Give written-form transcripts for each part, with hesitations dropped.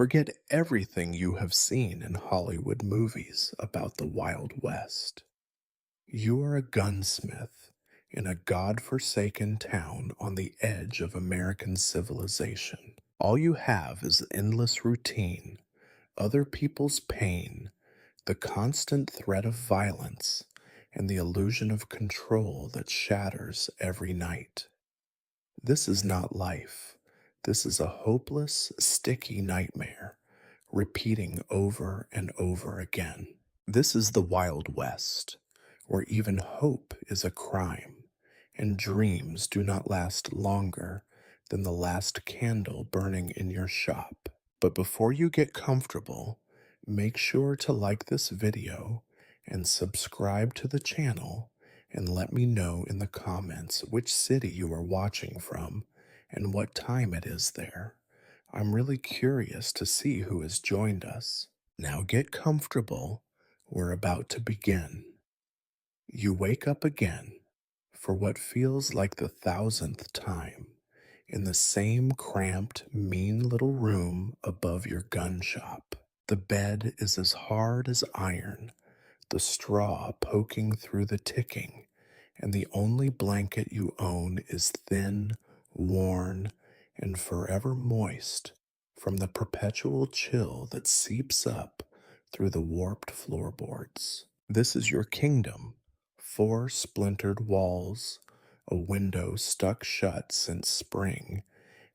Forget everything you have seen in Hollywood movies about the Wild West. You are a gunsmith in a god-forsaken town on the edge of American civilization. All you have is endless routine, other people's pain, the constant threat of violence, and the illusion of control that shatters every night. This is not life. This is a hopeless, sticky nightmare, repeating over and over again. This is the Wild West, where even hope is a crime, and dreams do not last longer than the last candle burning in your shop. But before you get comfortable, make sure to like this video and subscribe to the channel and let me know in the comments which city you are watching from and what time it is there. I'm really curious to see who has joined us. Now get comfortable. We're about to begin. You wake up again for what feels like the thousandth time in the same cramped, mean little room above your gun shop. The bed is as hard as iron, the straw poking through the ticking, and the only blanket you own is thin, worn, and forever moist from the perpetual chill that seeps up through the warped floorboards. This is your kingdom: four splintered walls, a window stuck shut since spring,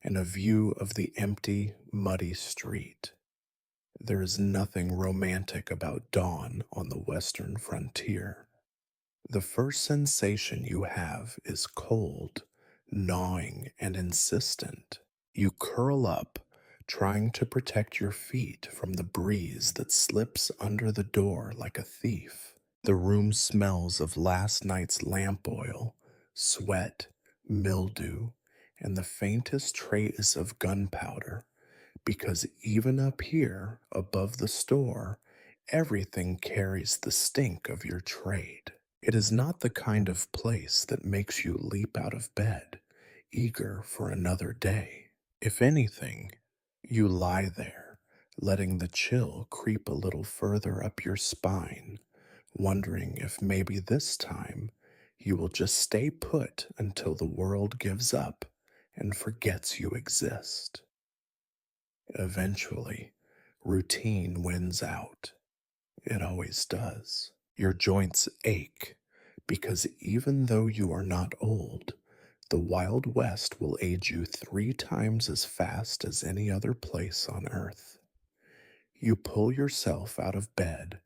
and a view of the empty, muddy street. There is nothing romantic about dawn on the western frontier. The first sensation you have is cold, gnawing, and insistent. You curl up, trying to protect your feet from the breeze that slips under the door like a thief. The room smells of last night's lamp oil, sweat, mildew, and the faintest trace of gunpowder, because even up here above the store, everything carries the stink of your trade. It is not the kind of place that makes you leap out of bed, eager for another day. If anything, you lie there, letting the chill creep a little further up your spine, wondering if maybe this time you will just stay put until the world gives up and forgets you exist. Eventually, routine wins out. It always does. Your joints ache because even though you are not old, the Wild West will age you 3 times as fast as any other place on earth. You pull yourself out of bed,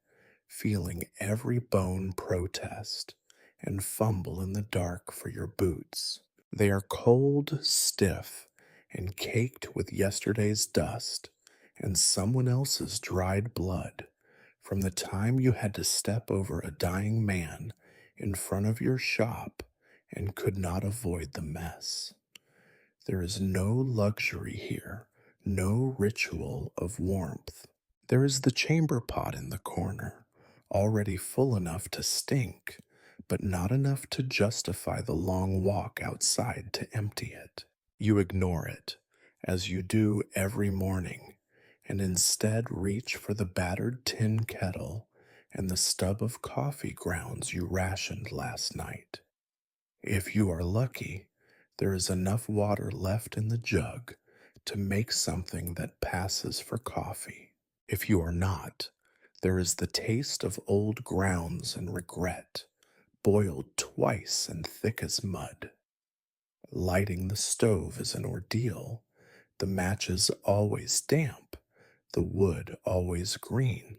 feeling every bone protest, and fumble in the dark for your boots. They are cold, stiff, and caked with yesterday's dust and someone else's dried blood from the time you had to step over a dying man in front of your shop and could not avoid the mess. There is no luxury here, no ritual of warmth. There is the chamber pot in the corner, already full enough to stink, but not enough to justify the long walk outside to empty it. You ignore it, as you do every morning, and instead reach for the battered tin kettle and the stub of coffee grounds you rationed last night. If you are lucky, there is enough water left in the jug to make something that passes for coffee. If you are not, there is the taste of old grounds and regret, boiled twice and thick as mud. Lighting the stove is an ordeal, the matches always damp, the wood always green.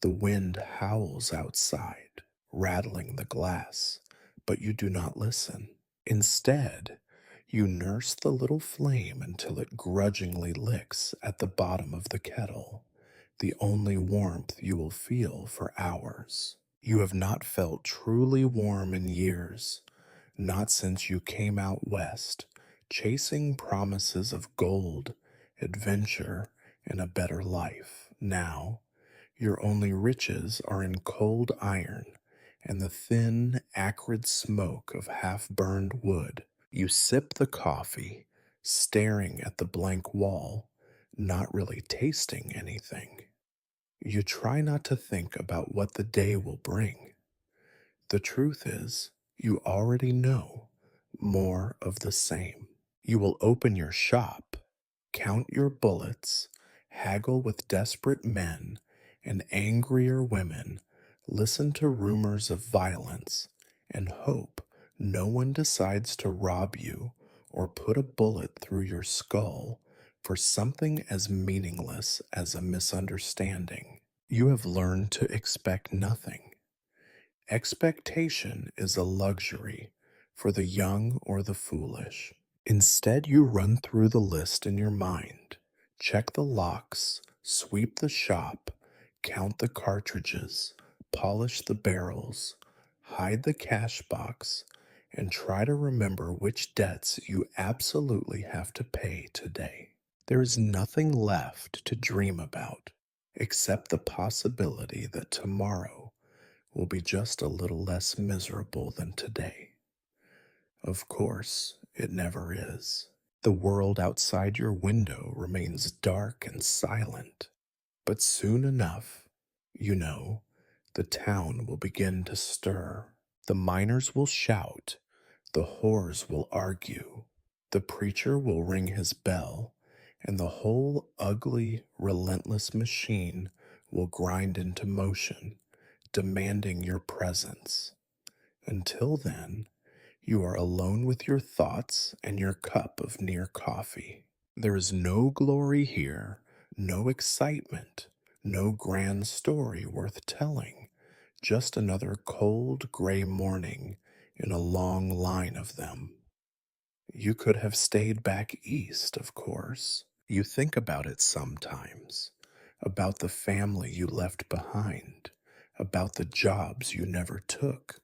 The wind howls outside, rattling the glass, but you do not listen. Instead, you nurse the little flame until it grudgingly licks at the bottom of the kettle, the only warmth you will feel for hours. You have not felt truly warm in years, not since you came out west, chasing promises of gold, adventure, and a better life. Now, your only riches are in cold iron and the thin, acrid smoke of half-burned wood. You sip the coffee, staring at the blank wall, not really tasting anything. You try not to think about what the day will bring. The truth is, you already know more of the same. You will open your shop, count your bullets, haggle with desperate men and angrier women, listen to rumors of violence, and hope no one decides to rob you or put a bullet through your skull for something as meaningless as a misunderstanding. You have learned to expect nothing. Expectation is a luxury for the young or the foolish. Instead, you run through the list in your mind, check the locks, sweep the shop, count the cartridges, polish the barrels, hide the cash box, and try to remember which debts you absolutely have to pay today. There is nothing left to dream about except the possibility that tomorrow will be just a little less miserable than today. Of course, it never is. The world outside your window remains dark and silent, but soon enough, you know, the town will begin to stir. The miners will shout, the whores will argue, the preacher will ring his bell, and the whole ugly, relentless machine will grind into motion, demanding your presence. Until then, you are alone with your thoughts and your cup of near coffee. There is no glory here, no excitement, no grand story worth telling, just another cold gray morning in a long line of them. You could have stayed back east, of course. You think about it sometimes, about the family you left behind, about the jobs you never took,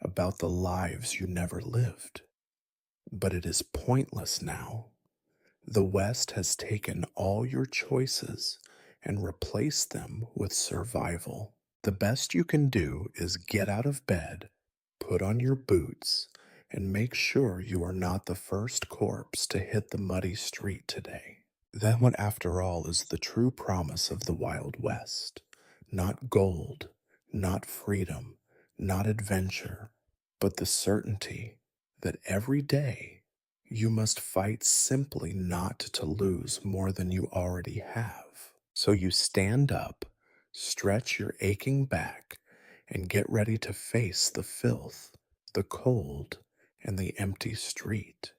about the lives you never lived. But it is pointless now. The West has taken all your choices and replaced them with survival. The best you can do is get out of bed, put on your boots, and make sure you are not the first corpse to hit the muddy street today. Then, what after all is the true promise of the Wild West? Not gold, not freedom, not adventure, but the certainty that every day you must fight simply not to lose more than you already have. So you stand up, stretch your aching back, and get ready to face the filth, the cold, and the empty street.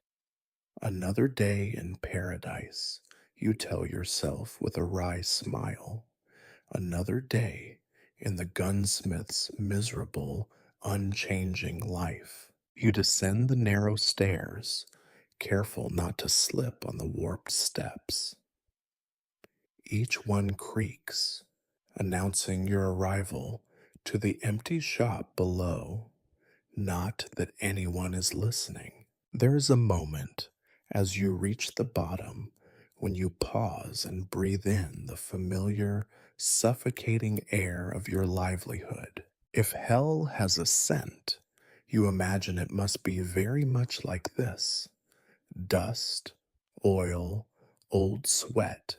Another day in paradise, you tell yourself with a wry smile. Another day in the gunsmith's miserable, unchanging life. You descend the narrow stairs, careful not to slip on the warped steps. Each one creaks, announcing your arrival to the empty shop below. Not that anyone is listening. There is a moment as you reach the bottom when you pause and breathe in the familiar, suffocating air of your livelihood. If hell has a scent, you imagine it must be very much like this: dust, oil, old sweat,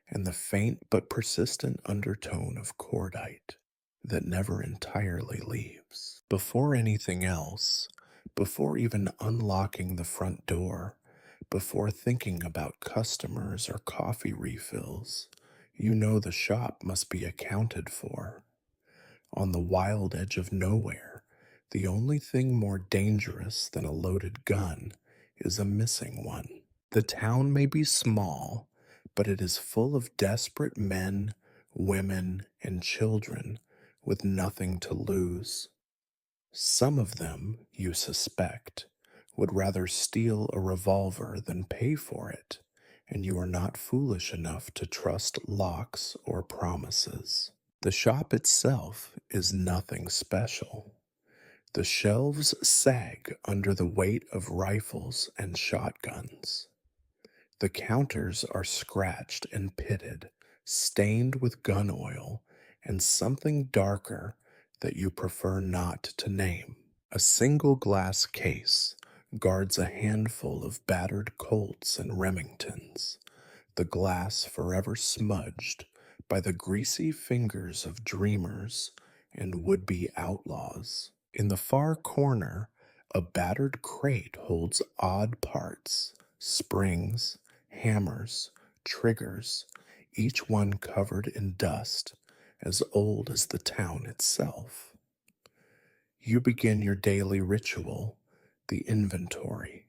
and the faint but persistent undertone of cordite that never entirely leaves. Before anything else, before even unlocking the front door, before thinking about customers or coffee refills, you know the shop must be accounted for. On the wild edge of nowhere, the only thing more dangerous than a loaded gun is a missing one. The town may be small, but it is full of desperate men, women, and children with nothing to lose. Some of them, you suspect, would rather steal a revolver than pay for it, and you are not foolish enough to trust locks or promises. The shop itself is nothing special. The shelves sag under the weight of rifles and shotguns. The counters are scratched and pitted, stained with gun oil and something darker that you prefer not to name. A single glass case guards a handful of battered Colts and Remingtons, the glass forever smudged by the greasy fingers of dreamers and would be outlaws. In the far corner, a battered crate holds odd parts, springs, hammers, triggers, each one covered in dust as old as the town itself. You begin your daily ritual, the inventory.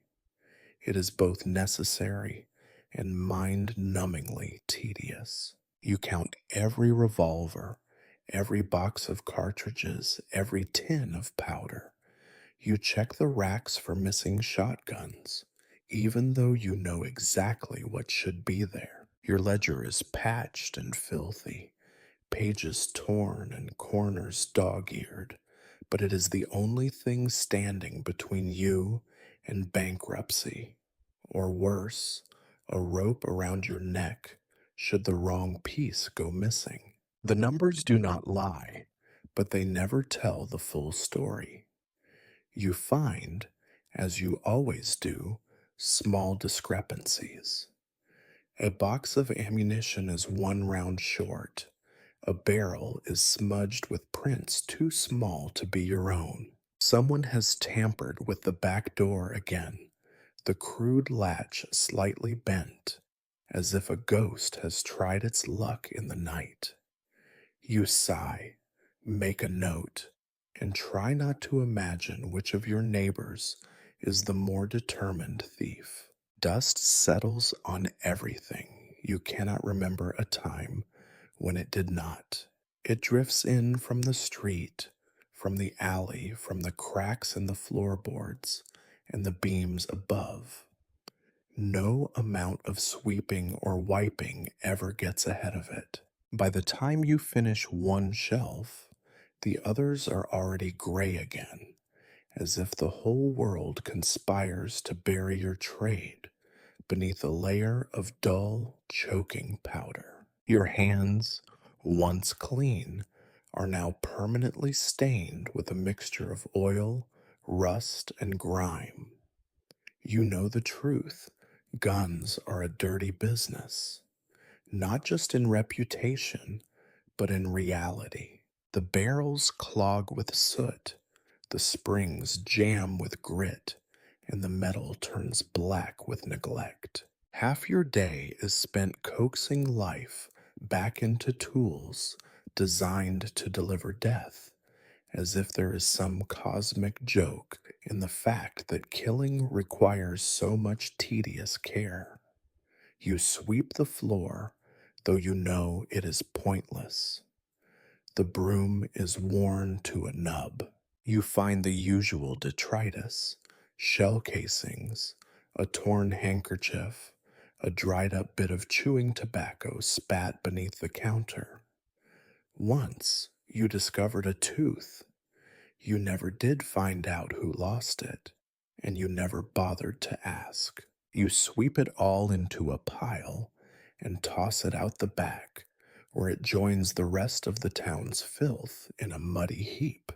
It is both necessary and mind numbingly tedious. You count every revolver, every box of cartridges, every tin of powder. You check the racks for missing shotguns, even though you know exactly what should be there. Your ledger is patched and filthy, pages torn and corners dog eared, but it is the only thing standing between you and bankruptcy, or worse, a rope around your neck should the wrong piece go missing. The numbers do not lie, but they never tell the full story. You find, as you always do, small discrepancies. A box of ammunition is one round short. A barrel is smudged with prints too small to be your own. Someone has tampered with the back door again, the crude latch slightly bent, as if a ghost has tried its luck in the night. You sigh, make a note, and try not to imagine which of your neighbors is the more determined thief. Dust settles on everything. You cannot remember a time when it did not. It drifts in from the street, from the alley, from the cracks in the floorboards and the beams above. No amount of sweeping or wiping ever gets ahead of it. By the time you finish one shelf, the others are already gray again, as if the whole world conspires to bury your trade beneath a layer of dull, choking powder. Your hands, once clean, are now permanently stained with a mixture of oil, rust, and grime. You know the truth. Guns are a dirty business, not just in reputation, but in reality. The barrels clog with soot, the springs jam with grit, and the metal turns black with neglect. Half your day is spent coaxing life back into tools designed to deliver death, as if there is some cosmic joke in the fact that killing requires so much tedious care. You sweep the floor, though you know it is pointless. The broom is worn to a nub. You find the usual detritus, shell casings, a torn handkerchief, a dried up bit of chewing tobacco spat beneath the counter. Once you discovered a tooth. You never did find out who lost it, and you never bothered to ask. You sweep it all into a pile and toss it out the back, where it joins the rest of the town's filth in a muddy heap.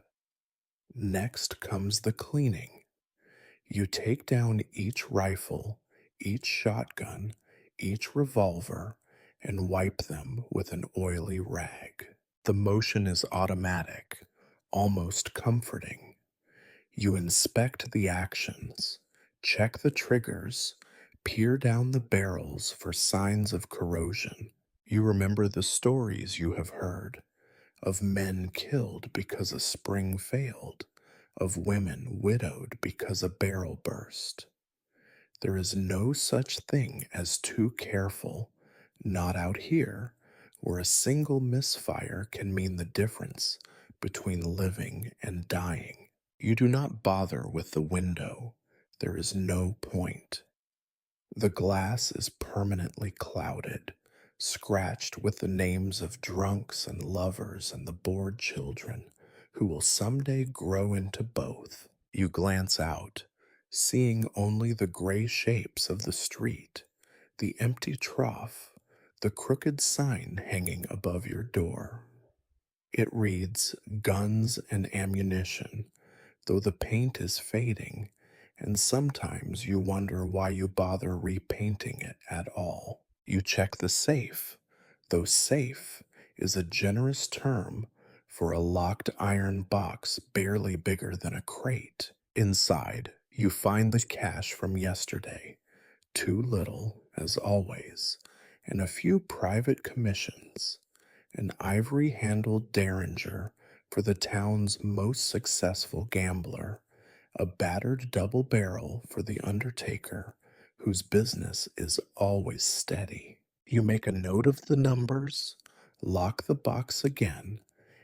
Next comes the cleaning. You take down each rifle, each shotgun, each revolver, and wipe them with an oily rag. The motion is automatic, almost comforting. You inspect the actions, check the triggers, peer down the barrels for signs of corrosion. You remember the stories you have heard of men killed because a spring failed, of women widowed because a barrel burst. There is no such thing as too careful, not out here, where a single misfire can mean the difference between living and dying. You do not bother with the window. There is no point. The glass is permanently clouded, scratched with the names of drunks and lovers and the bored children who will someday grow into both. You glance out, seeing only the gray shapes of the street, the empty trough, the crooked sign hanging above your door. It reads, "Guns and Ammunition," though the paint is fading, and sometimes you wonder why you bother repainting it at all. You check the safe, though safe is a generous term for a locked iron box barely bigger than a crate. Inside, you find the cash from yesterday, too little, as always, and a few private commissions, an ivory handled derringer for the town's most successful gambler, a battered double barrel for the undertaker whose business is always steady. You make a note of the numbers, lock the box again,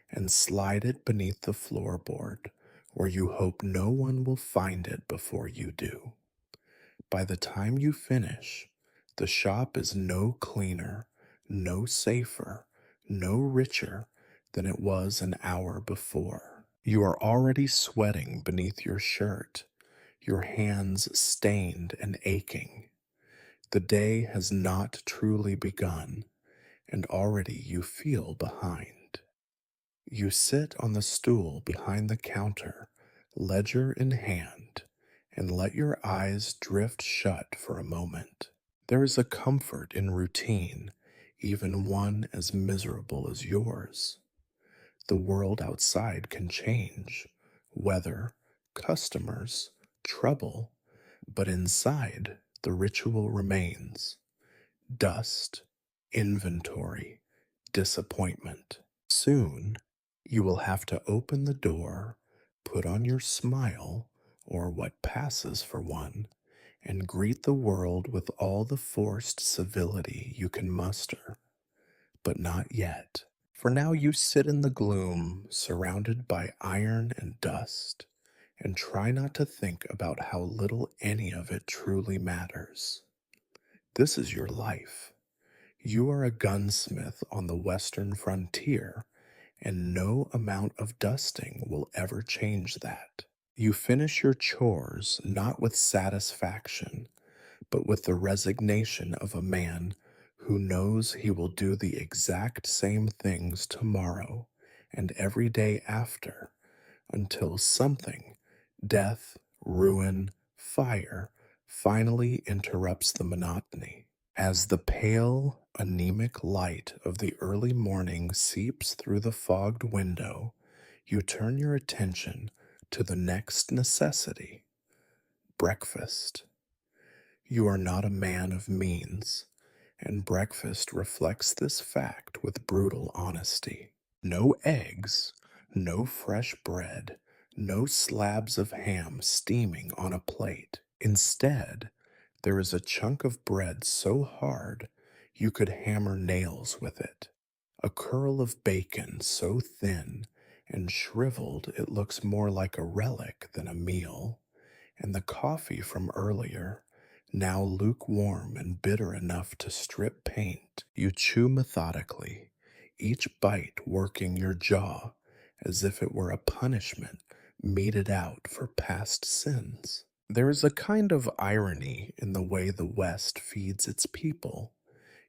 and slide it beneath the floorboard, where you hope no one will find it before you do. By the time you finish, the shop is no cleaner, no safer, no richer than it was an hour before. You are already sweating beneath your shirt, your hands stained and aching. The day has not truly begun, and already you feel behind. You sit on the stool behind the counter, ledger in hand, and let your eyes drift shut for a moment. There is a comfort in routine, even one as miserable as yours. The world outside can change, weather, customers, trouble, but inside the ritual remains. Dust, inventory, disappointment. Soon, you will have to open the door, put on your smile, or what passes for one, and greet the world with all the forced civility you can muster. But not yet. For now you sit in the gloom, surrounded by iron and dust, and try not to think about how little any of it truly matters. This is your life. You are a gunsmith on the western frontier, and no amount of dusting will ever change that. You finish your chores not with satisfaction, but with the resignation of a man who knows he will do the exact same things tomorrow and every day after until something, death, ruin, fire, finally interrupts the monotony. As the pale, anemic light of the early morning seeps through the fogged window, you turn your attention to the next necessity: breakfast. You are not a man of means, and breakfast reflects this fact with brutal honesty. No eggs, no fresh bread, no slabs of ham steaming on a plate. Instead, there is a chunk of bread so hard you could hammer nails with it, a curl of bacon so thin and shriveled it looks more like a relic than a meal, and the coffee from earlier, now lukewarm and bitter enough to strip paint. You chew methodically, each bite working your jaw as if it were a punishment meted out for past sins. There is a kind of irony in the way the West feeds its people.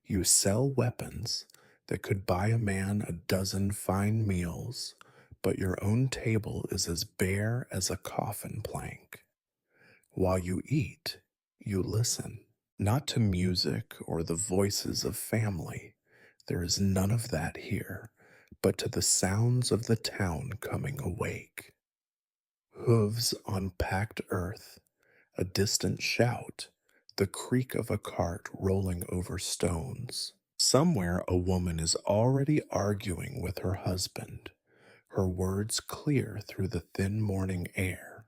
You sell weapons that could buy a man a dozen fine meals, but your own table is as bare as a coffin plank. While you eat, you listen, not to music or the voices of family. There is none of that here, but to the sounds of the town coming awake. Hooves on packed earth, a distant shout, the creak of a cart rolling over stones. Somewhere a woman is already arguing with her husband, her words clear through the thin morning air.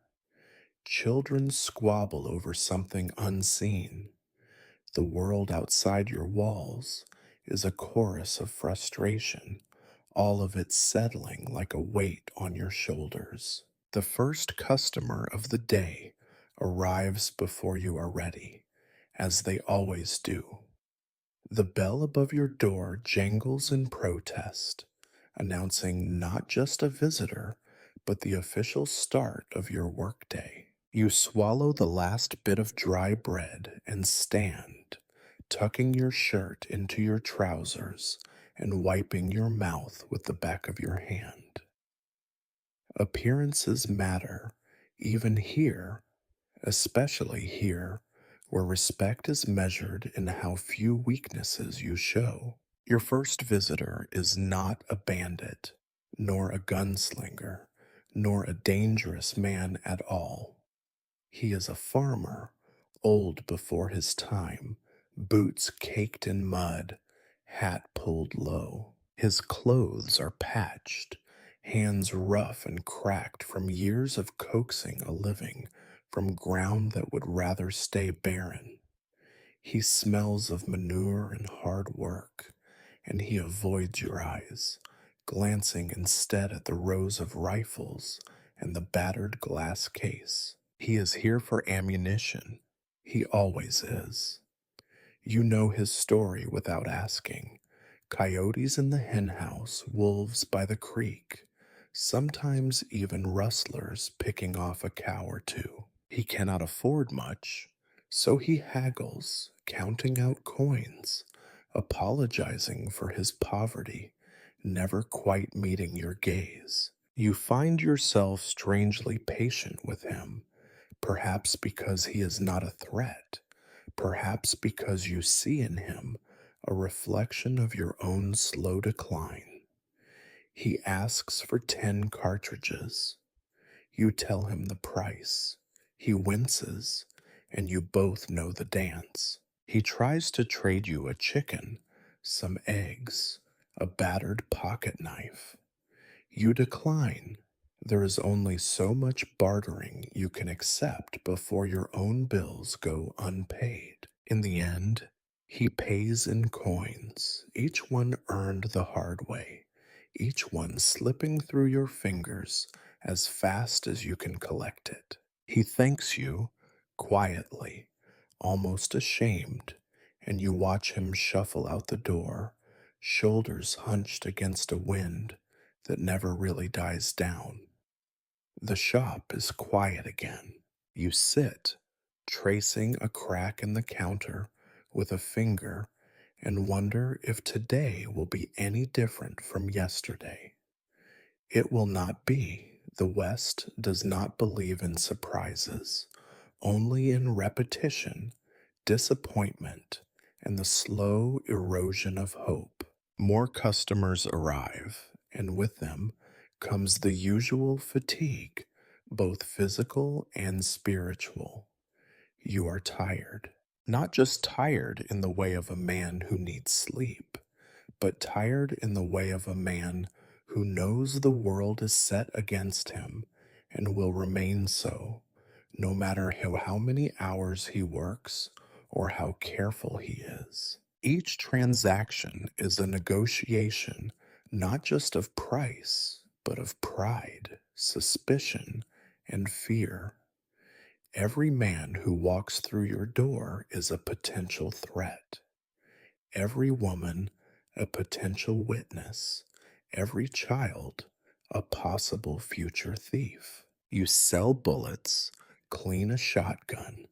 Children squabble over something unseen. The world outside your walls is a chorus of frustration, all of it settling like a weight on your shoulders. The first customer of the day arrives before you are ready, as they always do. The bell above your door jangles in protest, announcing not just a visitor, but the official start of your workday. You swallow the last bit of dry bread and stand, tucking your shirt into your trousers and wiping your mouth with the back of your hand. Appearances matter, even here, especially here, where respect is measured in how few weaknesses you show. Your first visitor is not a bandit, nor a gunslinger, nor a dangerous man at all. He is a farmer, old before his time, boots caked in mud, hat pulled low. His clothes are patched, hands rough and cracked from years of coaxing a living from ground that would rather stay barren. He smells of manure and hard work, and he avoids your eyes, glancing instead at the rows of rifles and the battered glass case. He is here for ammunition. He always is. You know his story without asking. Coyotes in the henhouse, wolves by the creek, sometimes even rustlers picking off a cow or two. He cannot afford much, so he haggles, counting out coins, apologizing for his poverty, never quite meeting your gaze. You find yourself strangely patient with him, perhaps because he is not a threat, perhaps because you see in him a reflection of your own slow decline. He asks for 10 cartridges. You tell him the price. He winces, and you both know the dance. He tries to trade you a chicken, some eggs, a battered pocket knife. You decline. There is only so much bartering you can accept before your own bills go unpaid. In the end, he pays in coins, each one earned the hard way, each one slipping through your fingers as fast as you can collect it. He thanks you quietly, almost ashamed, and you watch him shuffle out the door, shoulders hunched against a wind that never really dies down. The shop is quiet again. You sit, tracing a crack in the counter with a finger, and wonder if today will be any different from yesterday. It will not be. The West does not believe in surprises, only in repetition, disappointment, and the slow erosion of hope. More customers arrive, and with them comes the usual fatigue, both physical and spiritual. You are tired. Not just tired in the way of a man who needs sleep, but tired in the way of a man who knows the world is set against him and will remain so, no matter how many hours he works or how careful he is. Each transaction is a negotiation not just of price, but of pride, suspicion, and fear. Every man who walks through your door is a potential threat. Every woman, a potential witness. Every child, a possible future thief. You sell bullets, clean a shotgun,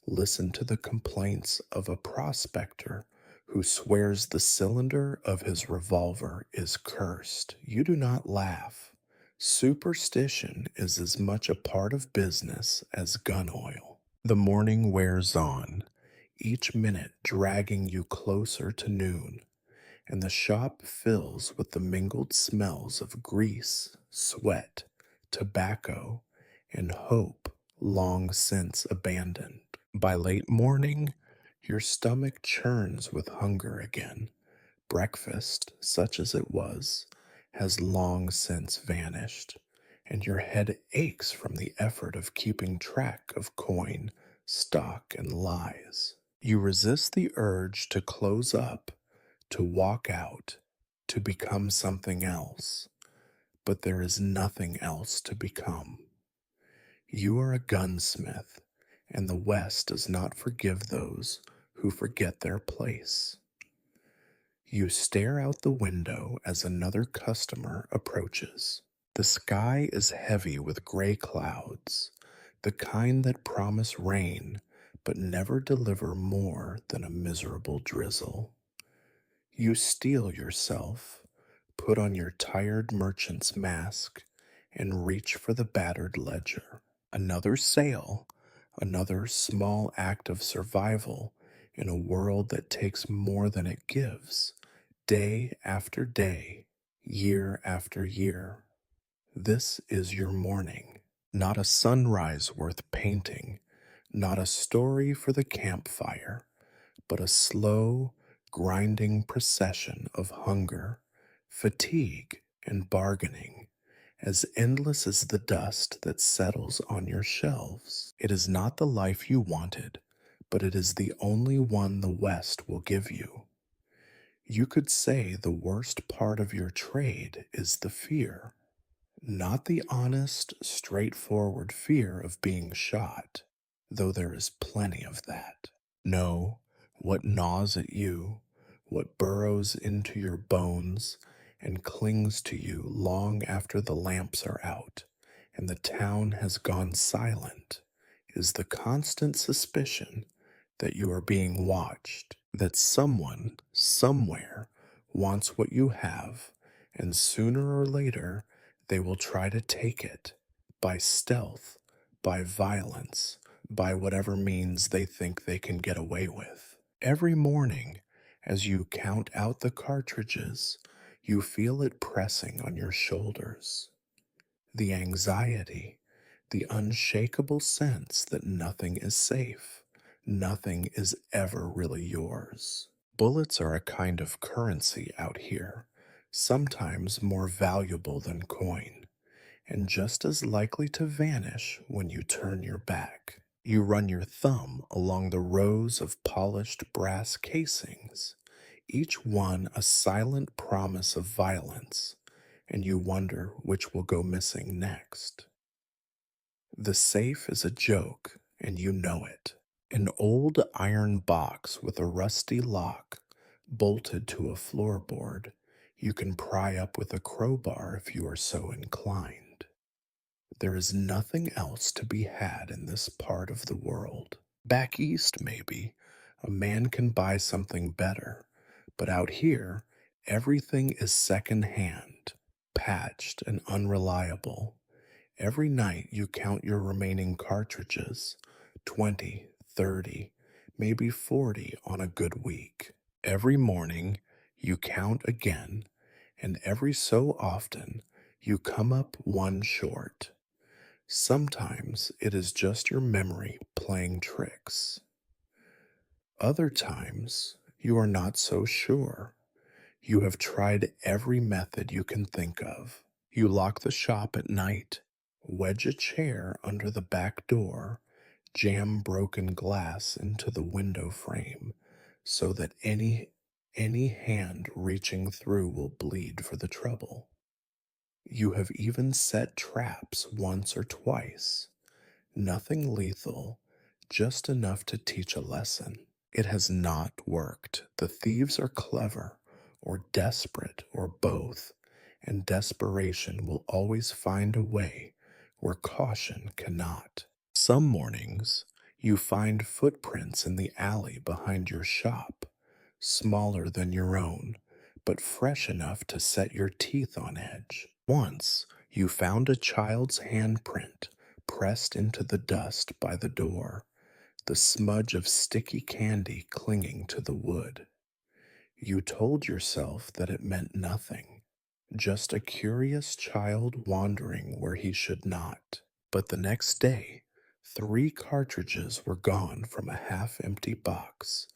listen to the complaints of a prospector who swears the cylinder of his revolver is cursed. You do not laugh. Superstition is as much a part of business as gun oil. The morning wears on, each minute dragging you closer to noon, and the shop fills with the mingled smells of grease, sweat, tobacco, and hope long since abandoned. By late morning, your stomach churns with hunger again. Breakfast, such as it was, has long since vanished, and your head aches from the effort of keeping track of coin, stock, and lies. You resist the urge to close up, to walk out, to become something else, but there is nothing else to become. You are a gunsmith, and the West does not forgive those who forget their place. You stare out the window as another customer approaches. The sky is heavy with gray clouds, the kind that promise rain but never deliver more than a miserable drizzle. You steel yourself, put on your tired merchant's mask, and reach for the battered ledger. Another sale, another small act of survival in a world that takes more than it gives, day after day, year after year. This is your morning, not a sunrise worth painting, not a story for the campfire, but a slow, grinding procession of hunger, fatigue, and bargaining, as endless as the dust that settles on your shelves. It is not the life you wanted, but it is the only one the West will give you. You could say the worst part of your trade is the fear, not the honest, straightforward fear of being shot, though there is plenty of that. No, what gnaws at you, what burrows into your bones and clings to you long after the lamps are out and the town has gone silent, is the constant suspicion that you are being watched, that someone, somewhere, wants what you have, and sooner or later they will try to take it by stealth, by violence, by whatever means they think they can get away with. Every morning, as you count out the cartridges, you feel it pressing on your shoulders. The anxiety, the unshakable sense that nothing is safe, nothing is ever really yours. Bullets are a kind of currency out here, sometimes more valuable than coin, and just as likely to vanish when you turn your back. You run your thumb along the rows of polished brass casings, each one a silent promise of violence, and you wonder which will go missing next. The safe is a joke, and you know it. An old iron box with a rusty lock, bolted to a floorboard, you can pry up with a crowbar if you are so inclined. There is nothing else to be had in this part of the world. Back east, maybe, a man can buy something better, but out here, everything is second hand, patched, and unreliable. Every night you count your remaining cartridges, 20, 30, maybe 40 on a good week. Every morning you count again, and every so often you come up one short. Sometimes it is just your memory playing tricks. Other times you are not so sure. You have tried every method you can think of. You lock the shop at night, wedge a chair under the back door, jam broken glass into the window frame so that any hand reaching through will bleed for the trouble. You have even set traps once or twice. Nothing lethal, just enough to teach a lesson. It has not worked. The thieves are clever, or desperate, or both, and desperation will always find a way where caution cannot. Some mornings, you find footprints in the alley behind your shop, smaller than your own, but fresh enough to set your teeth on edge. Once, you found a child's handprint pressed into the dust by the door, the smudge of sticky candy clinging to the wood. You told yourself that it meant nothing, just a curious child wandering where he should not. But the next day, 3 cartridges were gone from a half empty box,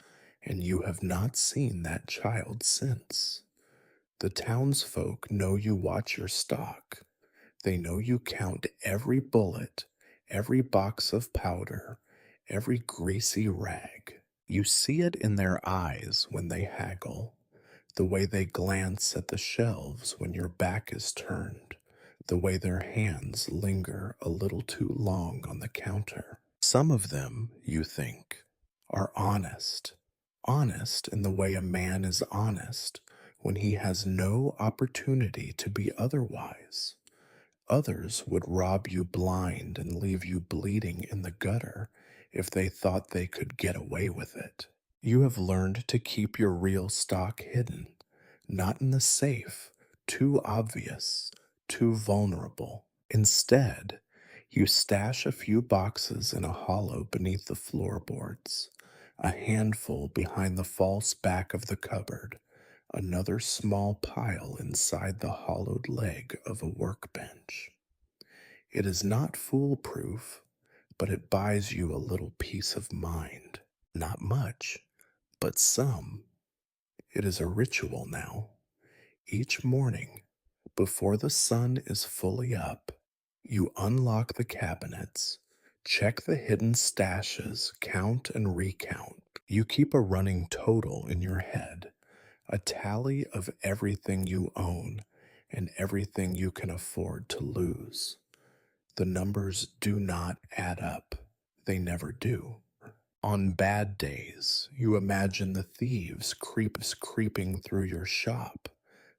and you have not seen that child since. The townsfolk know you watch your stock. They know you count every bullet, every box of powder, every greasy rag. You see it in their eyes when they haggle, the way they glance at the shelves when your back is turned, the way their hands linger a little too long on the counter. Some of them, you think, are honest, honest in the way a man is honest when he has no opportunity to be otherwise. Others would rob you blind and leave you bleeding in the gutter if they thought they could get away with it. You have learned to keep your real stock hidden, not in the safe, too obvious, too vulnerable. Instead, You stash a few boxes in a hollow beneath the floorboards, a handful behind the false back of the cupboard, another small pile inside the hollowed leg of a workbench. It is not foolproof, but it buys you a little peace of mind. Not much, but some. It is a ritual now. Each morning, before the sun is fully up, you unlock the cabinets, check the hidden stashes, count and recount. You keep a running total in your head, a tally of everything you own and everything you can afford to lose. The numbers do not add up. They never do. On bad days, you imagine the thieves creeping through your shop,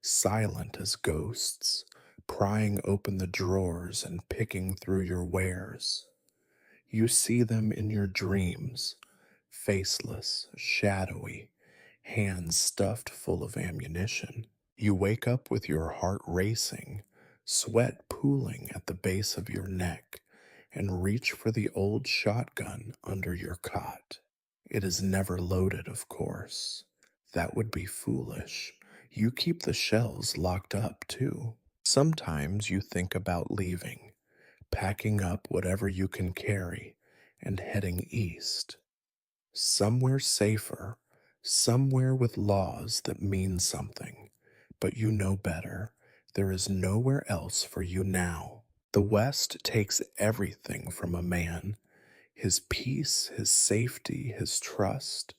silent as ghosts, prying open the drawers and picking through your wares. You see them in your dreams, faceless, shadowy, hands stuffed full of ammunition. You wake up with your heart racing, sweat pooling at the base of your neck, and reach for the old shotgun under your cot. It is never loaded, of course. That would be foolish. You keep the shells locked up, too. Sometimes you think about leaving, packing up whatever you can carry, and heading east. Somewhere safer, somewhere with laws that mean something. But you know better. There is nowhere else for you now. The West takes everything from a man, his peace, his safety, his trust,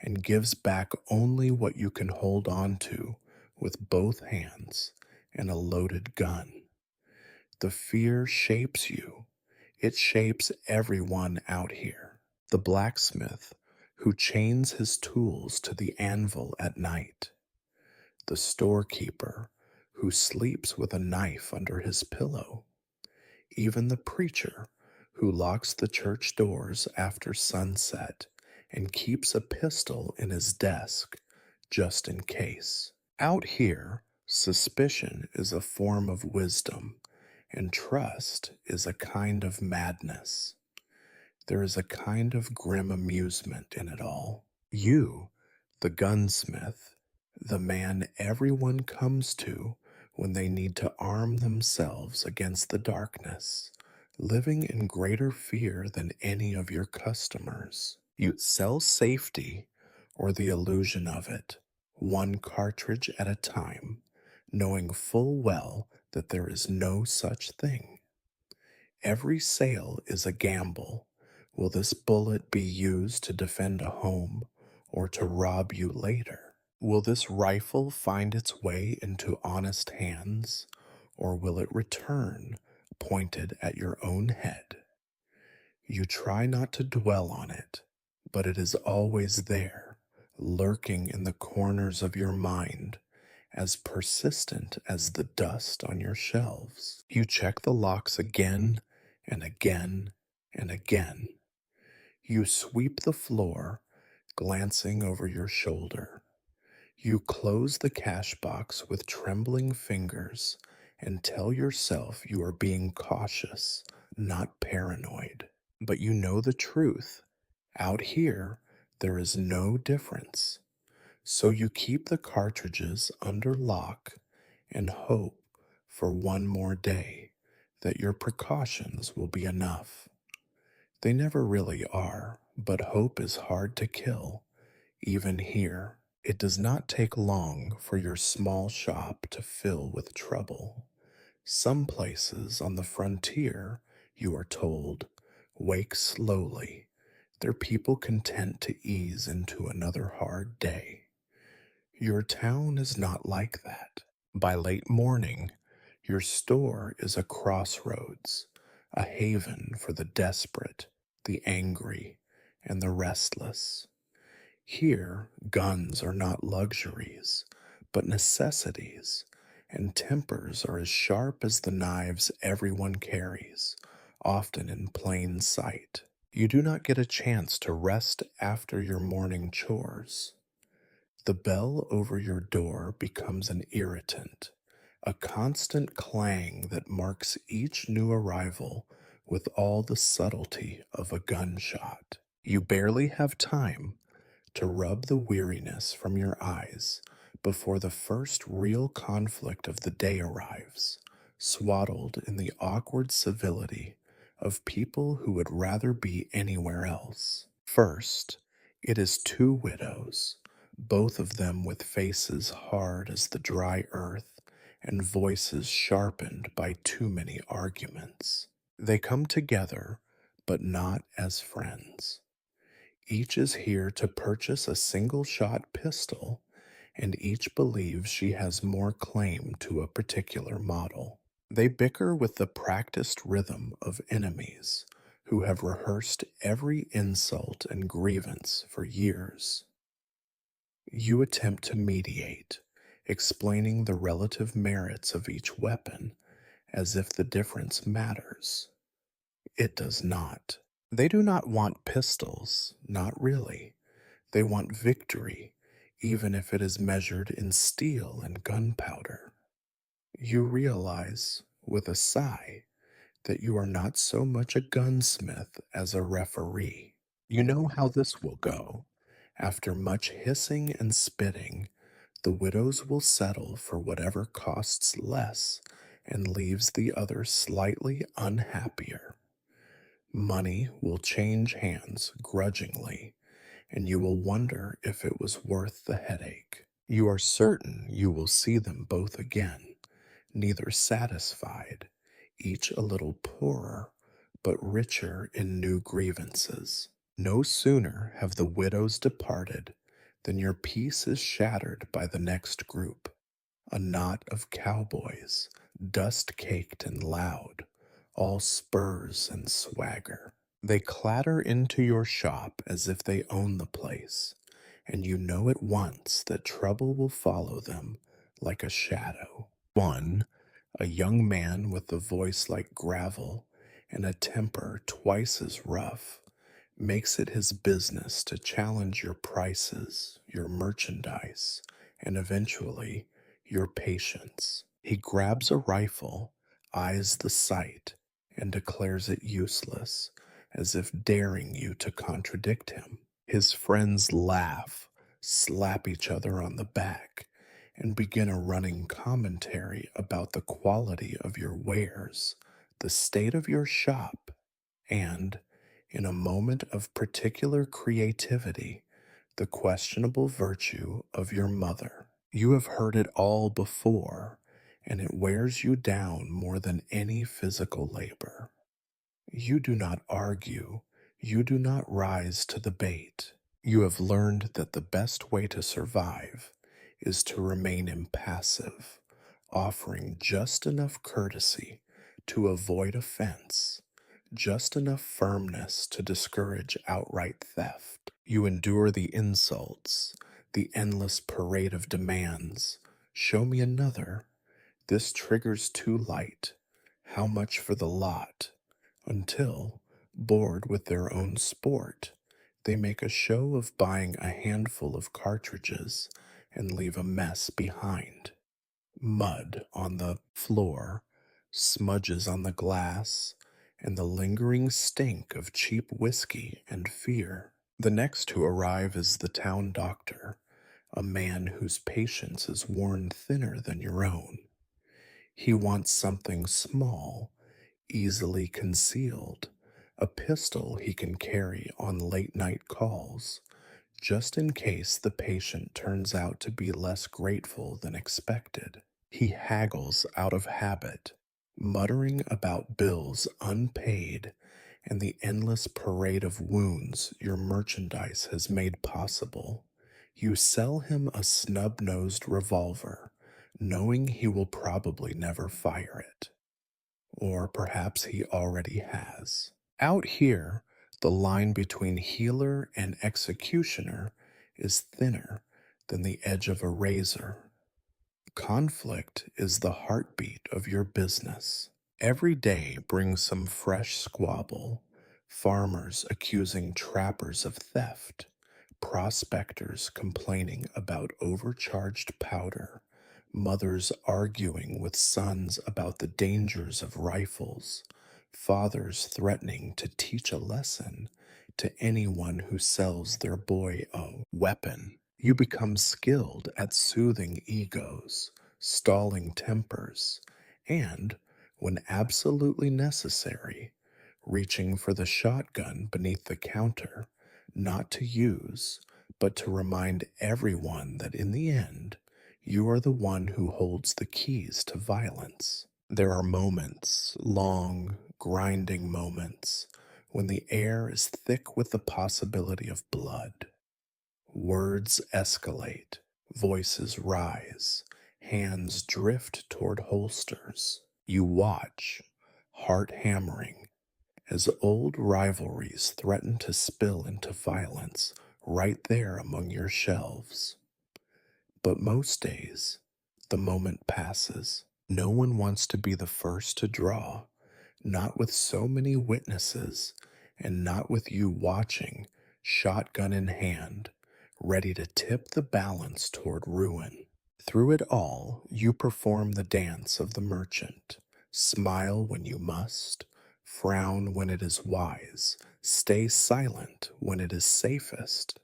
and gives back only what you can hold on to with both hands and a loaded gun. The fear shapes you. It shapes everyone out here. The blacksmith who chains his tools to the anvil at night. The storekeeper who sleeps with a knife under his pillow. Even the preacher who locks the church doors after sunset and keeps a pistol in his desk just in case. Out here, suspicion is a form of wisdom, and trust is a kind of madness. There is a kind of grim amusement in it all. You, the gunsmith, the man everyone comes to when they need to arm themselves against the darkness, living in greater fear than any of your customers. You sell safety or the illusion of it, one cartridge at a time, knowing full well that there is no such thing. Every sale is a gamble. Will this bullet be used to defend a home or to rob you later? Will this rifle find its way into honest hands, or will it return pointed at your own head? You try not to dwell on it, but it is always there, lurking in the corners of your mind, as persistent as the dust on your shelves. You check the locks again and again and again. You sweep the floor, glancing over your shoulder. You close the cash box with trembling fingers and tell yourself you are being cautious, not paranoid. But you know the truth. Out here, there is no difference. So you keep the cartridges under lock and hope for one more day that your precautions will be enough. They never really are, but hope is hard to kill, even here. It does not take long for your small shop to fill with trouble. Some places on the frontier, you are told, wake slowly, their people content to ease into another hard day. Your town is not like that. By late morning, your store is a crossroads, a haven for the desperate, the angry, and the restless. Here, guns are not luxuries, but necessities, and tempers are as sharp as the knives everyone carries, often in plain sight. You do not get a chance to rest after your morning chores. The bell over your door becomes an irritant, a constant clang that marks each new arrival with all the subtlety of a gunshot. You barely have time to rub the weariness from your eyes before the first real conflict of the day arrives, swaddled in the awkward civility of people who would rather be anywhere else. First, it is two widows, both of them with faces hard as the dry earth and voices sharpened by too many arguments. They come together, but not as friends. Each is here to purchase a single shot pistol, and each believes she has more claim to a particular model. They bicker with the practiced rhythm of enemies who have rehearsed every insult and grievance for years. You attempt to mediate, explaining the relative merits of each weapon as if the difference matters. It does not. They do not want pistols, not really. They want victory, even if it is measured in steel and gunpowder. You realize, with a sigh, that you are not so much a gunsmith as a referee. You know how this will go. After much hissing and spitting, the widows will settle for whatever costs less and leaves the other slightly unhappier. Money will change hands grudgingly, and you will wonder if it was worth the headache. You are certain you will see them both again, neither satisfied, each a little poorer, but richer in new grievances. No sooner have the widows departed than your peace is shattered by the next group, a knot of cowboys, dust caked and loud, all spurs and swagger. They clatter into your shop as if they own the place, and you know at once that trouble will follow them like a shadow. One, a young man with a voice like gravel and a temper twice as rough, makes it his business to challenge your prices, your merchandise, and eventually your patience. He grabs a rifle, eyes the sight, and declares it useless, as if daring you to contradict him. His friends laugh, slap each other on the back, and begin a running commentary about the quality of your wares, the state of your shop, and, in a moment of particular creativity, the questionable virtue of your mother. You have heard it all before, and it wears you down more than any physical labor. You do not argue, you do not rise to the bait. You have learned that the best way to survive is to remain impassive, offering just enough courtesy to avoid offense, just enough firmness to discourage outright theft. You endure the insults, the endless parade of demands. Show me another. This trigger's too light. How much for the lot? Until, bored with their own sport, they make a show of buying a handful of cartridges and leave a mess behind. Mud on the floor, smudges on the glass, and the lingering stink of cheap whiskey and fear. The next to arrive is the town doctor, a man whose patience is worn thinner than your own. He wants something small, easily concealed, a pistol he can carry on late night calls, just in case the patient turns out to be less grateful than expected. He haggles out of habit, muttering about bills unpaid and the endless parade of wounds your merchandise has made possible. You sell him a snub-nosed revolver, knowing he will probably never fire it. Or perhaps he already has. Out here, the line between healer and executioner is thinner than the edge of a razor. Conflict is the heartbeat of your business. Every day brings some fresh squabble, farmers accusing trappers of theft, prospectors complaining about overcharged powder, mothers arguing with sons about the dangers of rifles, fathers threatening to teach a lesson to anyone who sells their boy a weapon. You become skilled at soothing egos, stalling tempers, and, when absolutely necessary, reaching for the shotgun beneath the counter, not to use, but to remind everyone that in the end, you are the one who holds the keys to violence. There are moments, long, grinding moments, when the air is thick with the possibility of blood. Words escalate, voices rise, hands drift toward holsters. You watch, heart hammering, as old rivalries threaten to spill into violence right there among your shelves. But most days, the moment passes. No one wants to be the first to draw, not with so many witnesses, and not with you watching, shotgun in hand, ready to tip the balance toward ruin. Through it all, you perform the dance of the merchant. Smile when you must, frown when it is wise, stay silent when it is safest.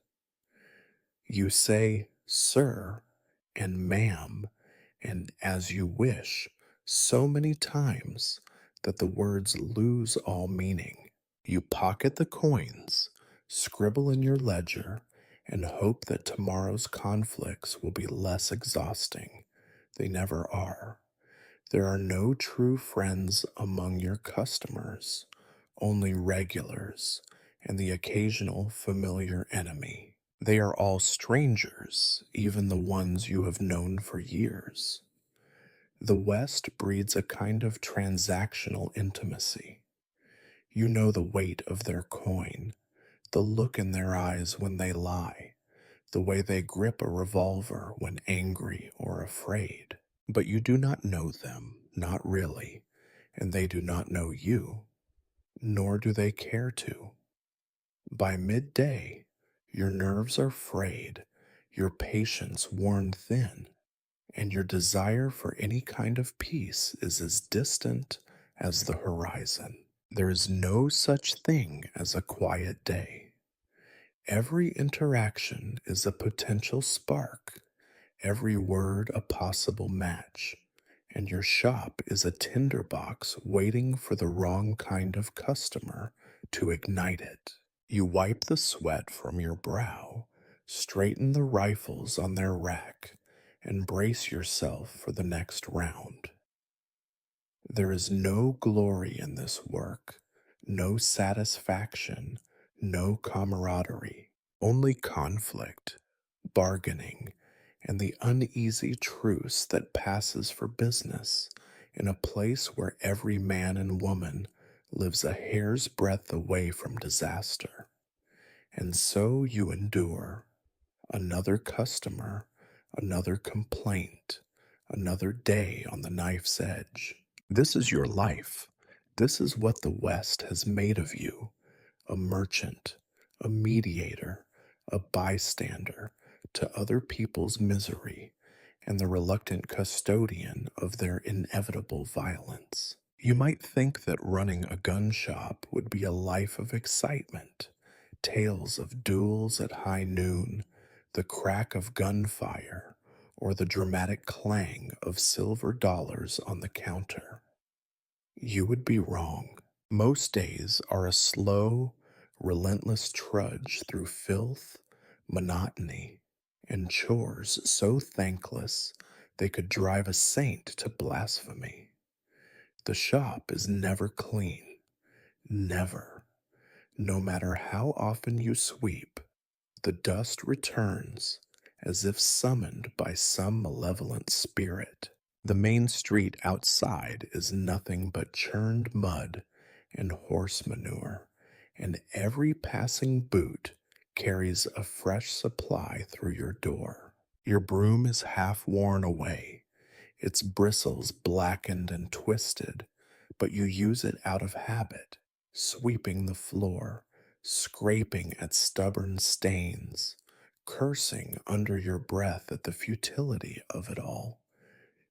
You say, sir, and ma'am, and as you wish, so many times that the words lose all meaning. You pocket the coins, scribble in your ledger, and hope that tomorrow's conflicts will be less exhausting. They never are. There are no true friends among your customers, only regulars and the occasional familiar enemy. They are all strangers, even the ones you have known for years. The West breeds a kind of transactional intimacy. You know the weight of their coin, the look in their eyes when they lie, the way they grip a revolver when angry or afraid. But you do not know them, not really, and they do not know you, nor do they care to. By midday, your nerves are frayed, your patience worn thin, and your desire for any kind of peace is as distant as the horizon. There is no such thing as a quiet day. Every interaction is a potential spark, every word a possible match, and your shop is a tinderbox waiting for the wrong kind of customer to ignite it. You wipe the sweat from your brow, straighten the rifles on their rack, and brace yourself for the next round. There is no glory in this work, no satisfaction, no camaraderie, only conflict, bargaining, and the uneasy truce that passes for business in a place where every man and woman lives a hair's breadth away from disaster. And so you endure another customer, another complaint, another day on the knife's edge. This is your life. This is what the West has made of you: a merchant, a mediator, a bystander to other people's misery, and the reluctant custodian of their inevitable violence. You might think that running a gun shop would be a life of excitement, tales of duels at high noon, the crack of gunfire, or the dramatic clang of silver dollars on the counter. You would be wrong. Most days are a slow, relentless trudge through filth, monotony, and chores so thankless they could drive a saint to blasphemy. The shop is never clean, never. No matter how often you sweep, the dust returns as if summoned by some malevolent spirit. The main street outside is nothing but churned mud and horse manure, and every passing boot carries a fresh supply through your door. Your broom is half worn away, its bristles blackened and twisted, but you use it out of habit, sweeping the floor, scraping at stubborn stains, cursing under your breath at the futility of it all.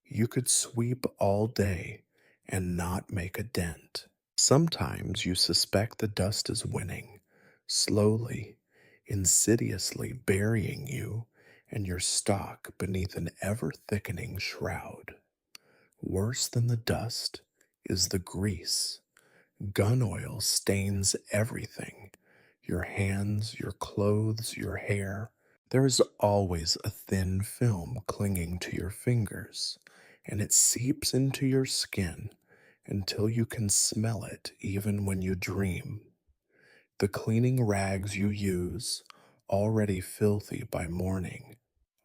You could sweep all day and not make a dent. Sometimes you suspect the dust is winning, slowly, insidiously burying you and your stock beneath an ever thickening shroud. Worse than the dust is the grease. Gun oil stains everything: your hands, your clothes, your hair. There is always a thin film clinging to your fingers, and it seeps into your skin until you can smell it even when you dream. The cleaning rags you use, already filthy by morning,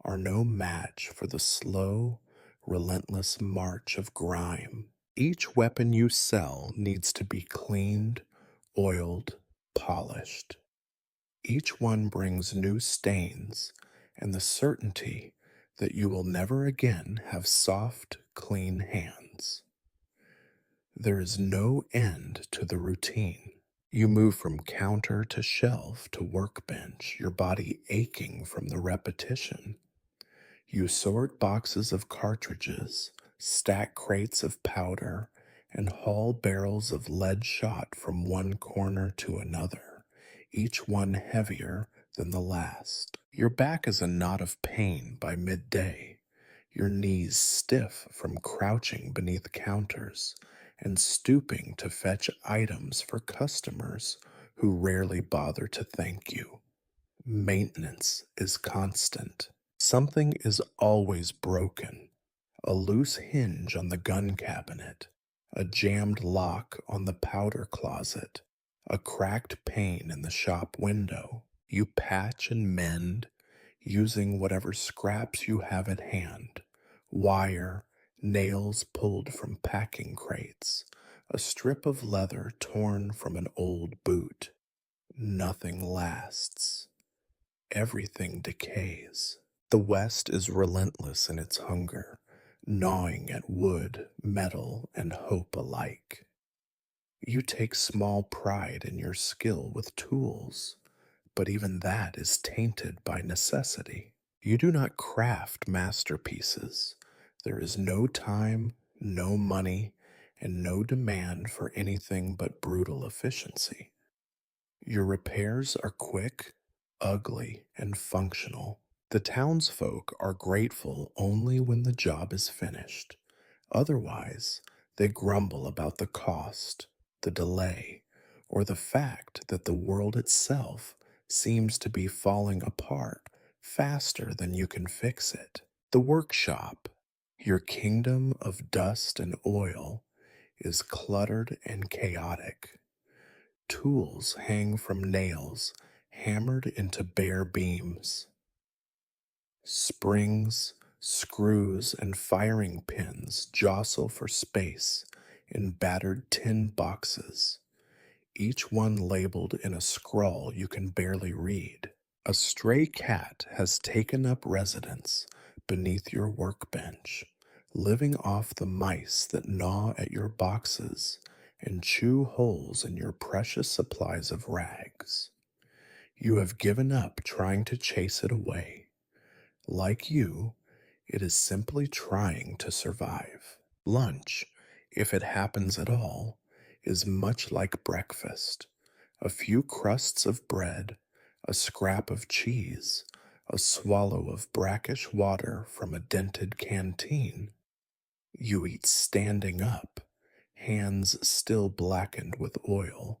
are no match for the slow, relentless march of grime. Each weapon you sell needs to be cleaned, oiled, polished. Each one brings new stains and the certainty that you will never again have soft, clean hands. There is no end to the routine. You move from counter to shelf to workbench, your body aching from the repetition. You sort boxes of cartridges, stack crates of powder, and haul barrels of lead shot from one corner to another, each one heavier than the last. Your back is a knot of pain by midday, your knees stiff from crouching beneath counters and stooping to fetch items for customers who rarely bother to thank you. Maintenance is constant. Something is always broken: a loose hinge on the gun cabinet, a jammed lock on the powder closet, a cracked pane in the shop window. You patch and mend, using whatever scraps you have at hand: wire, nails pulled from packing crates, a strip of leather torn from an old boot. Nothing lasts. Everything decays. The West is relentless in its hunger, gnawing at wood, metal, and hope alike. You take small pride in your skill with tools, but even that is tainted by necessity. You do not craft masterpieces. There is no time, no money, and no demand for anything but brutal efficiency. Your repairs are quick, ugly, and functional. The townsfolk are grateful only when the job is finished. Otherwise, they grumble about the cost, the delay, or the fact that the world itself seems to be falling apart faster than you can fix it. The workshop, your kingdom of dust and oil, is cluttered and chaotic. Tools hang from nails hammered into bare beams. Springs, screws, and firing pins jostle for space in battered tin boxes, each one labeled in a scrawl you can barely read. A stray cat has taken up residence beneath your workbench, living off the mice that gnaw at your boxes and chew holes in your precious supplies of rags. You have given up trying to chase it away. Like you, it is simply trying to survive. Lunch, if it happens at all, is much like breakfast: a few crusts of bread, a scrap of cheese, a swallow of brackish water from a dented canteen. You eat standing up, hands still blackened with oil,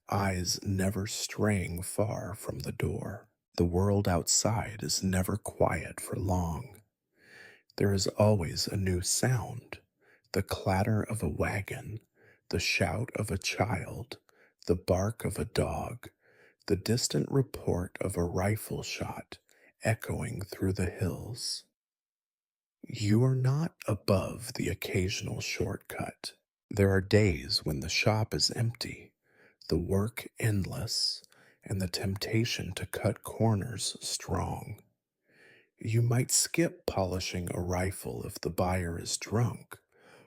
eyes never straying far from the door. The world outside is never quiet for long. There is always a new sound: the clatter of a wagon, the shout of a child, the bark of a dog, the distant report of a rifle shot echoing through the hills. You are not above the occasional shortcut. There are days when the shop is empty, the work endless, and the temptation to cut corners strong. You might skip polishing a rifle if the buyer is drunk,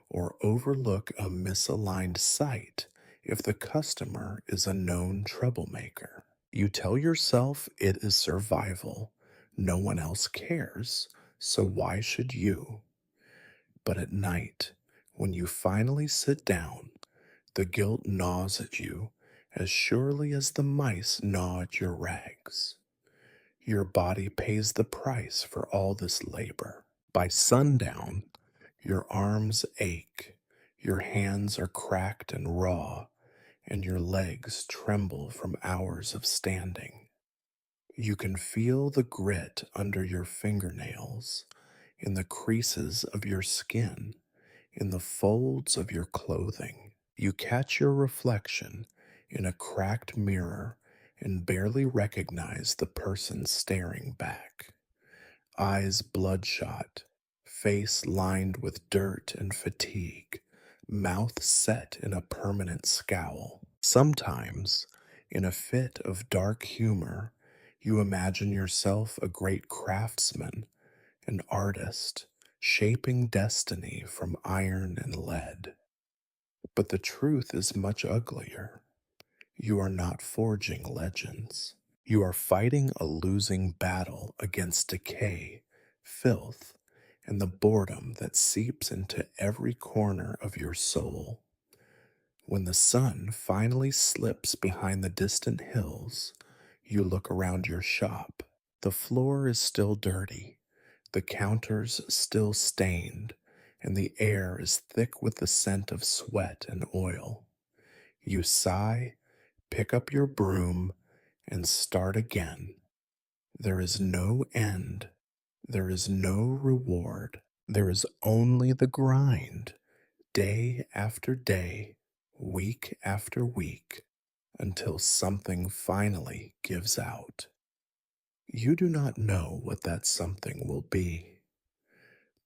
or overlook a misaligned sight if the customer is a known troublemaker. You tell yourself it is survival. No one else cares, so why should you? But at night, when you finally sit down, The guilt gnaws at you as surely as the mice gnaw at your rags. Your body pays the price for all this labor. By sundown, your arms ache, your hands are cracked and raw, and your legs tremble from hours of standing. You can feel the grit under your fingernails, in the creases of your skin, in the folds of your clothing. You catch your reflection in a cracked mirror and barely recognize the person staring back. Eyes bloodshot, face lined with dirt and fatigue, mouth set in a permanent scowl. Sometimes, in a fit of dark humor, you imagine yourself a great craftsman, an artist, shaping destiny from iron and lead. But the truth is much uglier. You are not forging legends. You are fighting a losing battle against decay, filth, and the boredom that seeps into every corner of your soul. When the sun finally slips behind the distant hills, you look around your shop. The floor is still dirty, the counters still stained, and the air is thick with the scent of sweat and oil. You sigh, pick up your broom, and start again. There is no end. There is no reward. There is only the grind, day after day, week after week, until something finally gives out. You do not know what that something will be,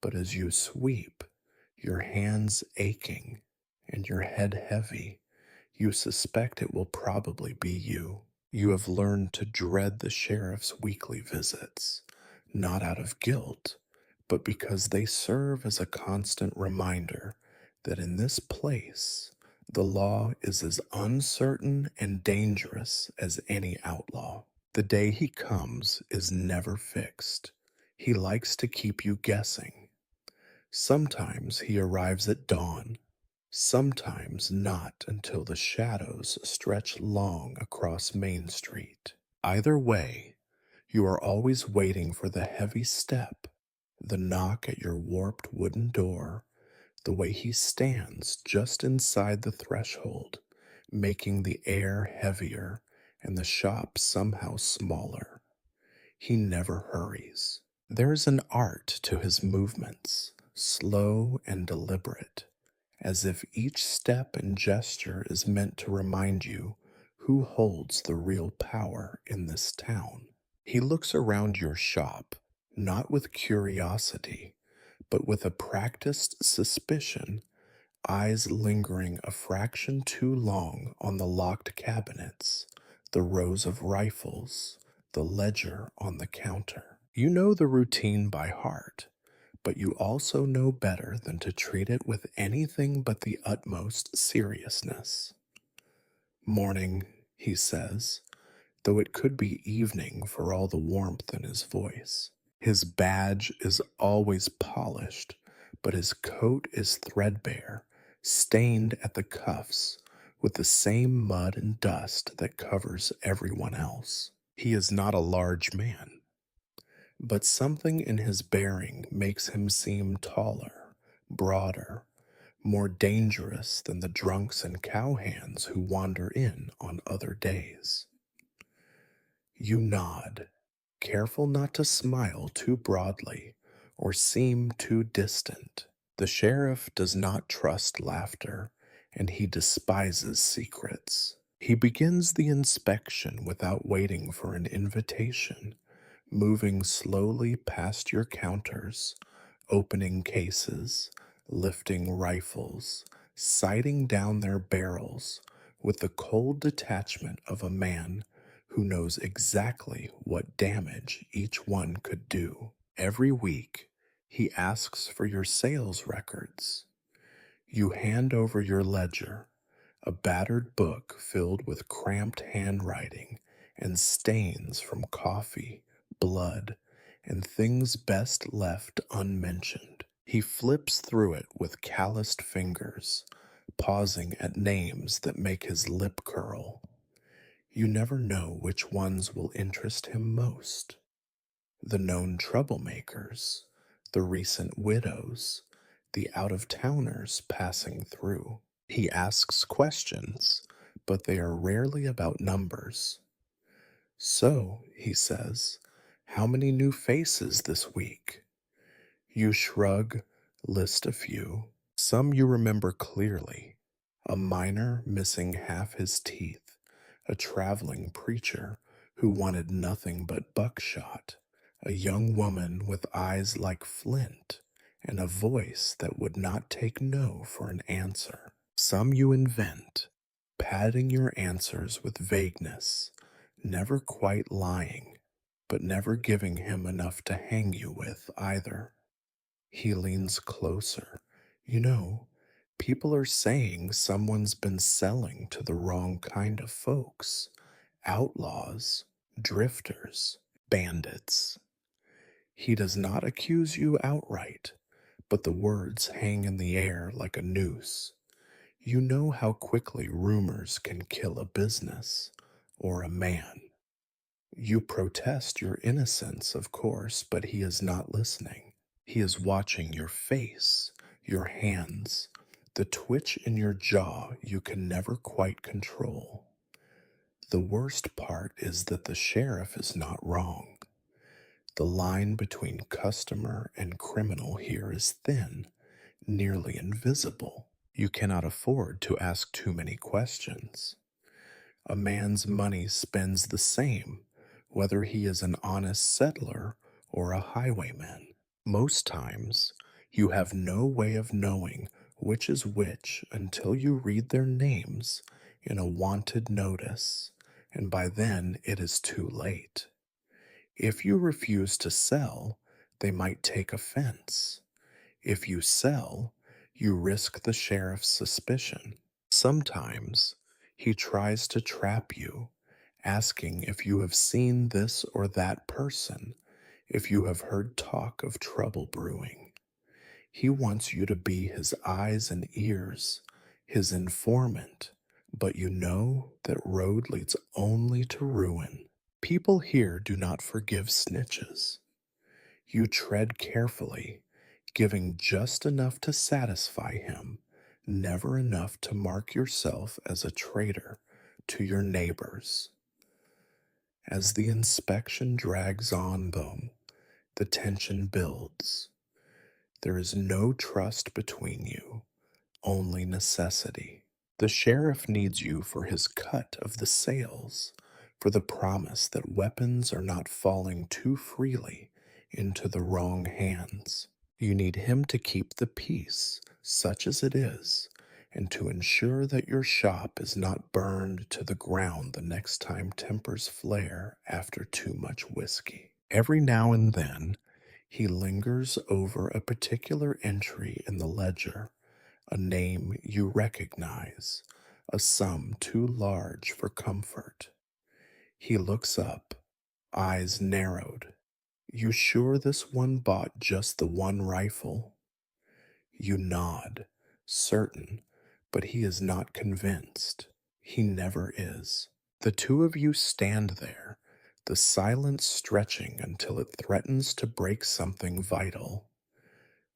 but as you sweep, your hands aching and your head heavy, you suspect it will probably be you. You have learned to dread the sheriff's weekly visits, not out of guilt, but because they serve as a constant reminder that in this place, the law is as uncertain and dangerous as any outlaw. The day he comes is never fixed. He likes to keep you guessing. Sometimes he arrives at dawn, sometimes not until the shadows stretch long across Main Street. Either way, you are always waiting for the heavy step, the knock at your warped wooden door, the way he stands just inside the threshold, making the air heavier and the shop somehow smaller. He never hurries. There is an art to his movements, slow and deliberate, as if each step and gesture is meant to remind you who holds the real power in this town. He looks around your shop, not with curiosity, but with a practiced suspicion, eyes lingering a fraction too long on the locked cabinets, the rows of rifles, the ledger on the counter. You know the routine by heart, but you also know better than to treat it with anything but the utmost seriousness. Morning, he says, though it could be evening for all the warmth in his voice. His badge is always polished, but his coat is threadbare, stained at the cuffs with the same mud and dust that covers everyone else. He is not a large man, but something in his bearing makes him seem taller, broader, more dangerous than the drunks and cowhands who wander in on other days. You nod, careful not to smile too broadly or seem too distant. The sheriff does not trust laughter, and he despises secrets. He begins the inspection without waiting for an invitation, moving slowly past your counters, opening cases, lifting rifles, sighting down their barrels with the cold detachment of a man who knows exactly what damage each one could do. Every week, he asks for your sales records. You hand over your ledger, a battered book filled with cramped handwriting and stains from coffee, blood, and things best left unmentioned. He flips through it with calloused fingers, pausing at names that make his lip curl. You never know which ones will interest him most. The known troublemakers, the recent widows, the out of towners passing through. He asks questions, but they are rarely about numbers. So, he says, how many new faces this week? You shrug, list a few. Some you remember clearly. A miner missing half his teeth, a traveling preacher who wanted nothing but buckshot, a young woman with eyes like flint, and a voice that would not take no for an answer. Some you invent, padding your answers with vagueness, never quite lying, but never giving him enough to hang you with either. He leans closer. You know, people are saying someone's been selling to the wrong kind of folks: outlaws, drifters, bandits. He does not accuse you outright, but the words hang in the air like a noose. You know how quickly rumors can kill a business or a man. You protest your innocence, of course, but he is not listening. He is watching your face, your hands, the twitch in your jaw you can never quite control. The worst part is that the sheriff is not wrong. The line between customer and criminal here is thin, nearly invisible. You cannot afford to ask too many questions. A man's money spends the same, whether he is an honest settler or a highwayman. Most times, you have no way of knowing which is which until you read their names in a wanted notice, and by then it is too late. If you refuse to sell, they might take offense. If you sell, you risk the sheriff's suspicion. Sometimes he tries to trap you, asking if you have seen this or that person, if you have heard talk of trouble brewing. He wants you to be his eyes and ears, his informant, but you know that road leads only to ruin. People here do not forgive snitches. You tread carefully, giving just enough to satisfy him, never enough to mark yourself as a traitor to your neighbors. As the inspection drags on, though, the tension builds. There is no trust between you, only necessity. The sheriff needs you for his cut of the sales, for the promise that weapons are not falling too freely into the wrong hands. You need him to keep the peace, such as it is, and to ensure that your shop is not burned to the ground the next time tempers flare after too much whiskey. Every now and then, he lingers over a particular entry in the ledger, a name you recognize, a sum too large for comfort. He looks up, eyes narrowed. You sure this one bought just the one rifle? You nod, certain, but he is not convinced. He never is. The two of you stand there, the silence stretching until it threatens to break something vital.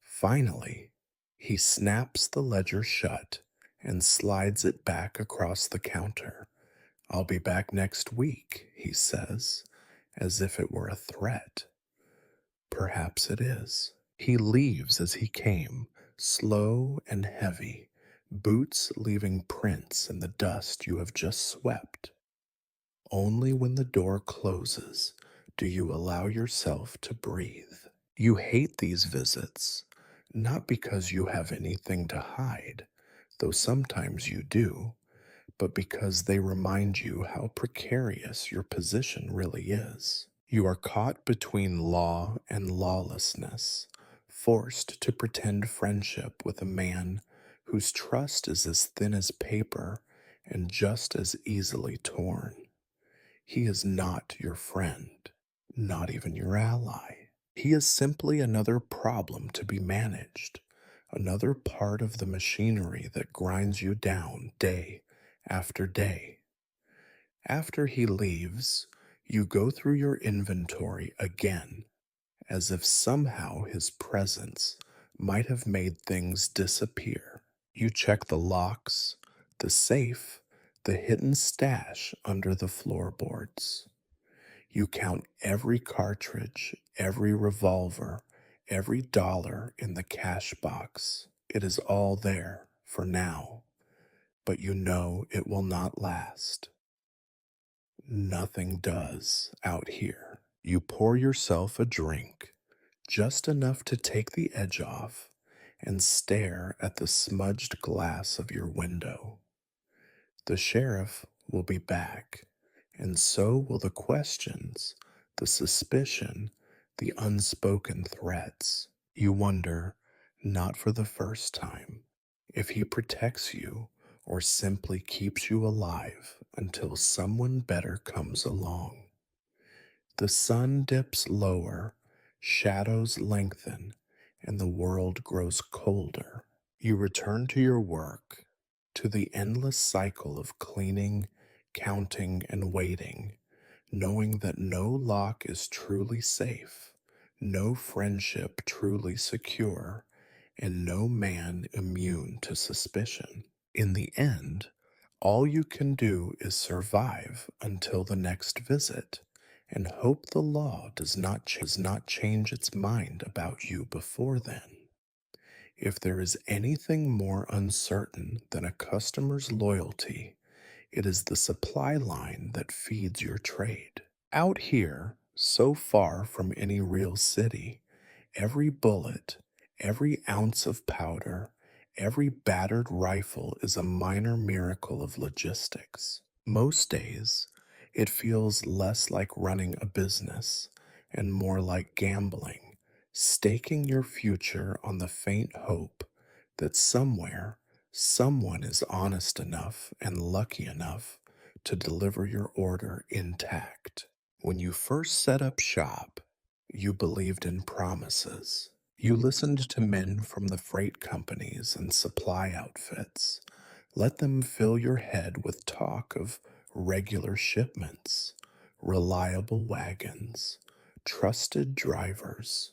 Finally, he snaps the ledger shut and slides it back across the counter. I'll be back next week, he says, as if it were a threat. Perhaps it is. He leaves as he came, slow and heavy, boots leaving prints in the dust you have just swept. Only when the door closes do you allow yourself to breathe. You hate these visits, not because you have anything to hide, though sometimes you do, but because they remind you how precarious your position really is. You are caught between law and lawlessness, forced to pretend friendship with a man whose trust is as thin as paper and just as easily torn. He is not your friend, not even your ally. He is simply another problem to be managed, another part of the machinery that grinds you down day after day. After he leaves, you go through your inventory again, as if somehow his presence might have made things disappear. You check the locks, the safe, the hidden stash under the floorboards. You count every cartridge, every revolver, every dollar in the cash box. It is all there for now, but you know it will not last. Nothing does out here. You pour yourself a drink, just enough to take the edge off, and stare at the smudged glass of your window. The sheriff will be back, and so will the questions, the suspicion, the unspoken threats. You wonder, not for the first time, if he protects you or simply keeps you alive until someone better comes along. The sun dips lower, shadows lengthen, and the world grows colder. You return to your work, to the endless cycle of cleaning, counting, and waiting, knowing that no lock is truly safe, no friendship truly secure, and no man immune to suspicion. In the end, all you can do is survive until the next visit and hope the law does not change its mind about you before then. If there is anything more uncertain than a customer's loyalty, it is the supply line that feeds your trade. Out here, so far from any real city, every bullet, every ounce of powder, every battered rifle is a minor miracle of logistics. Most days, it feels less like running a business and more like gambling, staking your future on the faint hope that somewhere, someone is honest enough and lucky enough to deliver your order intact. When you first set up shop, you believed in promises. You listened to men from the freight companies and supply outfits. Let them fill your head with talk of regular shipments, reliable wagons, trusted drivers.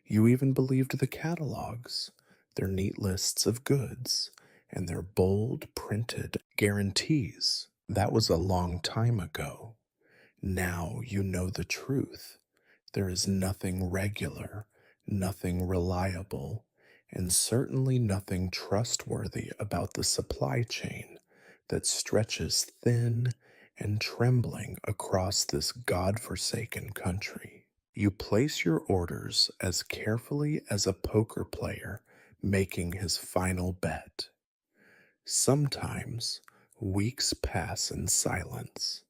You even believed the catalogs, their neat lists of goods, and their bold printed guarantees. That was a long time ago. Now you know the truth. There is nothing regular, nothing reliable, and certainly nothing trustworthy about the supply chain that stretches thin and trembling across this God-forsaken country. You place your orders as carefully as a poker player making his final bet. Sometimes weeks pass in silence.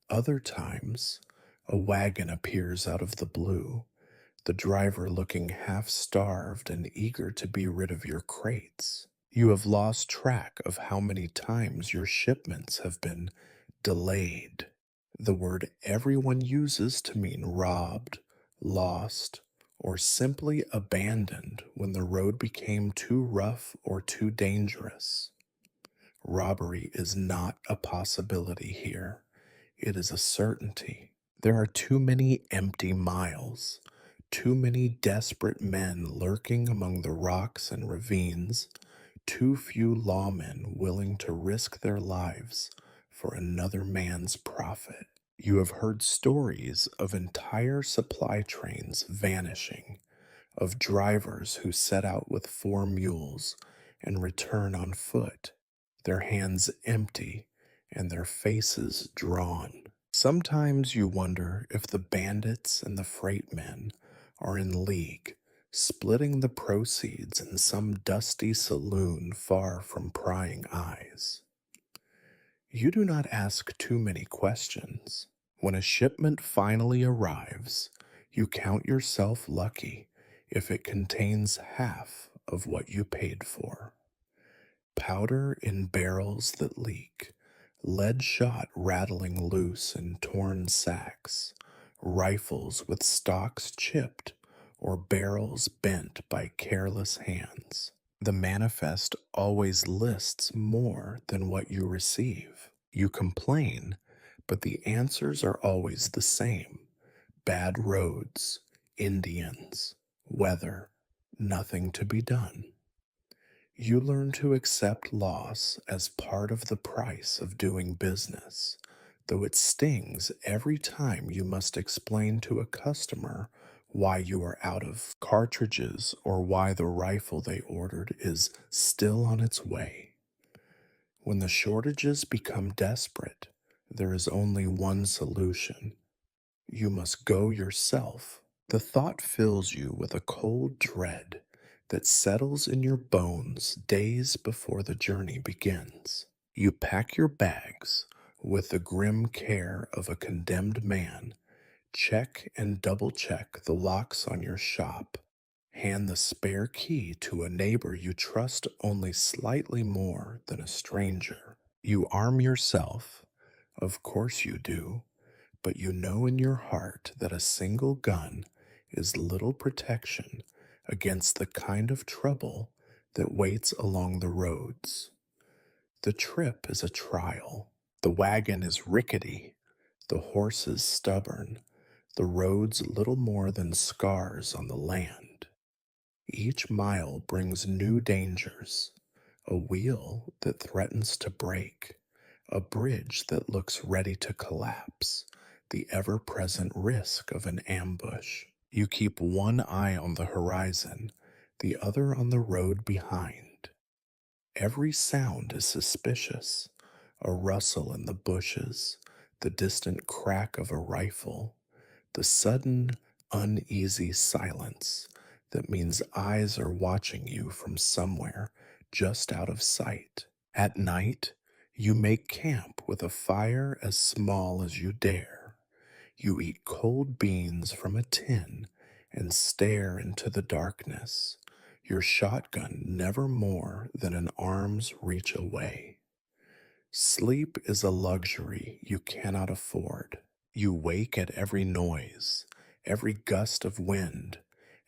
Other times, a wagon appears out of the blue, the driver looking half starved and eager to be rid of your crates. You have lost track of how many times your shipments have been delayed, the word everyone uses to mean robbed, lost, or simply abandoned when the road became too rough or too dangerous. Robbery is not a possibility here. It is a certainty. There are too many empty miles, too many desperate men lurking among the rocks and ravines, too few lawmen willing to risk their lives for another man's profit. You have heard stories of entire supply trains vanishing, of drivers who set out with 4 mules and return on foot, their hands empty and their faces drawn. Sometimes you wonder if the bandits and the freight men are in league, splitting the proceeds in some dusty saloon far from prying eyes. You do not ask too many questions. When a shipment finally arrives, you count yourself lucky if it contains half of what you paid for. Powder in barrels that leak, lead shot rattling loose in torn sacks, rifles with stocks chipped or barrels bent by careless hands. The manifest always lists more than what you receive. You complain, but the answers are always the same: bad roads, Indians, weather, nothing to be done. You learn to accept loss as part of the price of doing business, though it stings every time you must explain to a customer why you are out of cartridges or why the rifle they ordered is still on its way. When the shortages become desperate, there is only one solution: you must go yourself. The thought fills you with a cold dread that settles in your bones days before the journey begins. You pack your bags with the grim care of a condemned man, check and double check the locks on your shop, hand the spare key to a neighbor you trust only slightly more than a stranger. You arm yourself, of course you do, but you know in your heart that a single gun is little protection against the kind of trouble that waits along the roads. The trip is a trial. The wagon is rickety, the horses stubborn, the roads little more than scars on the land. Each mile brings new dangers: a wheel that threatens to break, a bridge that looks ready to collapse, the ever present risk of an ambush. You keep one eye on the horizon, the other on the road behind. Every sound is suspicious: a rustle in the bushes, the distant crack of a rifle, the sudden, uneasy silence that means eyes are watching you from somewhere just out of sight. At night, you make camp with a fire as small as you dare. You eat cold beans from a tin and stare into the darkness, your shotgun never more than an arm's reach away. Sleep is a luxury you cannot afford. You wake at every noise, every gust of wind,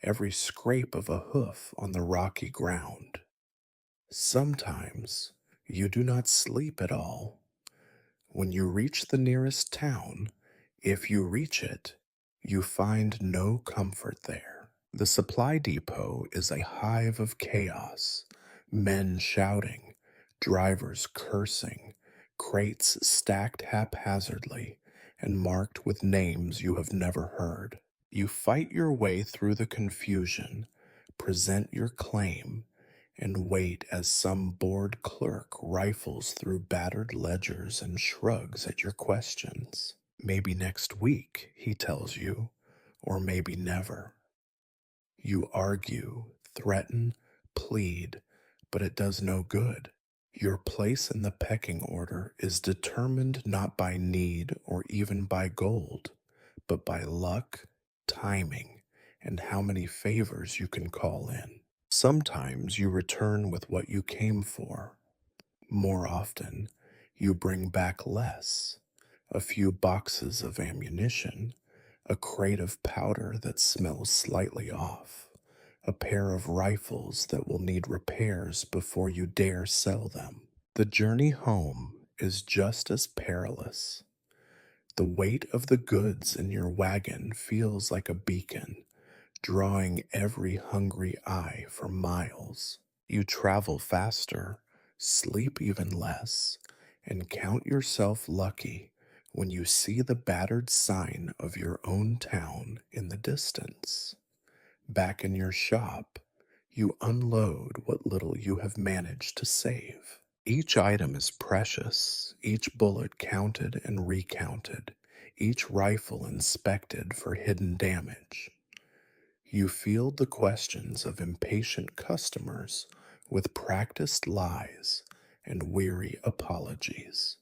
every scrape of a hoof on the rocky ground. Sometimes you do not sleep at all. When you reach the nearest town, if you reach it, you find no comfort there. The supply depot is a hive of chaos: men shouting, drivers cursing, crates stacked haphazardly and marked with names you have never heard. You fight your way through the confusion, present your claim, and wait as some bored clerk rifles through battered ledgers and shrugs at your questions. Maybe next week, he tells you, or maybe never. You argue, threaten, plead, but it does no good. Your place in the pecking order is determined not by need or even by gold, but by luck, timing, and how many favors you can call in. Sometimes you return with what you came for. More often, you bring back less: a few boxes of ammunition, a crate of powder that smells slightly off, a pair of rifles that will need repairs before you dare sell them. The journey home is just as perilous. The weight of the goods in your wagon feels like a beacon, drawing every hungry eye for miles. You travel faster, sleep even less, and count yourself lucky when you see the battered sign of your own town in the distance. Back in your shop, you unload what little you have managed to save. Each item is precious, each bullet counted and recounted, each rifle inspected for hidden damage. You field the questions of impatient customers with practiced lies and weary apologies.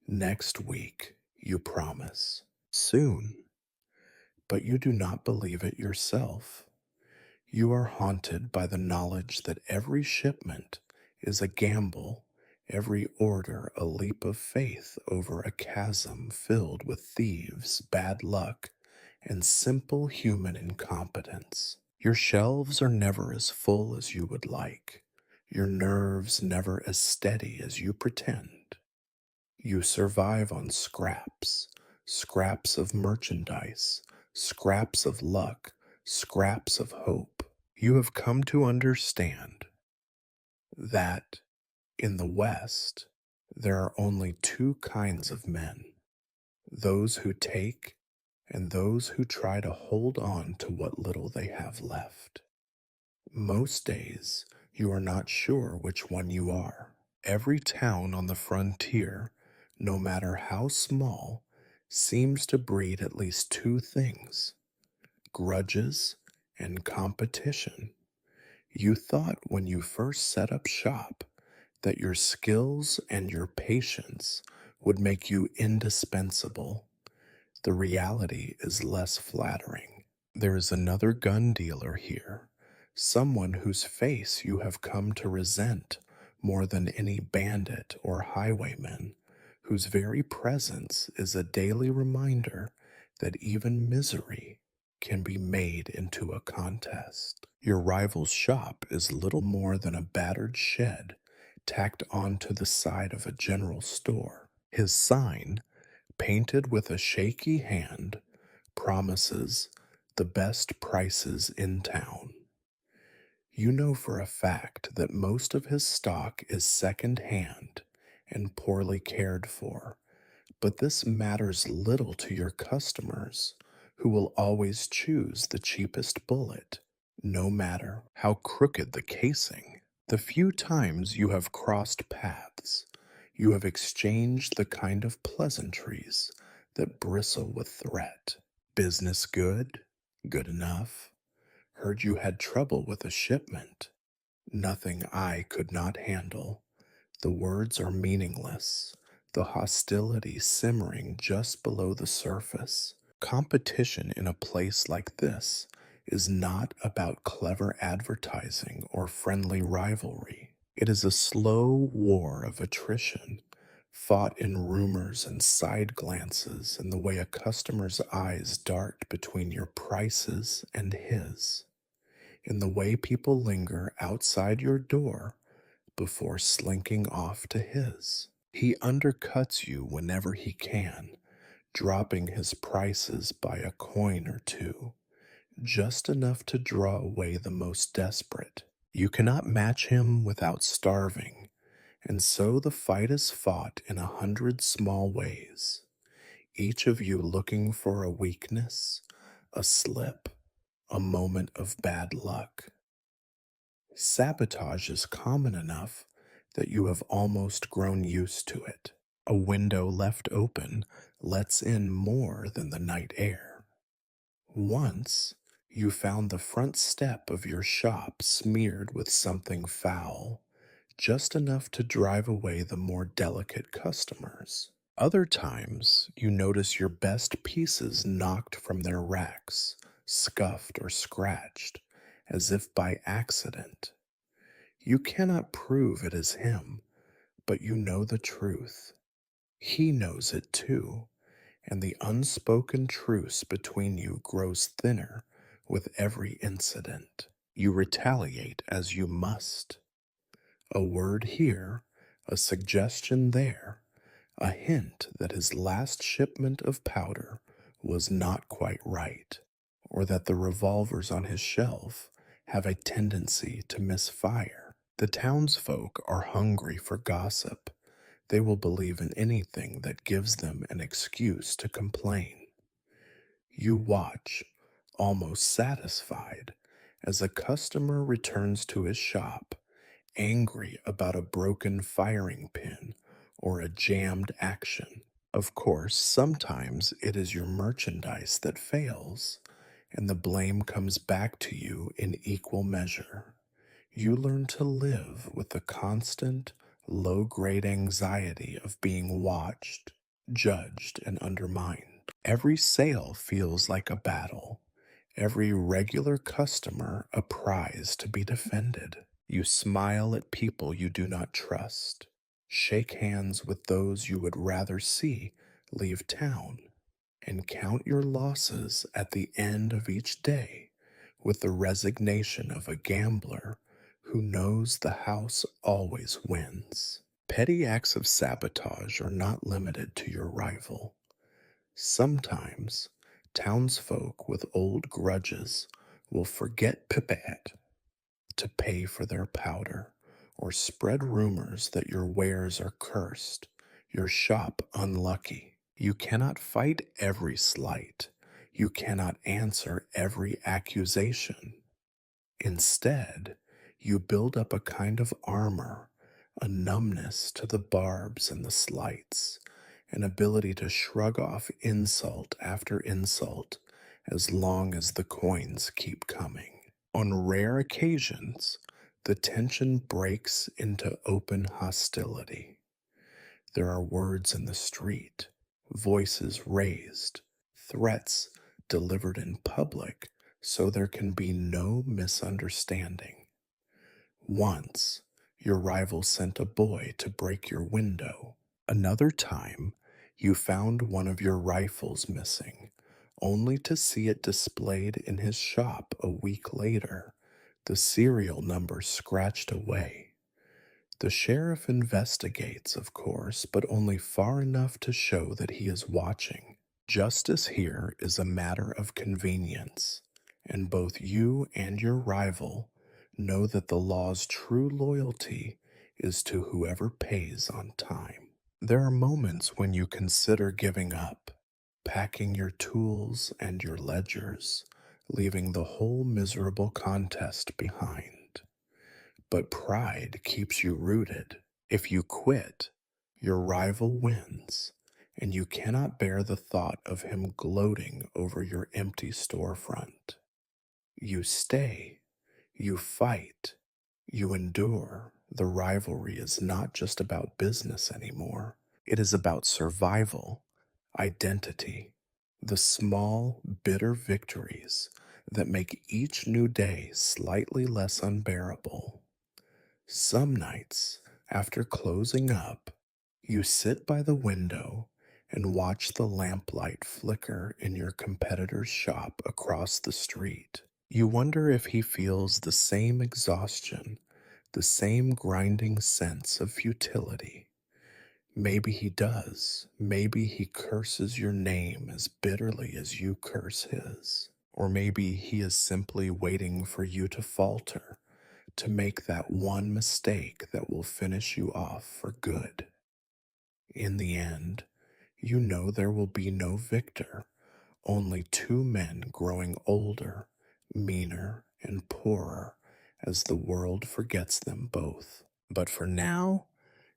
Next week, you promise. Soon. But you do not believe it yourself. You are haunted by the knowledge that every shipment is a gamble, every order a leap of faith over a chasm filled with thieves, bad luck, and simple human incompetence. Your shelves are never as full as you would like, your nerves never as steady as you pretend. You survive on scraps, scraps of merchandise, scraps of luck, scraps of hope. You have come to understand that in the West, there are only two kinds of men: those who take and those who try to hold on to what little they have left. Most days, you are not sure which one you are. Every town on the frontier, no matter how small, seems to breed at least two things: grudges and competition. You thought when you first set up shop that your skills and your patience would make you indispensable. The reality is less flattering. There is another gun dealer here, someone whose face you have come to resent more than any bandit or highwayman, whose very presence is a daily reminder that even misery can be made into a contest. Your rival's shop is little more than a battered shed tacked onto the side of a general store. His sign, painted with a shaky hand, promises the best prices in town. You know for a fact that most of his stock is second hand and poorly cared for, but this matters little to your customers, who will always choose the cheapest bullet, no matter how crooked the casing. The few times you have crossed paths, you have exchanged the kind of pleasantries that bristle with threat. Business good? Good enough. Heard you had trouble with a shipment. Nothing I could not handle. The words are meaningless, the hostility simmering just below the surface. Competition in a place like this is not about clever advertising or friendly rivalry. It is a slow war of attrition, fought in rumors and side glances and the way a customer's eyes dart between your prices and his, in the way people linger outside your door before slinking off to his. He undercuts you whenever he can, dropping his prices by a coin or two, just enough to draw away the most desperate. You cannot match him without starving, and so the fight is fought in 100 small ways, each of you looking for a weakness, a slip, a moment of bad luck. Sabotage is common enough that you have almost grown used to it. A window left open lets in more than the night air. Once, you found the front step of your shop smeared with something foul, just enough to drive away the more delicate customers. Other times, you notice your best pieces knocked from their racks, scuffed or scratched, as if by accident. You cannot prove it is him, but you know the truth. He knows it too, and the unspoken truce between you grows thinner with every incident. You retaliate as you must. A word here, a suggestion there, a hint that his last shipment of powder was not quite right, or that the revolvers on his shelf have a tendency to misfire. The townsfolk are hungry for gossip. They will believe in anything that gives them an excuse to complain. You watch, almost satisfied, as a customer returns to his shop, angry about a broken firing pin or a jammed action. Of course, sometimes it is your merchandise that fails, and the blame comes back to you in equal measure. You learn to live with the constant, low grade anxiety of being watched, judged, and undermined. Every sale feels like a battle, every regular customer a prize to be defended. You smile at people you do not trust, shake hands with those you would rather see leave town, and count your losses at the end of each day with the resignation of a gambler who knows the house always wins. Petty acts of sabotage are not limited to your rival. Sometimes townsfolk with old grudges will forget pipette to pay for their powder, or spread rumors that your wares are cursed, your shop unlucky. You cannot fight every slight. You cannot answer every accusation. Instead, you build up a kind of armor, a numbness to the barbs and the slights, an ability to shrug off insult after insult as long as the coins keep coming. On rare occasions, the tension breaks into open hostility. There are words in the street, voices raised, threats delivered in public so there can be no misunderstanding. Once, your rival sent a boy to break your window. Another time, you found one of your rifles missing, only to see it displayed in his shop a week later, the serial number scratched away. The sheriff investigates, of course, but only far enough to show that he is watching. Justice here is a matter of convenience, and both you and your rival know that the law's true loyalty is to whoever pays on time. There are moments when you consider giving up, packing your tools and your ledgers, leaving the whole miserable contest behind. But pride keeps you rooted. If you quit, your rival wins, and you cannot bear the thought of him gloating over your empty storefront. You stay, you fight, you endure. The rivalry is not just about business anymore, it is about survival, identity, the small, bitter victories that make each new day slightly less unbearable. Some nights, after closing up, you sit by the window and watch the lamplight flicker in your competitor's shop across the street. You wonder if he feels the same exhaustion, the same grinding sense of futility. Maybe he does. Maybe he curses your name as bitterly as you curse his. Or maybe he is simply waiting for you to falter, to make that one mistake that will finish you off for good. In the end, you know there will be no victor, only two men growing older, meaner, and poorer as the world forgets them both. But for now,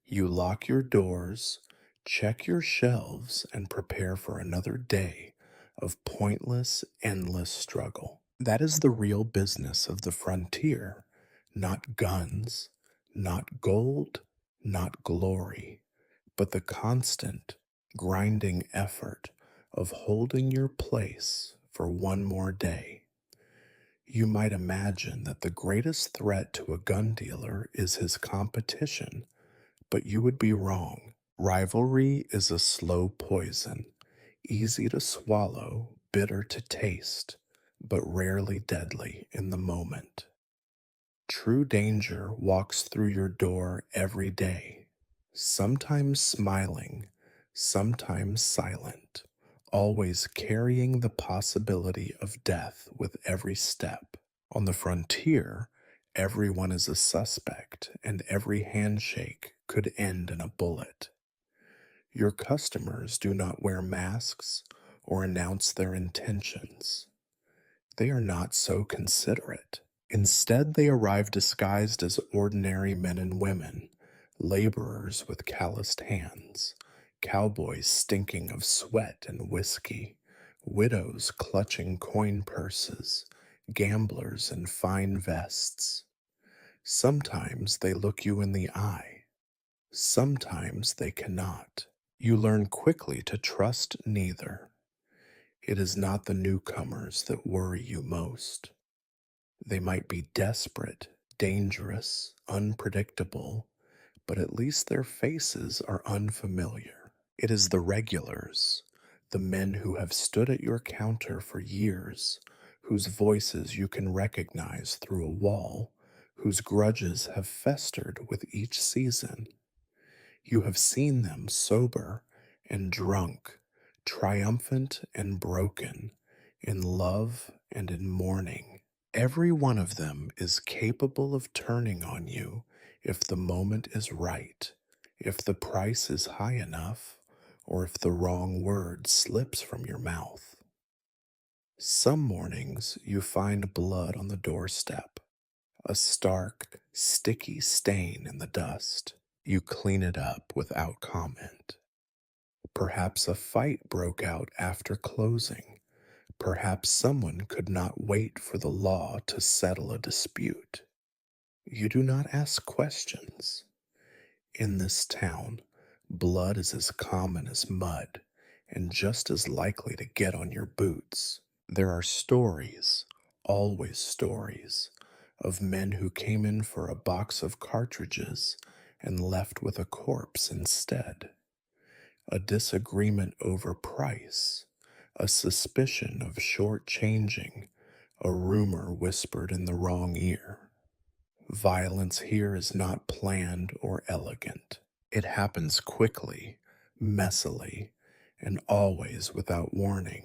you lock your doors, check your shelves, and prepare for another day of pointless, endless struggle. That is the real business of the frontier. Not guns, not gold, not glory, but the constant, grinding effort of holding your place for one more day. You might imagine that the greatest threat to a gun dealer is his competition, but you would be wrong. Rivalry is a slow poison, easy to swallow, bitter to taste, but rarely deadly in the moment. True danger walks through your door every day, sometimes smiling, sometimes silent, always carrying the possibility of death with every step. On the frontier, everyone is a suspect, and every handshake could end in a bullet. Your customers do not wear masks or announce their intentions. They are not so considerate. Instead, they arrive disguised as ordinary men and women, laborers with calloused hands, cowboys stinking of sweat and whiskey, widows clutching coin purses, gamblers in fine vests. Sometimes they look you in the eye. Sometimes they cannot. You learn quickly to trust neither. It is not the newcomers that worry you most. They might be desperate, dangerous, unpredictable, but at least their faces are unfamiliar. It is the regulars, the men who have stood at your counter for years, whose voices you can recognize through a wall, whose grudges have festered with each season. You have seen them sober and drunk, triumphant and broken, in love and in mourning. Every one of them is capable of turning on you if the moment is right, if the price is high enough, or if the wrong word slips from your mouth. Some mornings you find blood on the doorstep, a stark, sticky stain in the dust. You clean it up without comment. Perhaps a fight broke out after closing. Perhaps someone could not wait for the law to settle a dispute. You do not ask questions. In this town, blood is as common as mud and just as likely to get on your boots. There are stories, always stories, of men who came in for a box of cartridges and left with a corpse instead. A disagreement over price, a suspicion of short-changing, a rumor whispered in the wrong ear. Violence here is not planned or elegant. It happens quickly, messily, and always without warning.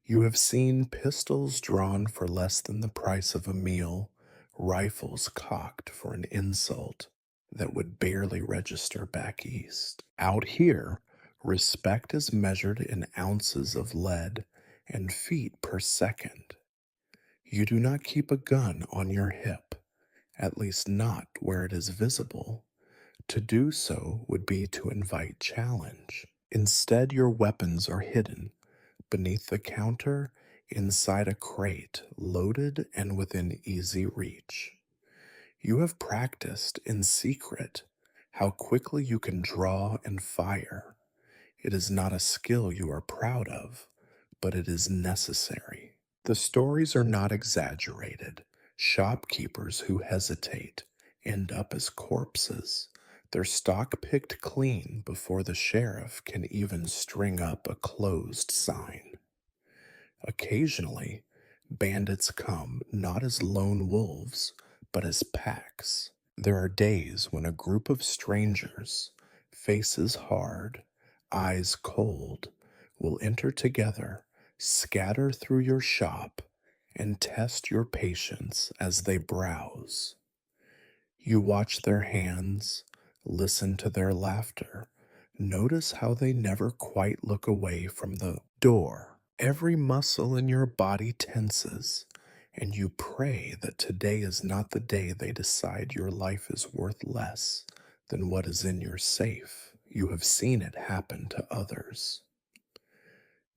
You have seen pistols drawn for less than the price of a meal, rifles cocked for an insult that would barely register back east. Out here, respect is measured in ounces of lead and feet per second. You do not keep a gun on your hip, at least not where it is visible. To do so would be to invite challenge. Instead, your weapons are hidden beneath the counter, inside a crate, loaded and within easy reach. You have practiced in secret how quickly you can draw and fire. It is not a skill you are proud of, but it is necessary. The stories are not exaggerated. Shopkeepers who hesitate end up as corpses, their stock picked clean before the sheriff can even string up a closed sign. Occasionally, bandits come not as lone wolves, but as packs. There are days when a group of strangers, faces hard, eyes cold, will enter together, scatter through your shop, and test your patience as they browse. You watch their hands, listen to their laughter, notice how they never quite look away from the door. Every muscle in your body tenses, and you pray that today is not the day they decide your life is worth less than what is in your safe. You have seen it happen to others.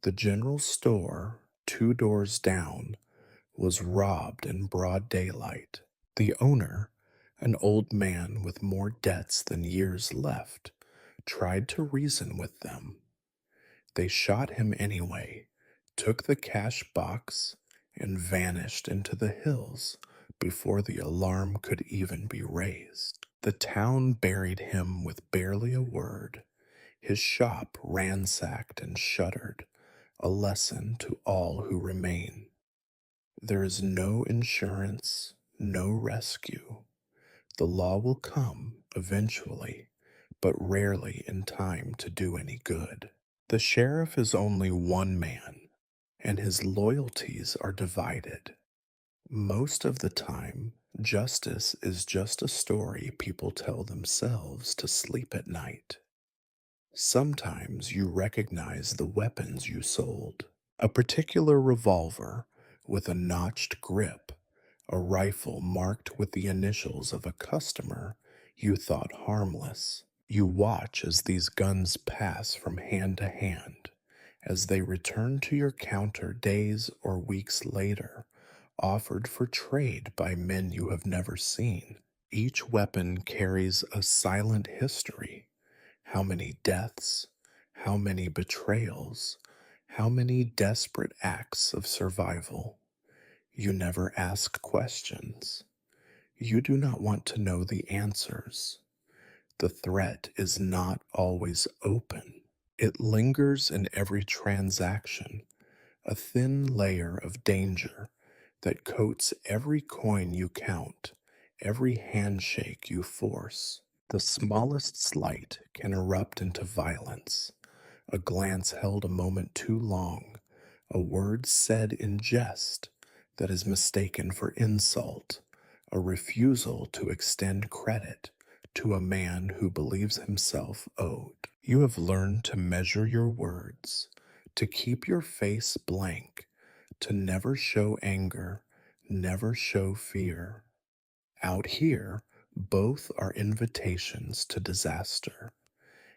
The general store, 2 doors down, was robbed in broad daylight. The owner, an old man with more debts than years left, tried to reason with them. They shot him anyway, took the cash box, and vanished into the hills before the alarm could even be raised. The town buried him with barely a word, his shop ransacked and shuttered, a lesson to all who remain. There is no insurance, no rescue. The law will come eventually, but rarely in time to do any good. The sheriff is only one man, and his loyalties are divided. Most of the time, justice is just a story people tell themselves to sleep at night. Sometimes you recognize the weapons you sold. A particular revolver with a notched grip, a rifle marked with the initials of a customer you thought harmless. You watch as these guns pass from hand to hand, as they return to your counter days or weeks later, offered for trade by men you have never seen. Each weapon carries a silent history. How many deaths, how many betrayals, how many desperate acts of survival. You never ask questions. You do not want to know the answers. The threat is not always open. It lingers in every transaction, a thin layer of danger that coats every coin you count, every handshake you force. The smallest slight can erupt into violence. A glance held a moment too long, a word said in jest that is mistaken for insult, a refusal to extend credit to a man who believes himself owed. You have learned to measure your words, to keep your face blank, to never show anger, never show fear. Out here, both are invitations to disaster.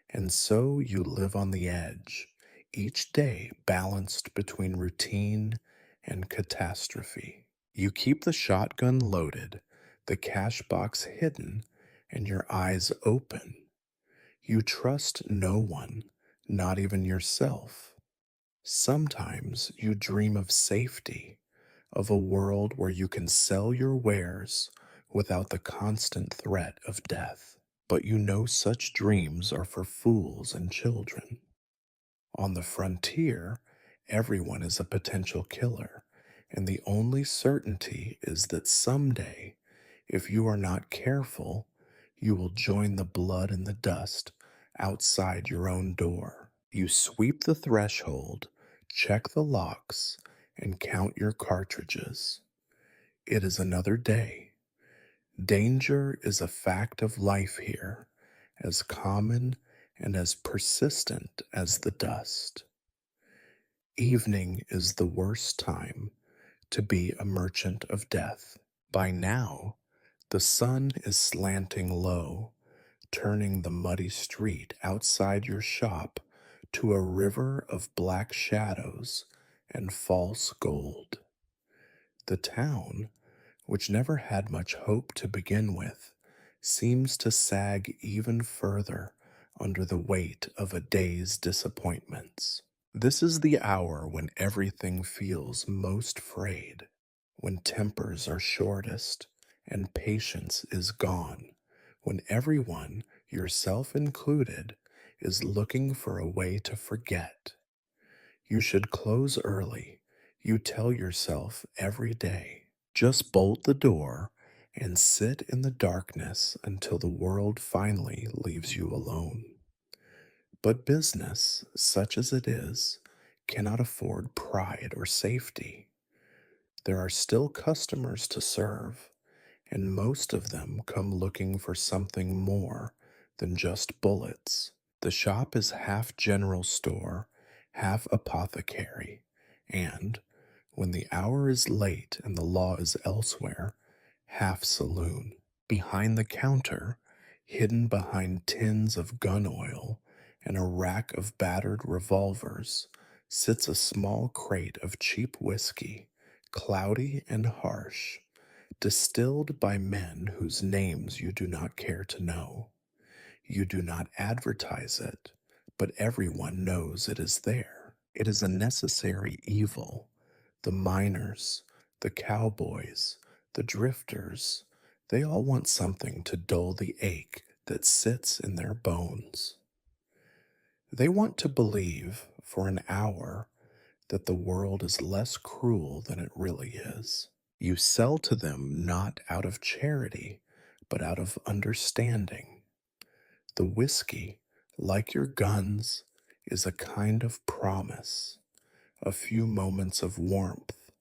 And so you live on the edge, each day balanced between routine and catastrophe. You keep the shotgun loaded, the cash box hidden, and your eyes open. You trust no one, not even yourself. Sometimes you dream of safety, of a world where you can sell your wares without the constant threat of death. But you know such dreams are for fools and children. On the frontier, everyone is a potential killer, and the only certainty is that someday, if you are not careful, you will join the blood and the dust outside your own door. You sweep the threshold, check the locks, and count your cartridges. It is another day. Danger is a fact of life here, as common and as persistent as the dust. Evening is the worst time to be a merchant of death. By now, the sun is slanting low, turning the muddy street outside your shop to a river of black shadows and false gold. The town, which never had much hope to begin with, seems to sag even further under the weight of a day's disappointments. This is the hour when everything feels most frayed, when tempers are shortest and patience is gone, when everyone, yourself included, is looking for a way to forget. You should close early, you tell yourself every day. Just bolt the door and sit in the darkness until the world finally leaves you alone. But business, such as it is, cannot afford pride or safety. There are still customers to serve, and most of them come looking for something more than just bullets. The shop is half general store, half apothecary, and, when the hour is late and the law is elsewhere, half saloon. Behind the counter, hidden behind tins of gun oil and a rack of battered revolvers, sits a small crate of cheap whiskey, cloudy and harsh, distilled by men whose names you do not care to know. You do not advertise it, but everyone knows it is there. It is a necessary evil. The miners, the cowboys, the drifters, they all want something to dull the ache that sits in their bones. They want to believe, for an hour, that the world is less cruel than it really is. You sell to them not out of charity, but out of understanding. The whiskey, like your guns, is a kind of promise, a few moments of warmth,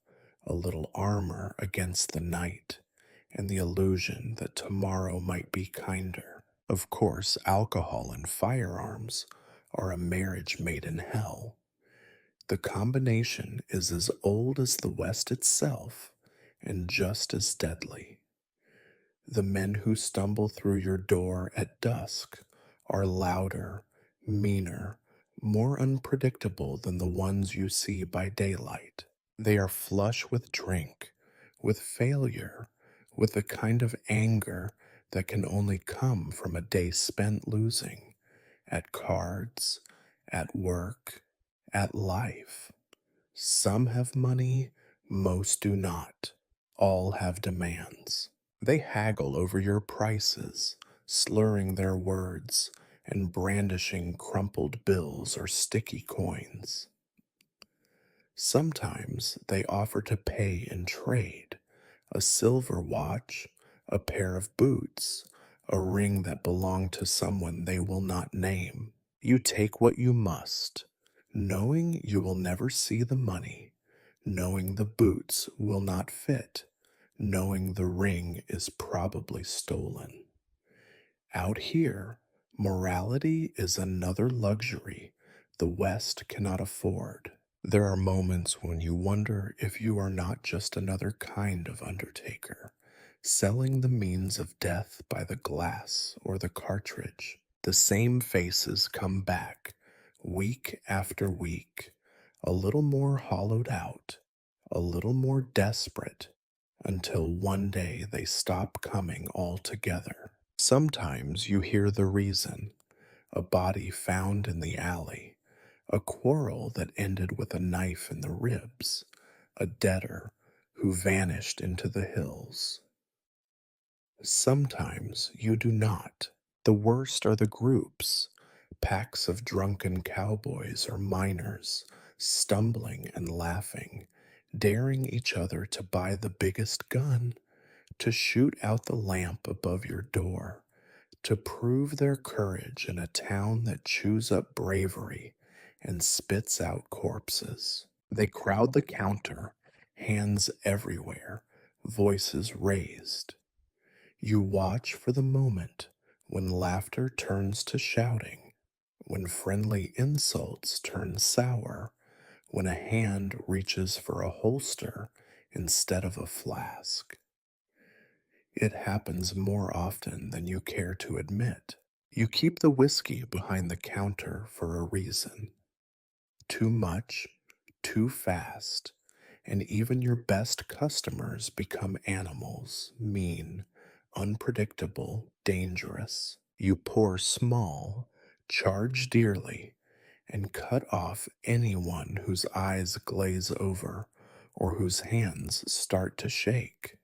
a little armor against the night, and the illusion that tomorrow might be kinder. Of course, alcohol and firearms are a marriage made in hell. The combination is as old as the West itself and just as deadly. The men who stumble through your door at dusk are louder, meaner, more unpredictable than the ones you see by daylight. They are flush with drink, with failure, with the kind of anger that can only come from a day spent losing at cards, at work, at life. Some have money, most do not. All have demands. They haggle over your prices, slurring their words and brandishing crumpled bills or sticky coins. Sometimes they offer to pay in trade: a silver watch, a pair of boots, a ring that belonged to someone they will not name. You take what you must, knowing you will never see the money, knowing the boots will not fit, knowing the ring is probably stolen. Out here, morality is another luxury the West cannot afford. There are moments when you wonder if you are not just another kind of undertaker, selling the means of death by the glass or the cartridge. The same faces come back, week after week, a little more hollowed out, a little more desperate, until one day they stop coming altogether. Sometimes you hear the reason: a body found in the alley, a quarrel that ended with a knife in the ribs, a debtor who vanished into the hills. Sometimes you do not. The worst are the groups: packs of drunken cowboys or miners, stumbling and laughing, daring each other to buy the biggest gun, to shoot out the lamp above your door, to prove their courage in a town that chews up bravery and spits out corpses. They crowd the counter, hands everywhere, voices raised. You watch for the moment when laughter turns to shouting, when friendly insults turn sour, when a hand reaches for a holster instead of a flask. It happens more often than you care to admit. You keep the whiskey behind the counter for a reason: too much, too fast, and even your best customers become animals, mean, unpredictable, dangerous. You pour small, charge dearly, and cut off anyone whose eyes glaze over or whose hands start to shake.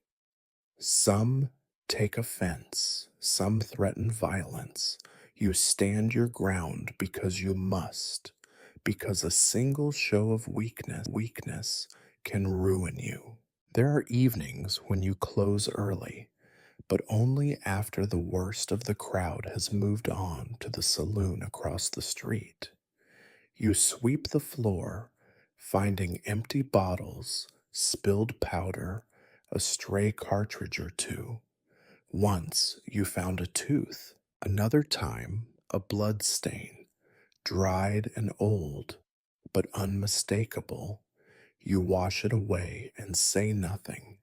Some take offense, some threaten violence. You stand your ground because you must, because a single show of weakness can ruin you. There are evenings when you close early, but only after the worst of the crowd has moved on to the saloon across the street. You sweep the floor, finding empty bottles, spilled powder, a stray cartridge or two. Once you found a tooth, another time a blood stain, dried and old, but unmistakable. You wash it away and say nothing.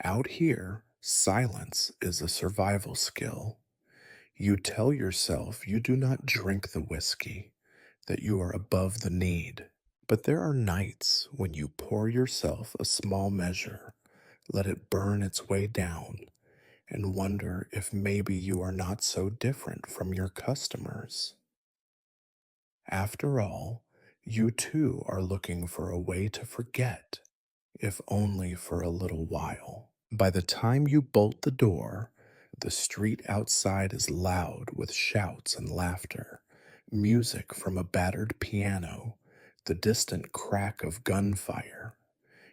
Out here, silence is a survival skill. You tell yourself you do not drink the whiskey, that you are above the need. But there are nights when you pour yourself a small measure, let it burn its way down, and wonder if maybe you are not so different from your customers. After all, you too are looking for a way to forget, if only for a little while. By the time you bolt the door, the street outside is loud with shouts and laughter, music from a battered piano, the distant crack of gunfire.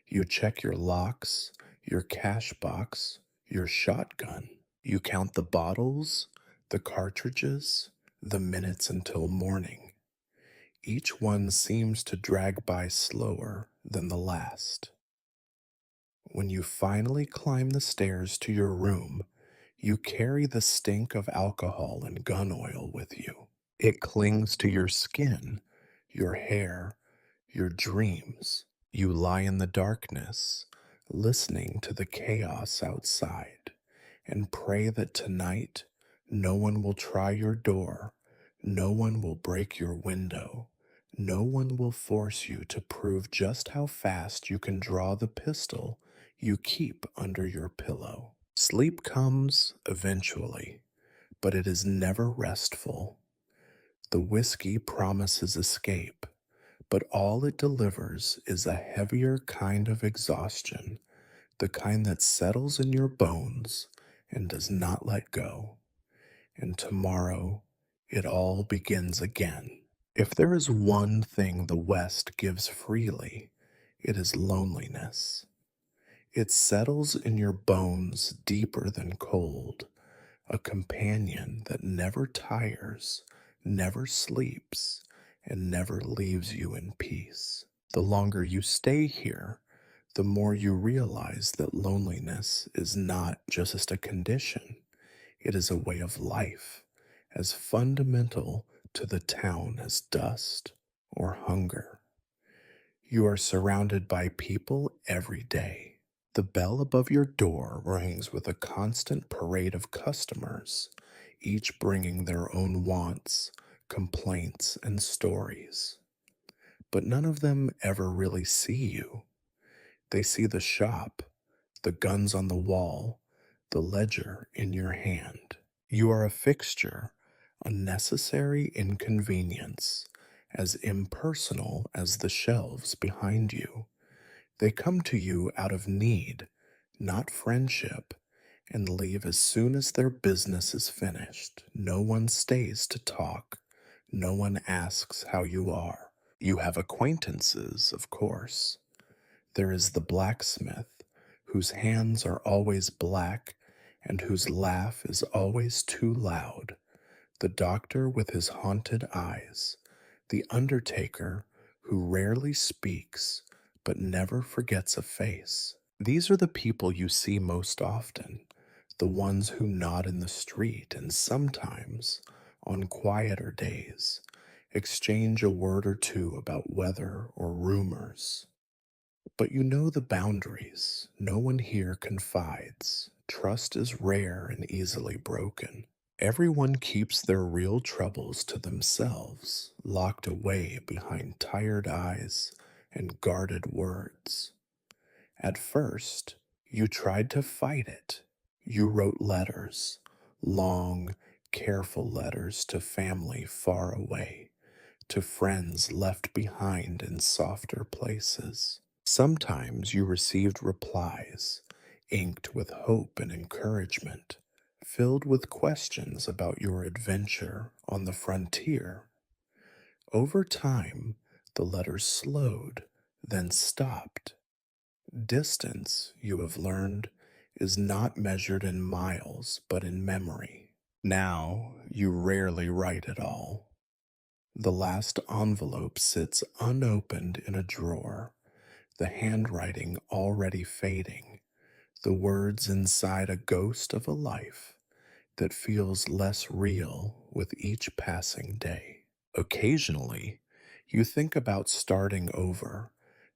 You check your locks, your cash box, your shotgun. You count the bottles, the cartridges, the minutes until morning. Each one seems to drag by slower than the last. When you finally climb the stairs to your room, you carry the stink of alcohol and gun oil with you. It clings to your skin, your hair, your dreams. You lie in the darkness, listening to the chaos outside, and pray that tonight no one will try your door, no one will break your window, no one will force you to prove just how fast you can draw the pistol you keep under your pillow. Sleep comes eventually, but it is never restful. The whiskey promises escape, but all it delivers is a heavier kind of exhaustion, the kind that settles in your bones and does not let go. And tomorrow, it all begins again. If there is one thing the West gives freely, It is loneliness. It settles in your bones deeper than cold, a companion that never tires, never sleeps, and never leaves you in peace. The longer you stay here, the more you realize that loneliness is not just a condition, it is a way of life, as fundamental to the town as dust or hunger. You are surrounded by people every day. The bell above your door rings with a constant parade of customers, each bringing their own wants, complaints, and stories. But none of them ever really see you. They see the shop, the guns on the wall, the ledger in your hand. You are a fixture, a necessary inconvenience, as impersonal as the shelves behind you. They come to you out of need, not friendship, and leave as soon as their business is finished. No one stays to talk. No one asks how you are. You have acquaintances, of course. There is the blacksmith, whose hands are always black and whose laugh is always too loud, the doctor with his haunted eyes, the undertaker who rarely speaks but never forgets a face. These are the people you see most often, the ones who nod in the street and sometimes, on quieter days, exchange a word or two about weather or rumors. But you know the boundaries. No one here confides. Trust is rare and easily broken. Everyone keeps their real troubles to themselves, locked away behind tired eyes and guarded words. At first, you tried to fight it. You wrote letters, long, careful letters to family far away, to friends left behind in softer places. Sometimes you received replies, inked with hope and encouragement, filled with questions about your adventure on the frontier. Over time, the letters slowed, then stopped. Distance, you have learned, is not measured in miles, but in memory. Now, you rarely write at all. The last envelope sits unopened in a drawer, the handwriting already fading, the words inside a ghost of a life that feels less real with each passing day. Occasionally, you think about starting over,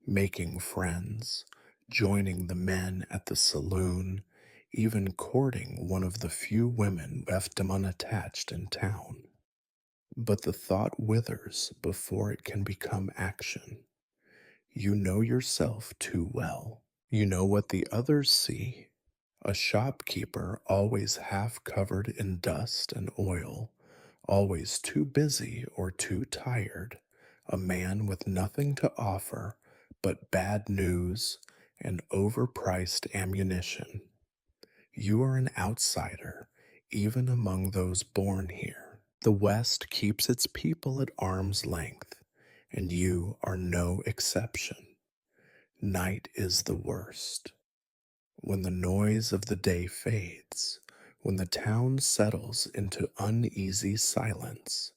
making friends, joining the men at the saloon, even courting one of the few women left unattached in town. But the thought withers before it can become action. You know yourself too well. You know what the others see. A shopkeeper always half covered in dust and oil, always too busy or too tired, a man with nothing to offer but bad news and overpriced ammunition. You are an outsider, even among those born here. The West keeps its people at arm's length, and you are no exception. Night is the worst. When the noise of the day fades, when the town settles into uneasy silence,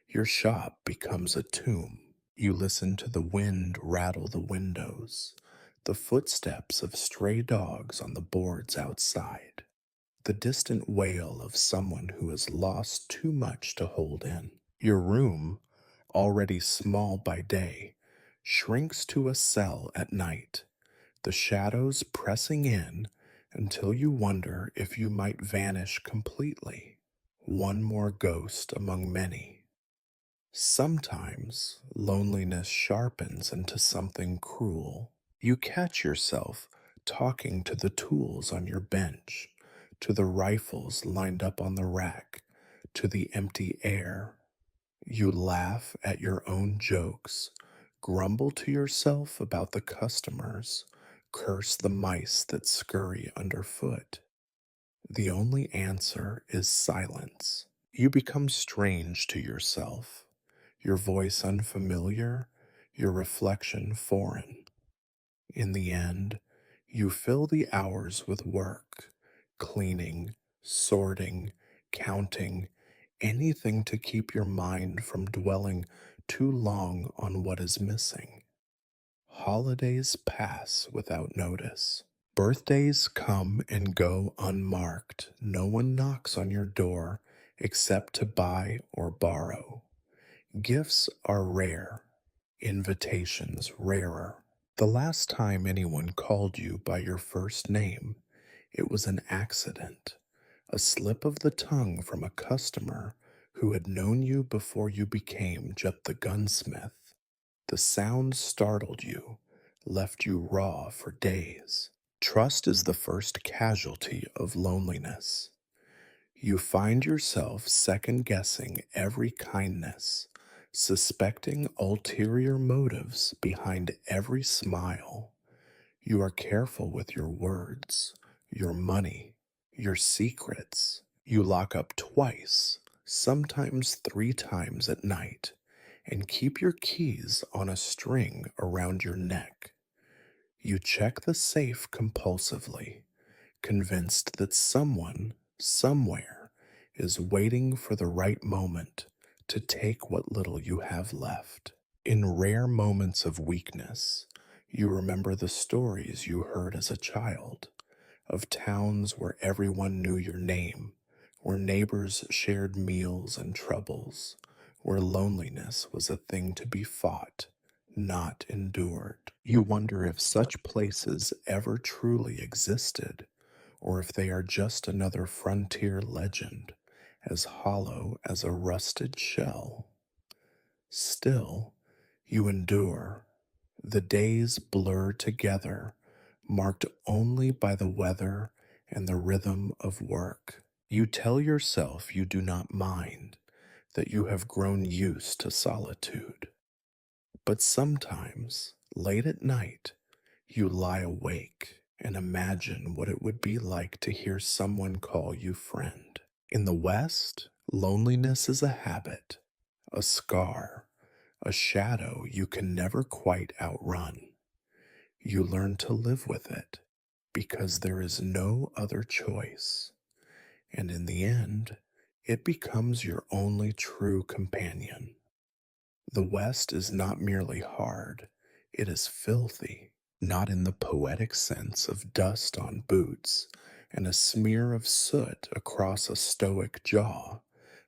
your shop becomes a tomb. You listen to the wind rattle the windows, the footsteps of stray dogs on the boards outside, the distant wail of someone who has lost too much to hold in. Your room, already small by day, shrinks to a cell at night, the shadows pressing in until you wonder if you might vanish completely, one more ghost among many. Sometimes loneliness sharpens into something cruel. You catch yourself talking to the tools on your bench, to the rifles lined up on the rack, to the empty air. You laugh at your own jokes, grumble to yourself about the customers, curse the mice that scurry underfoot. The only answer is silence. You become strange to yourself, your voice unfamiliar, your reflection foreign. In the end, you fill the hours with work, cleaning, sorting, counting, anything to keep your mind from dwelling too long on what is missing. Holidays pass without notice. Birthdays come and go unmarked. No one knocks on your door except to buy or borrow. Gifts are rare, invitations rarer. The last time anyone called you by your first name, it was an accident, a slip of the tongue from a customer who had known you before you became just the gunsmith. The sound startled you, left you raw for days. Trust is the first casualty of loneliness. You find yourself second guessing every kindness, suspecting ulterior motives behind every smile. You are careful with your words, your money, your secrets. You lock up twice, sometimes three times at night, and keep your keys on a string around your neck. You check the safe compulsively, convinced that someone, somewhere, is waiting for the right moment to take what little you have left. In rare moments of weakness, you remember the stories you heard as a child of towns where everyone knew your name, where neighbors shared meals and troubles, where loneliness was a thing to be fought, not endured. You wonder if such places ever truly existed, or if they are just another frontier legend, as hollow as a rusted shell. Still, you endure. The days blur together, marked only by the weather and the rhythm of work. You tell yourself you do not mind, that you have grown used to solitude. But sometimes, late at night, you lie awake and imagine what it would be like to hear someone call you friend. In the West, loneliness is a habit, a scar, a shadow you can never quite outrun. You learn to live with it because there is no other choice. And in the end, it becomes your only true companion. The West is not merely hard, it is filthy, not in the poetic sense of dust on boots and a smear of soot across a stoic jaw,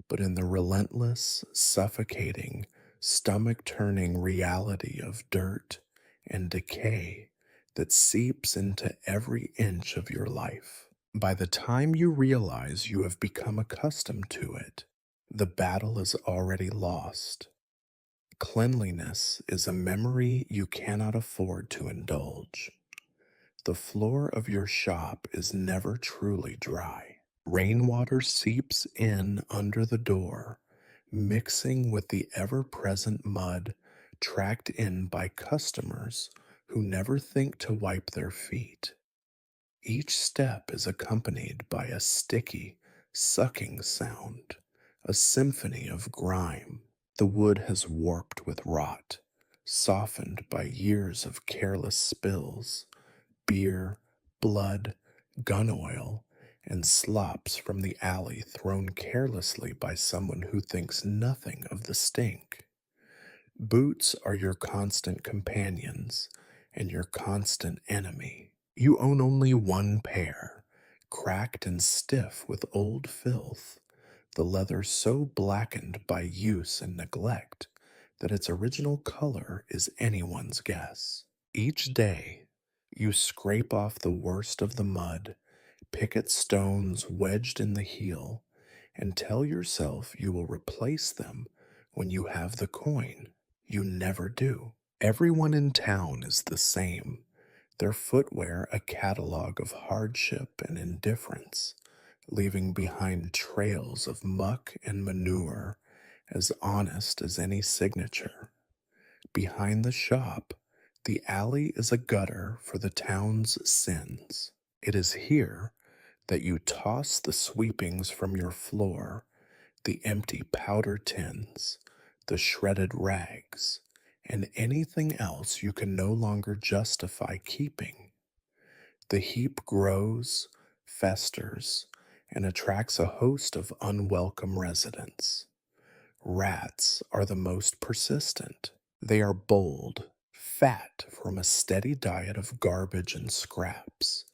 but in the relentless, suffocating, stomach turning reality of dirt and decay that seeps into every inch of your life. By the time you realize you have become accustomed to it, the battle is already lost. Cleanliness is a memory you cannot afford to indulge. The floor of your shop is never truly dry. Rainwater seeps in under the door, mixing with the ever present mud tracked in by customers who never think to wipe their feet. Each step is accompanied by a sticky, sucking sound, a symphony of grime. The wood has warped with rot, softened by years of careless spills, beer, blood, gun oil, and slops from the alley thrown carelessly by someone who thinks nothing of the stink. Boots are your constant companions and your constant enemy. You own only one pair, cracked and stiff with old filth, the leather so blackened by use and neglect that its original color is anyone's guess. Each day, you scrape off the worst of the mud, pick at stones wedged in the heel, and tell yourself you will replace them when you have the coin. You never do. Everyone in town is the same, their footwear a catalog of hardship and indifference, leaving behind trails of muck and manure as honest as any signature. Behind the shop, the alley is a gutter for the town's sins. It is here that you toss the sweepings from your floor, the empty powder tins, the shredded rags, and anything else you can no longer justify keeping. The heap grows, festers, and attracts a host of unwelcome residents. Rats are the most persistent. They are bold, fat from a steady diet of garbage and scraps,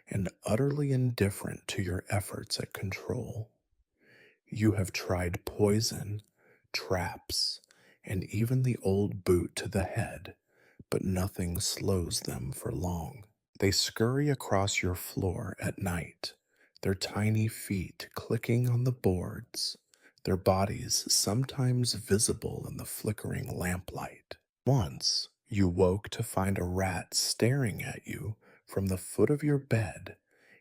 and utterly indifferent to your efforts at control. You have tried poison, traps, and even the old boot to the head, but nothing slows them for long. They scurry across your floor at night, their tiny feet clicking on the boards, their bodies sometimes visible in the flickering lamplight. Once you woke to find a rat staring at you from the foot of your bed,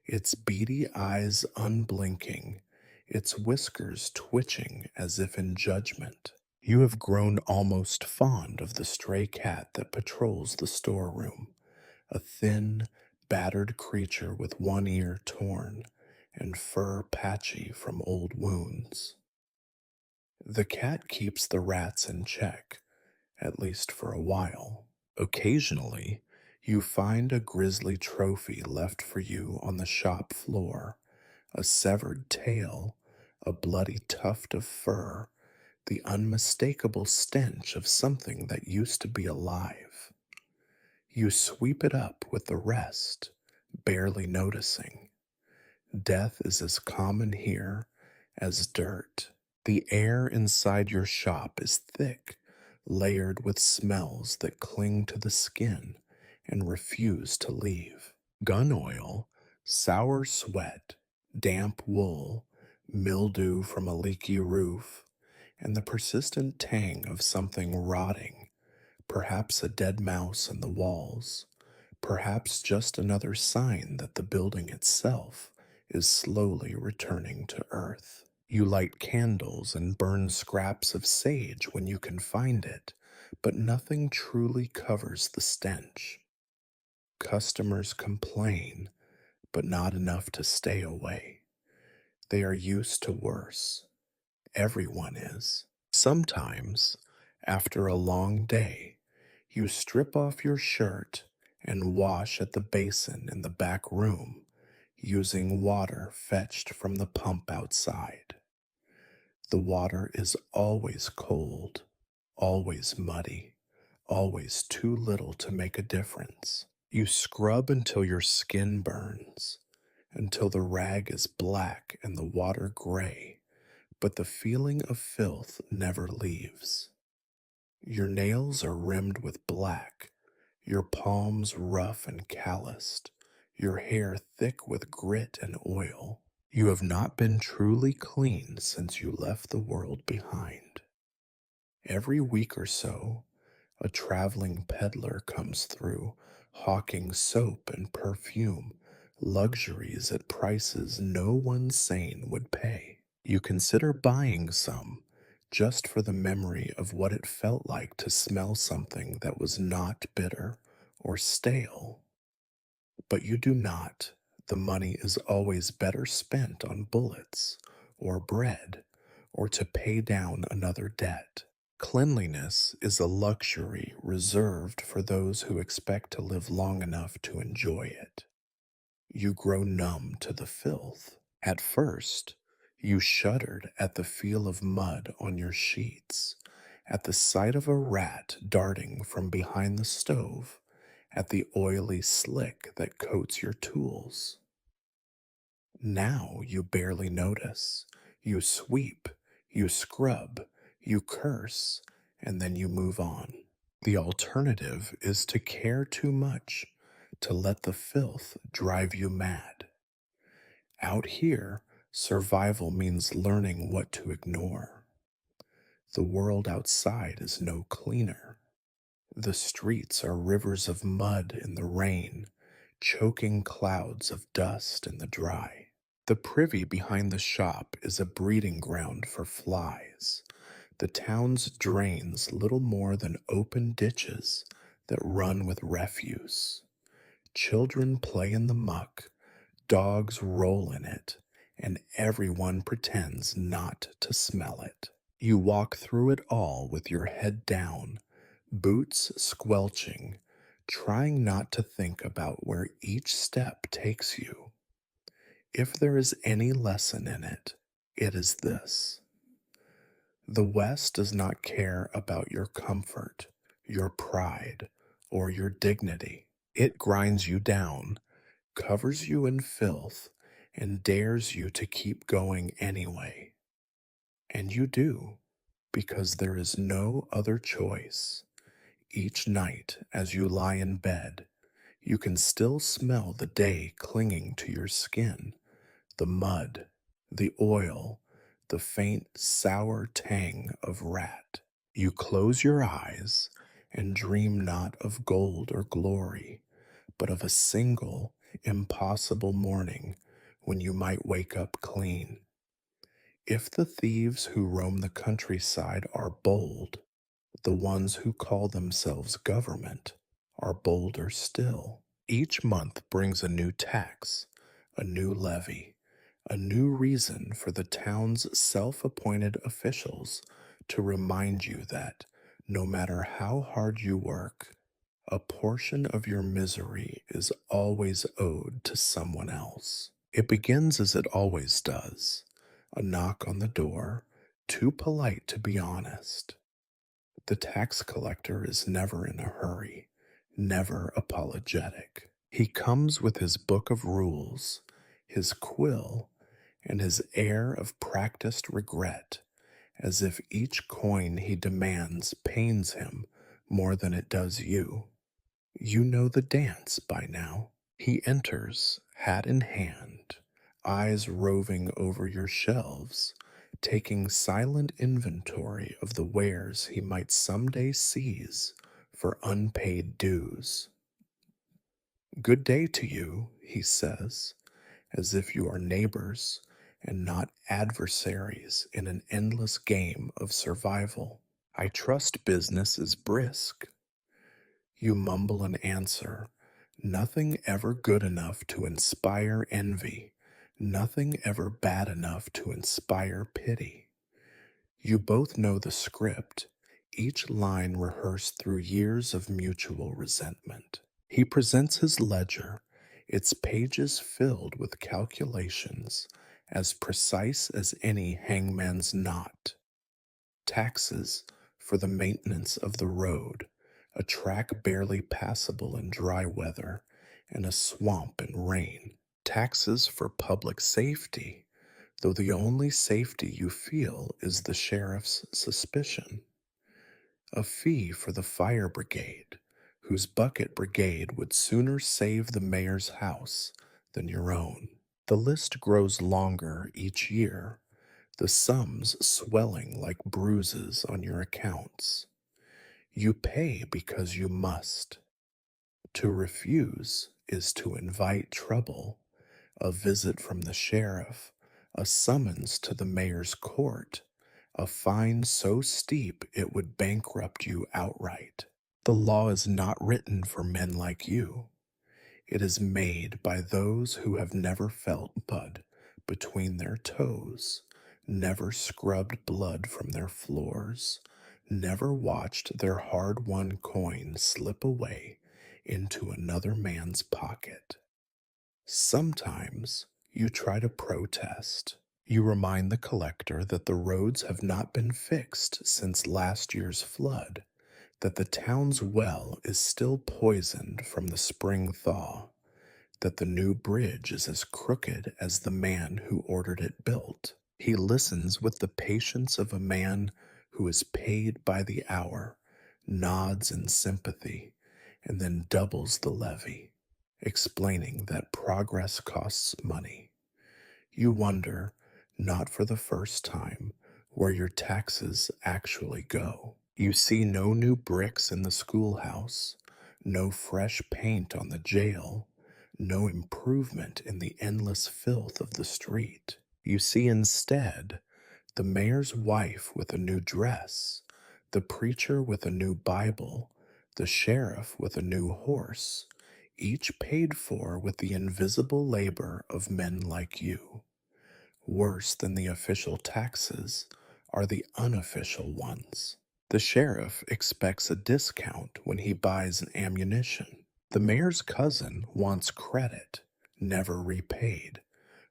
its beady eyes unblinking, its whiskers twitching as if in judgment. You have grown almost fond of the stray cat that patrols the storeroom, a thin, battered creature with one ear torn and fur patchy from old wounds. The cat keeps the rats in check, at least for a while. Occasionally, you find a grisly trophy left for you on the shop floor, a severed tail, a bloody tuft of fur, the unmistakable stench of something that used to be alive. You sweep it up with the rest, barely noticing. Death is as common here as dirt. The air inside your shop is thick, layered with smells that cling to the skin and refuse to leave. Gun oil, sour sweat, damp wool, mildew from a leaky roof, and the persistent tang of something rotting, perhaps a dead mouse in the walls, perhaps just another sign that the building itself is slowly returning to earth. You light candles and burn scraps of sage when you can find it, but nothing truly covers the stench. Customers complain, but not enough to stay away. They are used to worse. Everyone is. Sometimes, after a long day, you strip off your shirt and wash at the basin in the back room using water fetched from the pump outside. The water is always cold, always muddy, always too little to make a difference. You scrub until your skin burns, until the rag is black and the water gray, but the feeling of filth never leaves. Your nails are rimmed with black, your palms rough and calloused, your hair thick with grit and oil. You have not been truly clean since you left the world behind. Every week or so, a traveling peddler comes through, hawking soap and perfume, luxuries at prices no one sane would pay. You consider buying some, just for the memory of what it felt like to smell something that was not bitter or stale. But you do not. The money is always better spent on bullets, or bread, or to pay down another debt. Cleanliness is a luxury reserved for those who expect to live long enough to enjoy it. You grow numb to the filth. At first, you shuddered at the feel of mud on your sheets, at the sight of a rat darting from behind the stove, at the oily slick that coats your tools. Now you barely notice. You sweep, you scrub, you curse, and then you move on. The alternative is to care too much, to let the filth drive you mad. Out here, survival means learning what to ignore. The world outside is no cleaner. The streets are rivers of mud in the rain, choking clouds of dust in the dry. The privy behind the shop is a breeding ground for flies. The town's drains little more than open ditches that run with refuse. Children play in the muck, dogs roll in it, and everyone pretends not to smell it. You walk through it all with your head down, boots squelching, trying not to think about where each step takes you. If there is any lesson in it, it is this: the West does not care about your comfort, your pride, or your dignity. It grinds you down, covers you in filth, and dares you to keep going anyway. And you do, because there is no other choice. Each night, as you lie in bed, you can still smell the day clinging to your skin, the mud, the oil, the faint sour tang of rat. You close your eyes and dream not of gold or glory, but of a single, impossible morning when you might wake up clean. If the thieves who roam the countryside are bold, the ones who call themselves government are bolder still. Each month brings a new tax, a new levy, a new reason for the town's self appointed officials to remind you that no matter how hard you work, a portion of your misery is always owed to someone else. It begins as it always does: a knock on the door, too polite to be honest. The tax collector is never in a hurry, never apologetic. He comes with his book of rules, his quill, and his air of practiced regret, as if each coin he demands pains him more than it does you. You know the dance by now. He enters, hat in hand, eyes roving over your shelves, taking silent inventory of the wares he might someday seize for unpaid dues. Good day to you, he says, as if you are neighbors and not adversaries in an endless game of survival. I trust business is brisk. You mumble an answer: nothing ever good enough to inspire envy, nothing ever bad enough to inspire pity. You both know the script, each line rehearsed through years of mutual resentment. He presents his ledger, its pages filled with calculations as precise as any hangman's knot. Taxes for the maintenance of the road, a track barely passable in dry weather, and a swamp in rain. Taxes for public safety, though the only safety you feel is the sheriff's suspicion. A fee for the fire brigade, whose bucket brigade would sooner save the mayor's house than your own. The list grows longer each year, the sums swelling like bruises on your accounts. You pay because you must. To refuse is to invite trouble: a visit from the sheriff, a summons to the mayor's court, a fine so steep it would bankrupt you outright. The law is not written for men like you. It is made by those who have never felt mud between their toes, never scrubbed blood from their floors, never watched their hard won coin slip away into another man's pocket. Sometimes you try to protest. You remind the collector that the roads have not been fixed since last year's flood, that the town's well is still poisoned from the spring thaw, that the new bridge is as crooked as the man who ordered it built. He listens with the patience of a man who is paid by the hour, nods in sympathy, and then doubles the levy, explaining that progress costs money. You wonder, not for the first time, where your taxes actually go. You see no new bricks in the schoolhouse, no fresh paint on the jail, no improvement in the endless filth of the street. You see instead the mayor's wife with a new dress, the preacher with a new Bible, the sheriff with a new horse, each paid for with the invisible labor of men like you. Worse than the official taxes are the unofficial ones. The sheriff expects a discount when he buys an ammunition. The mayor's cousin wants credit, never repaid,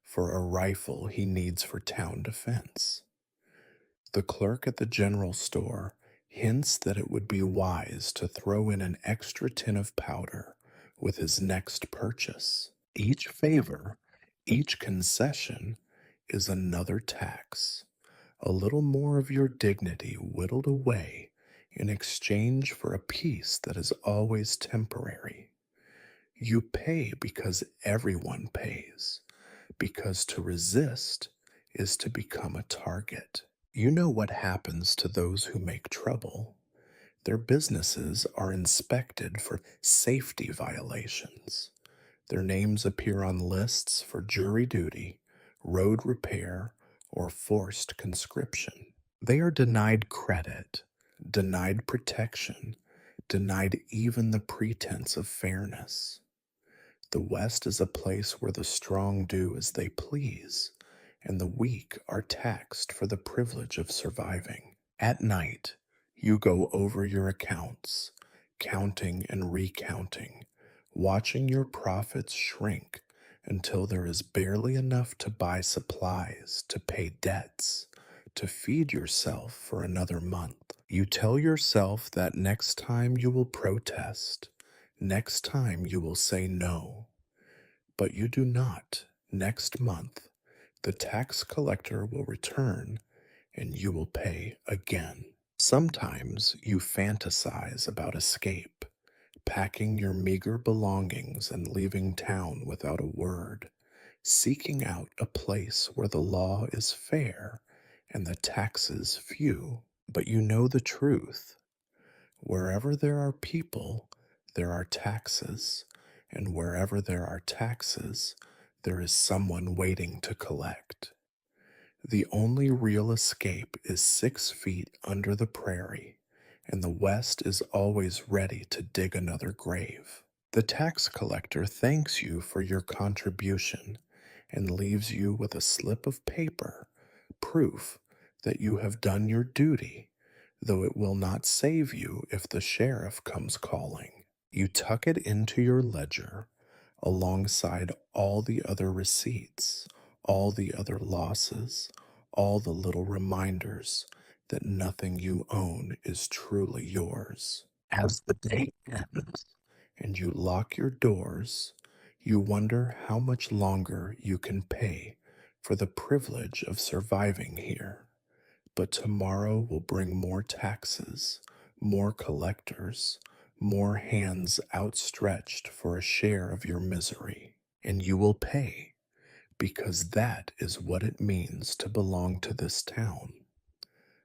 for a rifle he needs for town defense. The clerk at the general store hints that it would be wise to throw in an extra tin of powder with his next purchase. Each favor, each concession is another tax, a little more of your dignity whittled away in exchange for a peace that is always temporary. You pay because everyone pays, because to resist is to become a target. You know what happens to those who make trouble. Their businesses are inspected for safety violations. Their names appear on lists for jury duty, road repair, or forced conscription. They are denied credit, denied protection, denied even the pretense of fairness. The West is a place where the strong do as they please, and the weak are taxed for the privilege of surviving. At night, you go over your accounts, counting and recounting, watching your profits shrink until there is barely enough to buy supplies, to pay debts, to feed yourself for another month. You tell yourself that next time you will protest, next time you will say no, but you do not. Next month, the tax collector will return and you will pay again. Sometimes you fantasize about escape, packing your meager belongings and leaving town without a word, seeking out a place where the law is fair and the taxes few. But you know the truth. Wherever there are people, there are taxes, and wherever there are taxes, there is someone waiting to collect. The only real escape is 6 feet under the prairie, and the West is always ready to dig another grave. The tax collector thanks you for your contribution and leaves you with a slip of paper, proof that you have done your duty, though it will not save you if the sheriff comes calling. You tuck it into your ledger alongside all the other receipts, all the other losses, all the little reminders that nothing you own is truly yours. As the day ends and you lock your doors, you wonder how much longer you can pay for the privilege of surviving here. But tomorrow will bring more taxes, more collectors, more hands outstretched for a share of your misery. And you will pay, because that is what it means to belong to this town.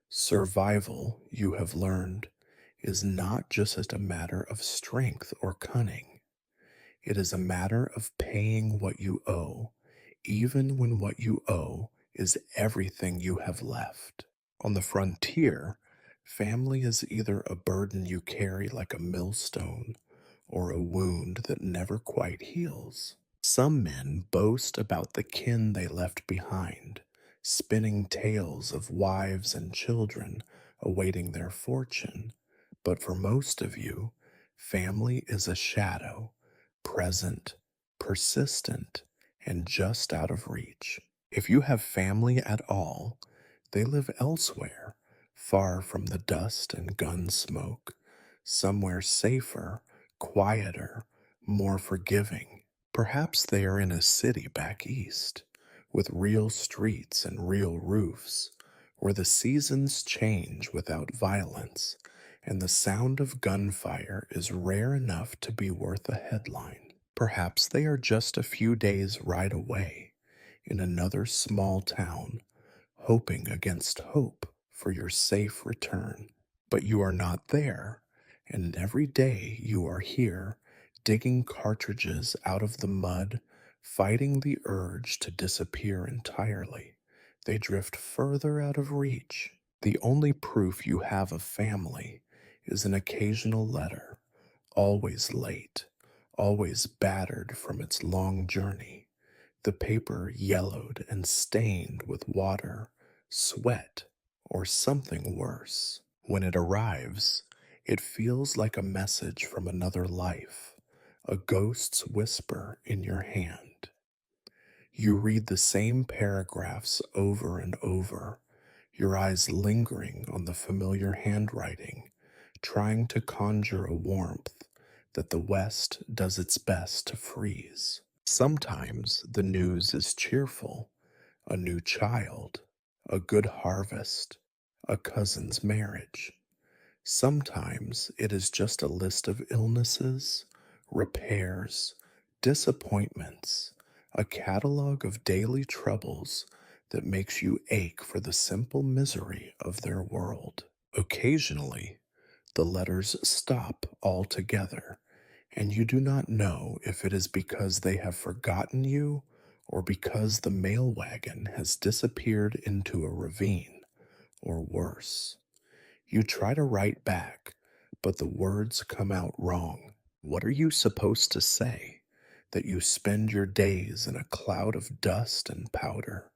Survival, you have learned, is not just a matter of strength or cunning. It is a matter of paying what you owe, even when what you owe is everything you have left. On the frontier, family is either a burden you carry like a millstone or a wound that never quite heals. Some men boast about the kin they left behind, spinning tales of wives and children awaiting their fortune. But for most of you, family is a shadow, present, persistent, and just out of reach. If you have family at all, they live elsewhere, far from the dust and gun smoke, somewhere safer, quieter, more forgiving. Perhaps they are in a city back east, with real streets and real roofs, where the seasons change without violence, and the sound of gunfire is rare enough to be worth a headline. Perhaps they are just a few days' ride away, in another small town, hoping against hope for your safe return. But you are not there, and every day you are here, digging cartridges out of the mud, fighting the urge to disappear entirely. They drift further out of reach. The only proof you have of family is an occasional letter, always late, always battered from its long journey, the paper yellowed and stained with water, sweat, or something worse. When it arrives, it feels like a message from another life, a ghost's whisper in your hand. You read the same paragraphs over and over, your eyes lingering on the familiar handwriting, trying to conjure a warmth that the West does its best to freeze. Sometimes the news is cheerful: a new child, a good harvest, a cousin's marriage. Sometimes it is just a list of illnesses, repairs, disappointments, a catalog of daily troubles that makes you ache for the simple misery of their world. Occasionally, the letters stop altogether, and you do not know if it is because they have forgotten you or because the mail wagon has disappeared into a ravine, or worse. You try to write back, but the words come out wrong. What are you supposed to say? That you spend your days in a cloud of dust and powder,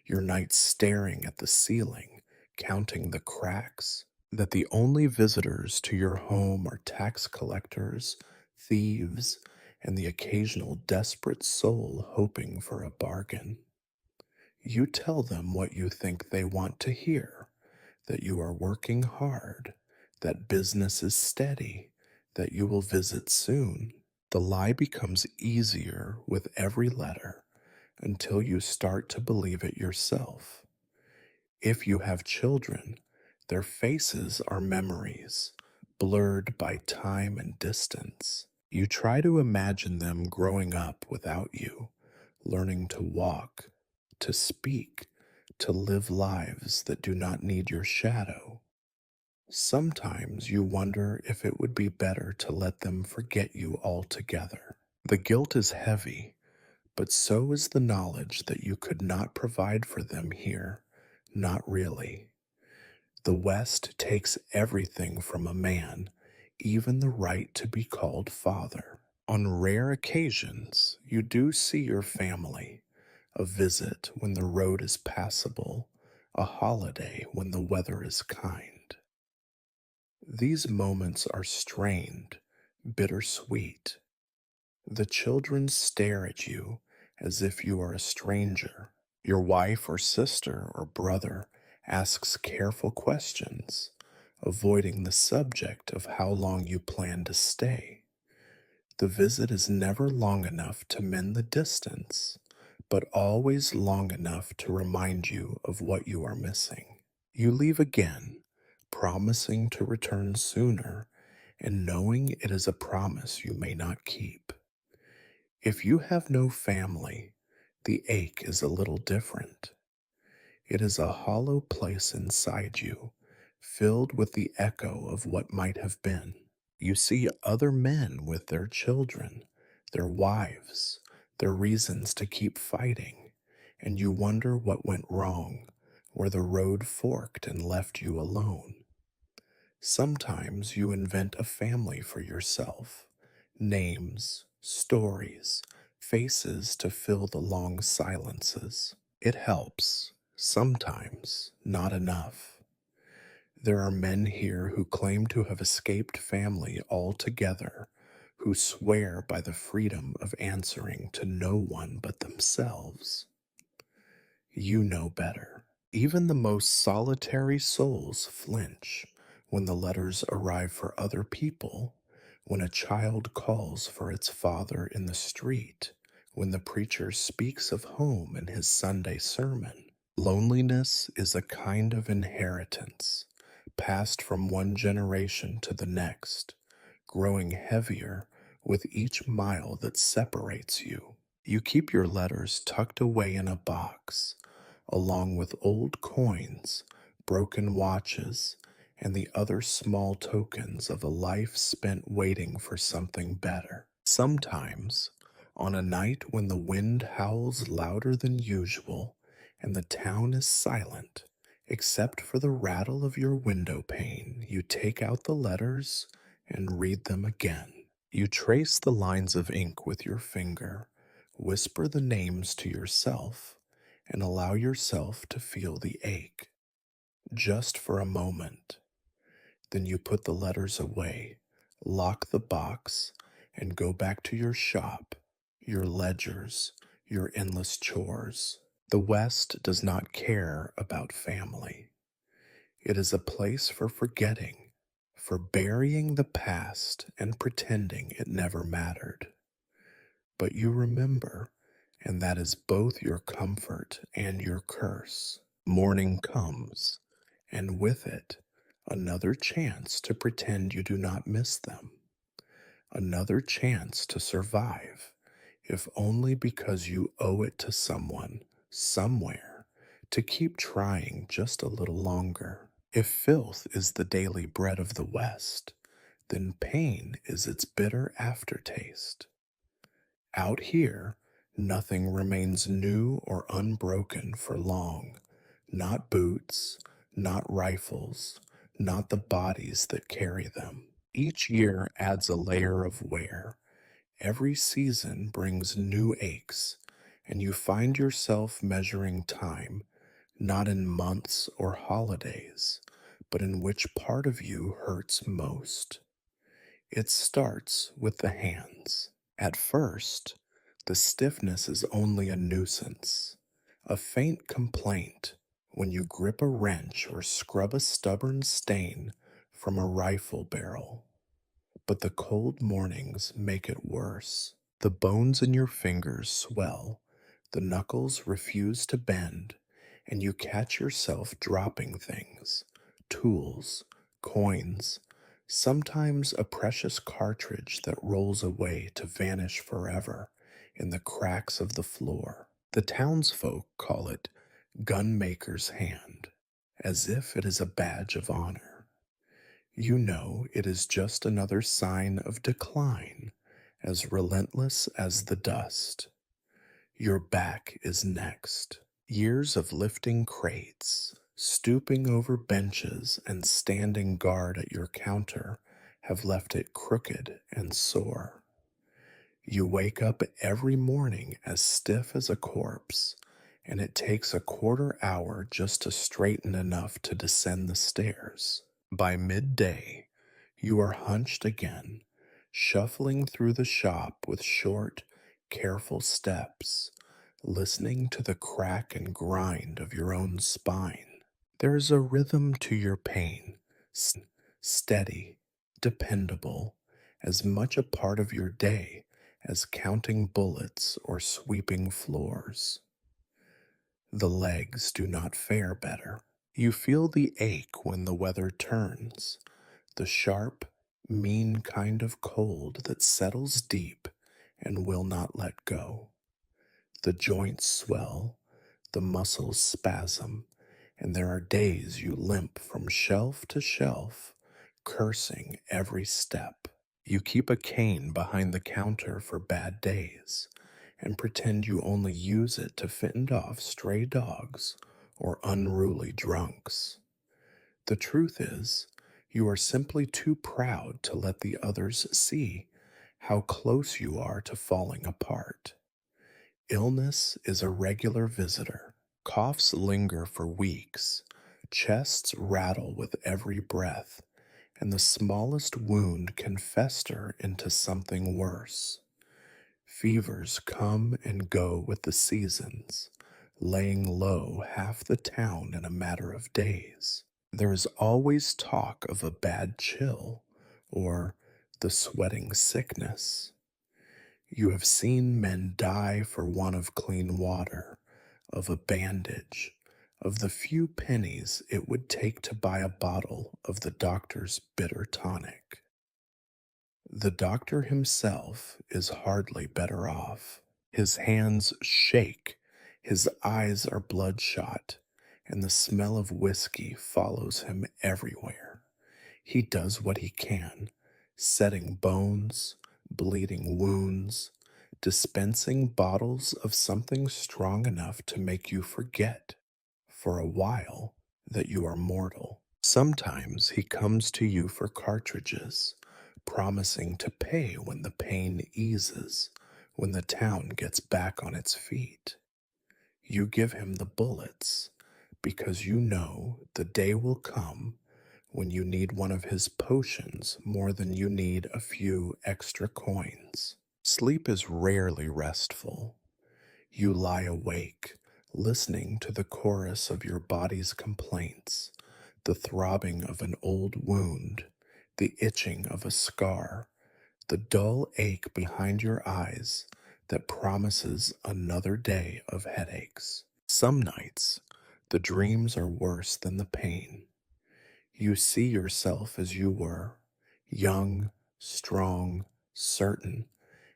your nights staring at the ceiling, counting the cracks? That the only visitors to your home are tax collectors, thieves, and the occasional desperate soul hoping for a bargain? You tell them what you think they want to hear: that you are working hard, that business is steady, that you will visit soon. The lie becomes easier with every letter until you start to believe it yourself. If you have children, their faces are memories, blurred by time and distance. You try to imagine them growing up without you, learning to walk, to speak, to live lives that do not need your shadow. Sometimes you wonder if it would be better to let them forget you altogether. The guilt is heavy, but so is the knowledge that you could not provide for them here. Not really. The West takes everything from a man, even the right to be called father. On rare occasions, you do see your family: a visit when the road is passable, a holiday when the weather is kind. These moments are strained, bittersweet. The children stare at you as if you are a stranger. Your wife or sister or brother asks careful questions, avoiding the subject of how long you plan to stay. The visit is never long enough to mend the distance, but always long enough to remind you of what you are missing. You leave again, promising to return sooner, and knowing it is a promise you may not keep. If you have no family, the ache is a little different. It is a hollow place inside you, filled with the echo of what might have been. You see other men with their children, their wives, their reasons to keep fighting, and you wonder what went wrong, where the road forked and left you alone. Sometimes you invent a family for yourself: names, stories, faces to fill the long silences. It helps, sometimes, not enough. There are men here who claim to have escaped family altogether, who swear by the freedom of answering to no one but themselves. You know better. Even the most solitary souls flinch when the letters arrive for other people, when a child calls for its father in the street, when the preacher speaks of home in his Sunday sermon. Loneliness is a kind of inheritance, passed from one generation to the next, growing heavier with each mile that separates you. You keep your letters tucked away in a box, along with old coins, broken watches, and the other small tokens of a life spent waiting for something better. Sometimes, on a night when the wind howls louder than usual and the town is silent, except for the rattle of your window pane, you take out the letters and read them again. You trace the lines of ink with your finger, whisper the names to yourself, and allow yourself to feel the ache, just for a moment. Then you put the letters away, lock the box, and go back to your shop, your ledgers, your endless chores. The West does not care about family. It is a place for forgetting, for burying the past and pretending it never mattered. But you remember, and that is both your comfort and your curse. Morning comes, and with it, another chance to pretend you do not miss them, another chance to survive, if only because you owe it to someone, somewhere, to keep trying just a little longer. If filth is the daily bread of the West, then pain is its bitter aftertaste. Out here, nothing remains new or unbroken for long. Not boots, not rifles, not the bodies that carry them. Each year adds a layer of wear. Every season brings new aches, and you find yourself measuring time, not in months or holidays, but in which part of you hurts most. It starts with the hands. At first, the stiffness is only a nuisance, a faint complaint when you grip a wrench or scrub a stubborn stain from a rifle barrel. But the cold mornings make it worse. The bones in your fingers swell, the knuckles refuse to bend, and you catch yourself dropping things, tools, coins, sometimes a precious cartridge that rolls away to vanish forever in the cracks of the floor. The townsfolk call it gunmaker's hand, as if it is a badge of honor. You know it is just another sign of decline, as relentless as the dust. Your back is next. Years of lifting crates, stooping over benches, and standing guard at your counter have left it crooked and sore. You wake up every morning as stiff as a corpse, and it takes a quarter hour just to straighten enough to descend the stairs. By midday, you are hunched again, shuffling through the shop with short, careful steps, listening to the crack and grind of your own spine. There is a rhythm to your pain, steady, dependable, as much a part of your day as counting bullets or sweeping floors. The legs do not fare better. You feel the ache when the weather turns, the sharp, mean kind of cold that settles deep and will not let go. The joints swell, the muscles spasm, and there are days you limp from shelf to shelf, cursing every step. You keep a cane behind the counter for bad days and pretend you only use it to fend off stray dogs or unruly drunks. The truth is, you are simply too proud to let the others see how close you are to falling apart. Illness is a regular visitor. Coughs linger for weeks, chests rattle with every breath, and the smallest wound can fester into something worse. Fevers come and go with the seasons, laying low half the town in a matter of days. There is always talk of a bad chill or the sweating sickness. You have seen men die for want of clean water, of a bandage, of the few pennies it would take to buy a bottle of the doctor's bitter tonic. The doctor himself is hardly better off. His hands shake, his eyes are bloodshot, and the smell of whiskey follows him everywhere. He does what he can, setting bones, bleeding wounds, dispensing bottles of something strong enough to make you forget, for a while, that you are mortal. Sometimes he comes to you for cartridges, promising to pay when the pain eases, when the town gets back on its feet. You give him the bullets because you know the day will come when you need one of his potions more than you need a few extra coins. Sleep is rarely restful. You lie awake, listening to the chorus of your body's complaints, the throbbing of an old wound, the itching of a scar, the dull ache behind your eyes that promises another day of headaches. Some nights, the dreams are worse than the pain. You see yourself as you were, young, strong, certain,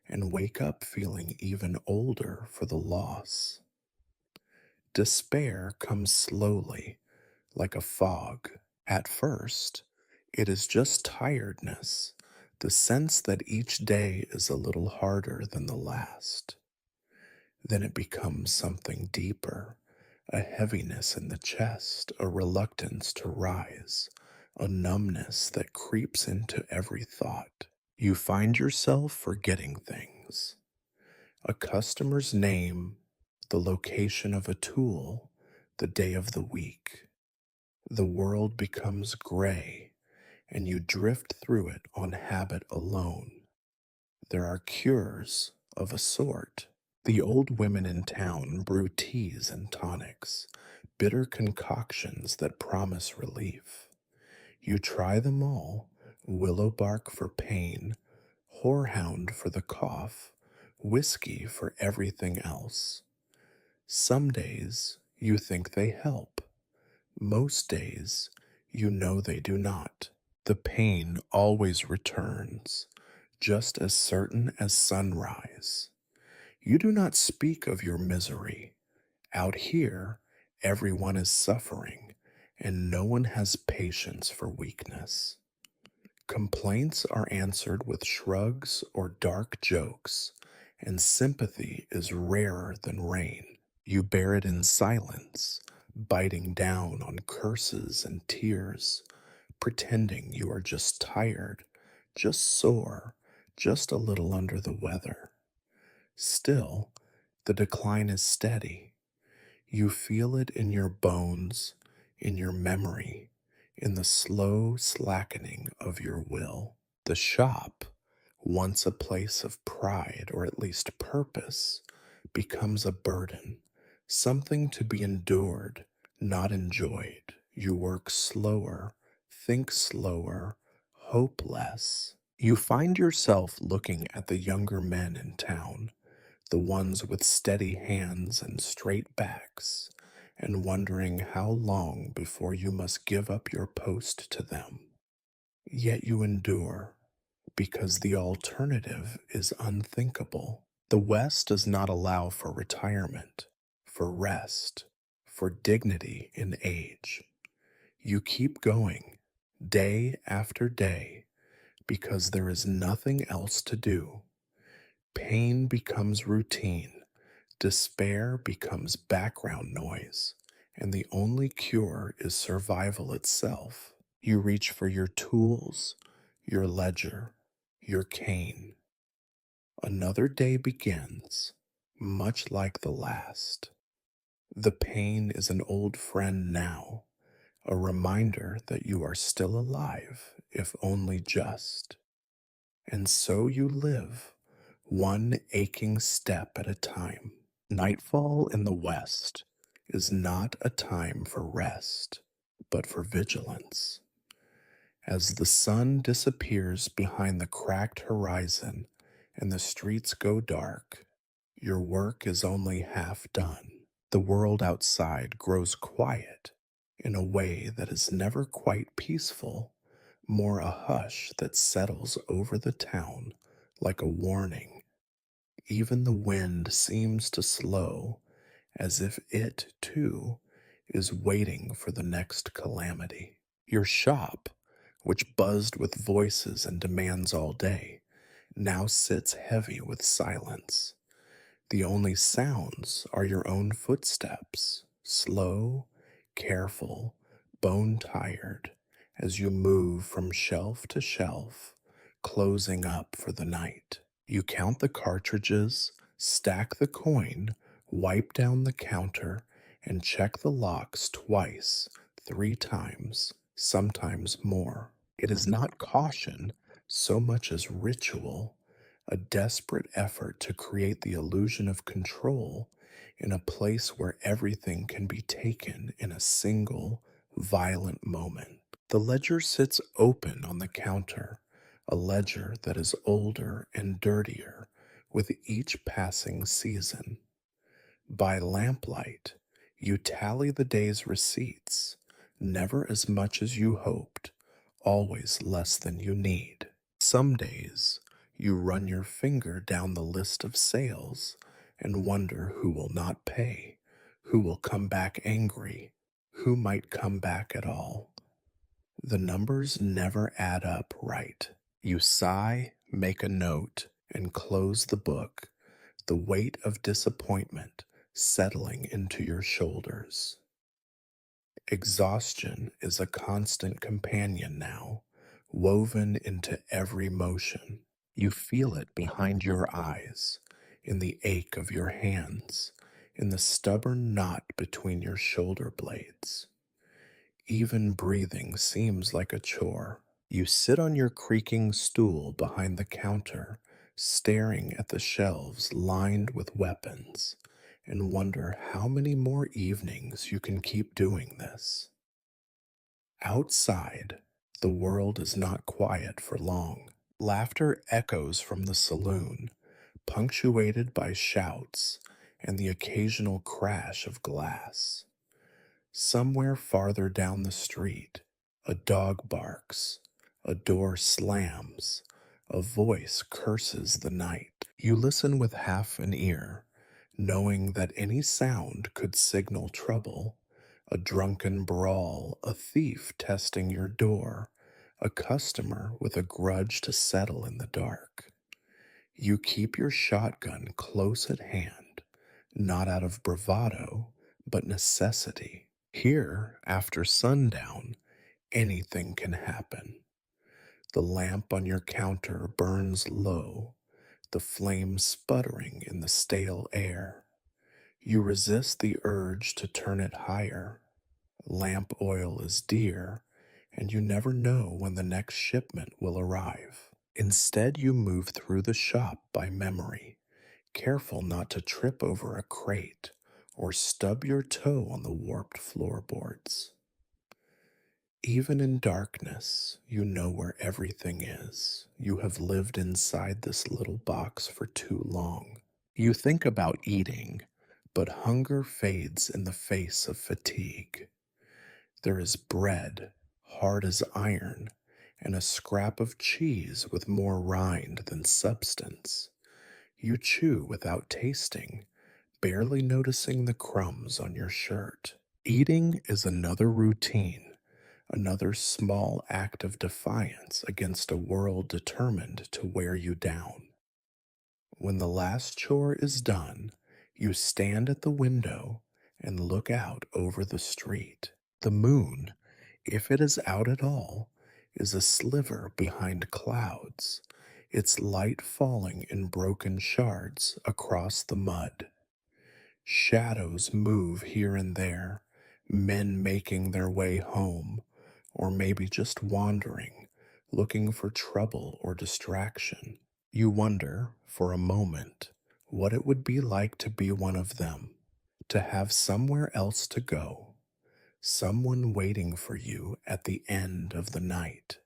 and wake up feeling even older for the loss. Despair comes slowly, like a fog. At first, it is just tiredness, the sense that each day is a little harder than the last. Then it becomes something deeper, a heaviness in the chest, a reluctance to rise, a numbness that creeps into every thought. You find yourself forgetting things: a customer's name, the location of a tool, the day of the week. The world becomes gray, and you drift through it on habit alone. There are cures of a sort. The old women in town brew teas and tonics, bitter concoctions that promise relief. You try them all: willow bark for pain, horehound for the cough, whiskey for everything else. Some days you think they help. Most days you know they do not. The pain always returns, just as certain as sunrise. You do not speak of your misery. Out here, everyone is suffering, and no one has patience for weakness. Complaints are answered with shrugs or dark jokes, and sympathy is rarer than rain. You bear it in silence, biting down on curses and tears, pretending you are just tired, just sore, just a little under the weather. Still, the decline is steady. You feel it in your bones, in your memory, in the slow slackening of your will. The shop, once a place of pride or at least purpose, becomes a burden, something to be endured, not enjoyed. You work slower, think slower, hope less. You find yourself looking at the younger men in town, the ones with steady hands and straight backs, and wondering how long before you must give up your post to them. Yet you endure, because the alternative is unthinkable. The West does not allow for retirement, for rest, for dignity in age. You keep going, day after day, because there is nothing else to do. Pain becomes routine, despair becomes background noise, and the only cure is survival itself. You reach for your tools, your ledger, your cane. Another day begins, much like the last. The pain is an old friend now, a reminder that you are still alive, if only just. And so you live, one aching step at a time. Nightfall in the west is not a time for rest, but for vigilance. As the sun disappears behind the cracked horizon and the streets go dark, your work is only half done. The world outside grows quiet in a way that is never quite peaceful, more a hush that settles over the town like a warning. Even the wind seems to slow, as if it, too, is waiting for the next calamity. Your shop, which buzzed with voices and demands all day, now sits heavy with silence. The only sounds are your own footsteps, slow, careful, bone tired, as you move from shelf to shelf, closing up for the night. You count the cartridges, stack the coin, wipe down the counter, and check the locks twice, 3 times, sometimes more. It is not caution so much as ritual, a desperate effort to create the illusion of control in a place where everything can be taken in a single, violent moment. The ledger sits open on the counter, a ledger that is older and dirtier with each passing season. By lamplight, you tally the day's receipts, never as much as you hoped, always less than you need. Some days, you run your finger down the list of sales and wonder who will not pay, who will come back angry, who might come back at all. The numbers never add up right. You sigh, make a note, and close the book, the weight of disappointment settling into your shoulders. Exhaustion is a constant companion now, woven into every motion. You feel it behind your eyes, in the ache of your hands, in the stubborn knot between your shoulder blades. Even breathing seems like a chore. You sit on your creaking stool behind the counter, staring at the shelves lined with weapons, and wonder how many more evenings you can keep doing this. Outside, the world is not quiet for long. Laughter echoes from the saloon, punctuated by shouts and the occasional crash of glass. Somewhere farther down the street, a dog barks, a door slams, a voice curses the night. You listen with half an ear, knowing that any sound could signal trouble, a drunken brawl, a thief testing your door, a customer with a grudge to settle in the dark. You keep your shotgun close at hand, not out of bravado, but necessity. Here, after sundown, anything can happen. The lamp on your counter burns low, the flame sputtering in the stale air. You resist the urge to turn it higher. Lamp oil is dear, and you never know when the next shipment will arrive. Instead, you move through the shop by memory, careful not to trip over a crate or stub your toe on the warped floorboards. Even in darkness, you know where everything is. You have lived inside this little box for too long. You think about eating, but hunger fades in the face of fatigue. There is bread, hard as iron, and a scrap of cheese with more rind than substance. You chew without tasting, barely noticing the crumbs on your shirt. Eating is another routine, another small act of defiance against a world determined to wear you down. When the last chore is done, you stand at the window and look out over the street. The moon, if it is out at all, is a sliver behind clouds, its light falling in broken shards across the mud. Shadows move here and there, men making their way home, or maybe just wandering, looking for trouble or distraction. You wonder, for a moment, what it would be like to be one of them, to have somewhere else to go, someone waiting for you at the end of the night.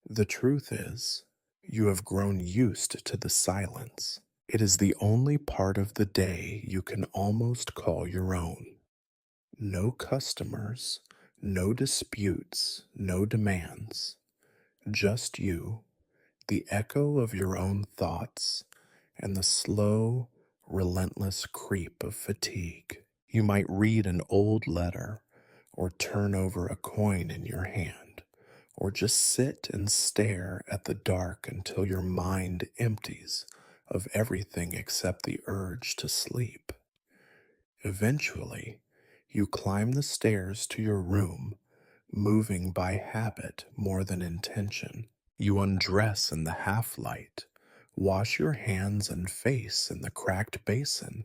The truth is, you have grown used to the silence. It is the only part of the day you can almost call your own. No customers, no disputes, no demands. Just you, the echo of your own thoughts, and the slow, relentless creep of fatigue. You might read an old letter, or turn over a coin in your hand, or just sit and stare at the dark until your mind empties of everything except the urge to sleep. Eventually, you climb the stairs to your room, moving by habit more than intention. You undress in the half light, wash your hands and face in the cracked basin,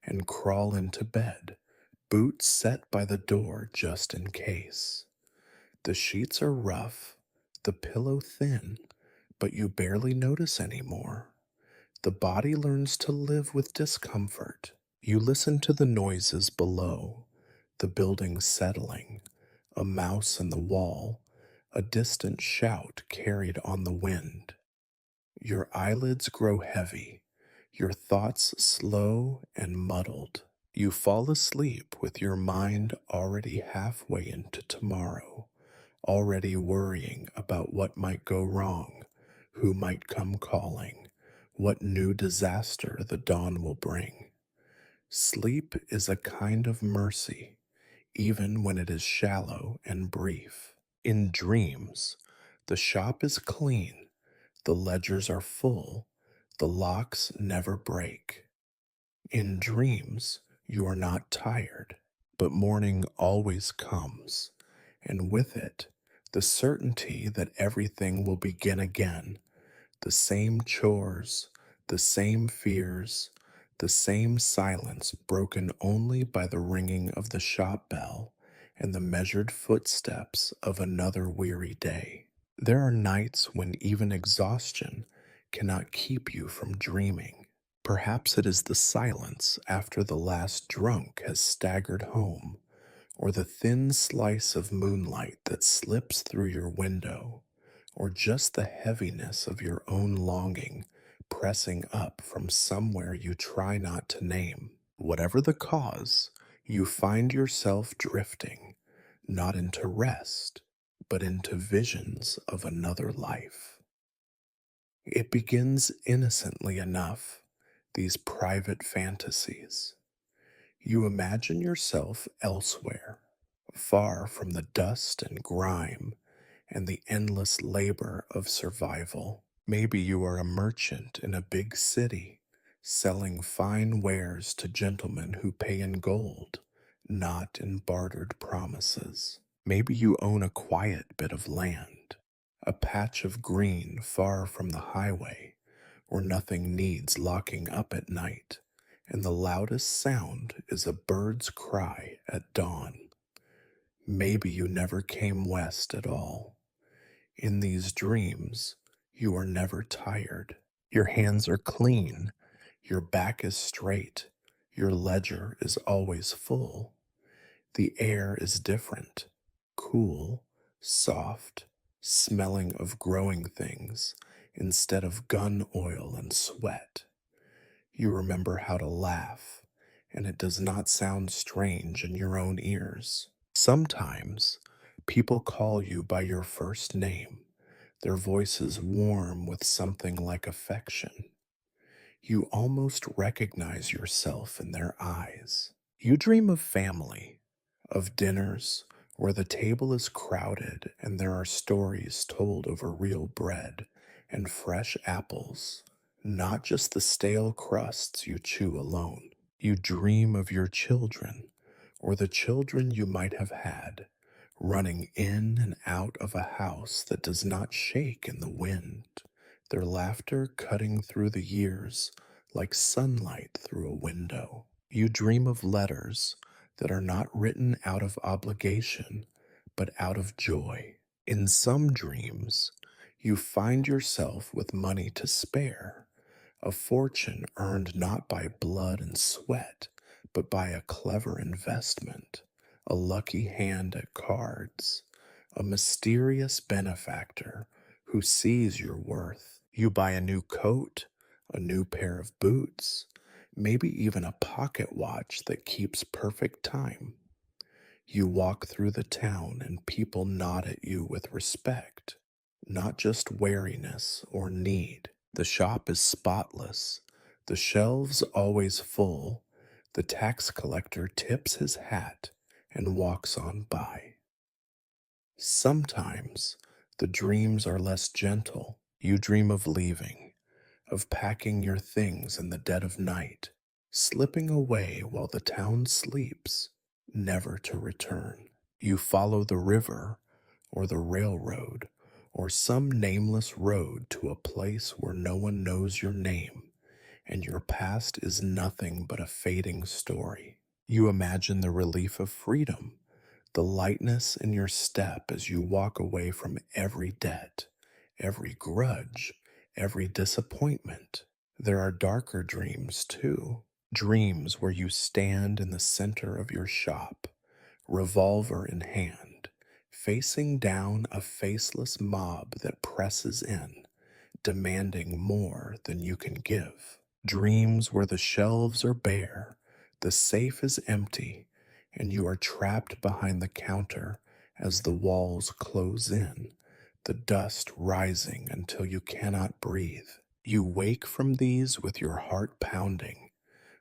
and crawl into bed, boots set by the door just in case. The sheets are rough, the pillow thin, but you barely notice anymore. The body learns to live with discomfort. You listen to the noises below, the building settling, a mouse in the wall, a distant shout carried on the wind. Your eyelids grow heavy, your thoughts slow and muddled. You fall asleep with your mind already halfway into tomorrow, already worrying about what might go wrong, who might come calling, what new disaster the dawn will bring. Sleep is a kind of mercy, even when it is shallow and brief. In dreams, the shop is clean, the ledgers are full, the locks never break. In dreams, you are not tired, but morning always comes, and with it, the certainty that everything will begin again, the same chores, the same fears, the same silence broken only by the ringing of the shop bell and the measured footsteps of another weary day. There are nights when even exhaustion cannot keep you from dreaming. Perhaps it is the silence after the last drunk has staggered home, or the thin slice of moonlight that slips through your window, or just the heaviness of your own longing pressing up from somewhere you try not to name. Whatever the cause, you find yourself drifting, not into rest, but into visions of another life. It begins innocently enough, these private fantasies. You imagine yourself elsewhere, far from the dust and grime and the endless labor of survival. Maybe you are a merchant in a big city, selling fine wares to gentlemen who pay in gold, not in bartered promises. Maybe you own a quiet bit of land, a patch of green far from the highway, where nothing needs locking up at night, and the loudest sound is a bird's cry at dawn. Maybe you never came west at all. In these dreams, you are never tired. Your hands are clean, your back is straight, your ledger is always full. The air is different, cool, soft, smelling of growing things instead of gun oil and sweat. You remember how to laugh, and it does not sound strange in your own ears. Sometimes people call you by your first name, their voices warm with something like affection. You almost recognize yourself in their eyes. You dream of family, of dinners where the table is crowded and there are stories told over real bread and fresh apples, not just the stale crusts you chew alone. You dream of your children, or the children you might have had, running in and out of a house that does not shake in the wind, their laughter cutting through the years like sunlight through a window. You dream of letters that are not written out of obligation, but out of joy. In some dreams, you find yourself with money to spare, a fortune earned not by blood and sweat, but by a clever investment, a lucky hand at cards, a mysterious benefactor who sees your worth. You buy a new coat, a new pair of boots, maybe even a pocket watch that keeps perfect time. You walk through the town and people nod at you with respect, not just wariness or need. The shop is spotless, the shelves always full. The tax collector tips his hat and walks on by. Sometimes the dreams are less gentle. You dream of leaving, of packing your things in the dead of night, slipping away while the town sleeps, never to return. You follow the river or the railroad or some nameless road to a place where no one knows your name and your past is nothing but a fading story. You imagine the relief of freedom, the lightness in your step as you walk away from every debt, every grudge, every disappointment. There are darker dreams too, dreams where you stand in the center of your shop, revolver in hand, facing down a faceless mob that presses in, demanding more than you can give. Dreams where the shelves are bare, the safe is empty, and you are trapped behind the counter as the walls close in, the dust rising until you cannot breathe. You wake from these with your heart pounding,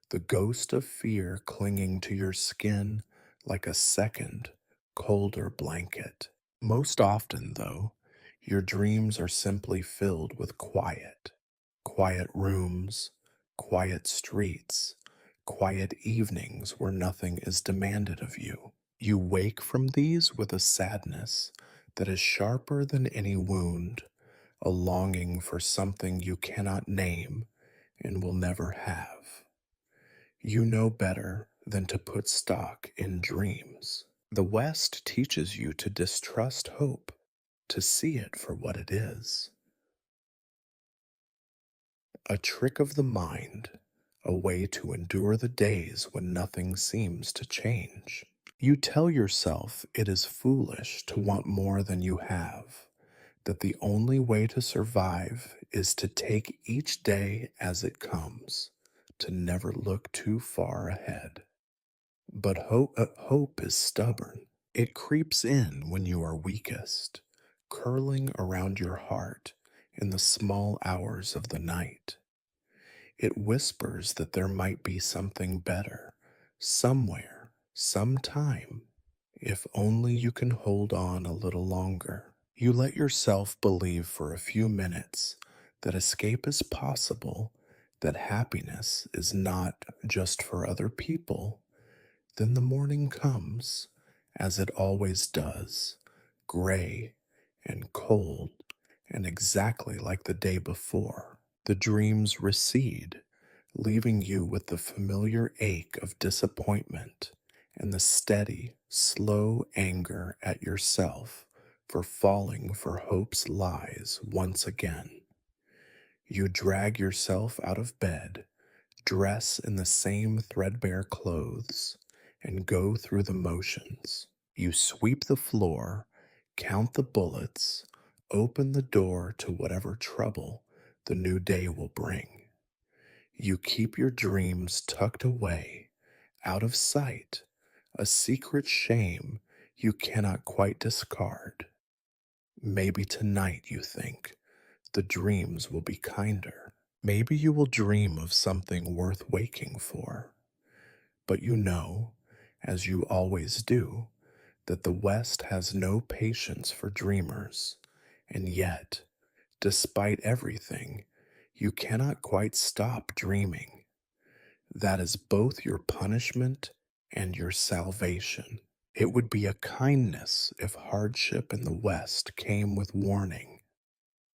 the ghost of fear clinging to your skin like a second, colder blanket. Most often, though, your dreams are simply filled with quiet. Quiet rooms, quiet streets, quiet evenings where nothing is demanded of you. You wake from these with a sadness that is sharper than any wound, a longing for something you cannot name and will never have. You know better than to put stock in dreams. The West teaches you to distrust hope, to see it for what it is, a trick of the mind, a way to endure the days when nothing seems to change. You tell yourself it is foolish to want more than you have, that the only way to survive is to take each day as it comes, to never look too far ahead. But hope is stubborn. It creeps in when you are weakest, curling around your heart in the small hours of the night. It whispers that there might be something better, somewhere, sometime, if only you can hold on a little longer. You let yourself believe for a few minutes that escape is possible, that happiness is not just for other people. Then the morning comes, as it always does, gray and cold and exactly like the day before. The dreams recede, leaving you with the familiar ache of disappointment and the steady, slow anger at yourself for falling for hope's lies once again. You drag yourself out of bed, dress in the same threadbare clothes, and go through the motions. You sweep the floor, count the bullets, open the door to whatever trouble the new day will bring. You keep your dreams tucked away, out of sight, a secret shame you cannot quite discard. Maybe tonight, you think, the dreams will be kinder. Maybe you will dream of something worth waking for. But you know, as you always do, that the West has no patience for dreamers, and yet, despite everything, you cannot quite stop dreaming. That is both your punishment and your salvation. It would be a kindness if hardship in the West came with warning.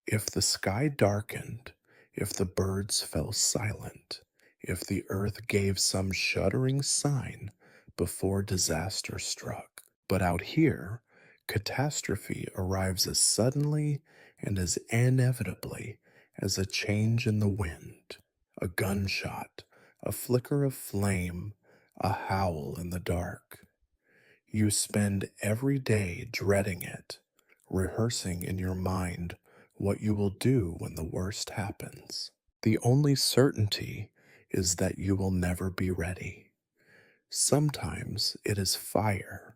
If the sky darkened, if the birds fell silent, if the earth gave some shuddering sign before disaster struck. But out here, catastrophe arrives as suddenly and as inevitably as a change in the wind, a gunshot, a flicker of flame, a howl in the dark. You spend every day dreading it, rehearsing in your mind what you will do when the worst happens. The only certainty is that you will never be ready. Sometimes it is fire,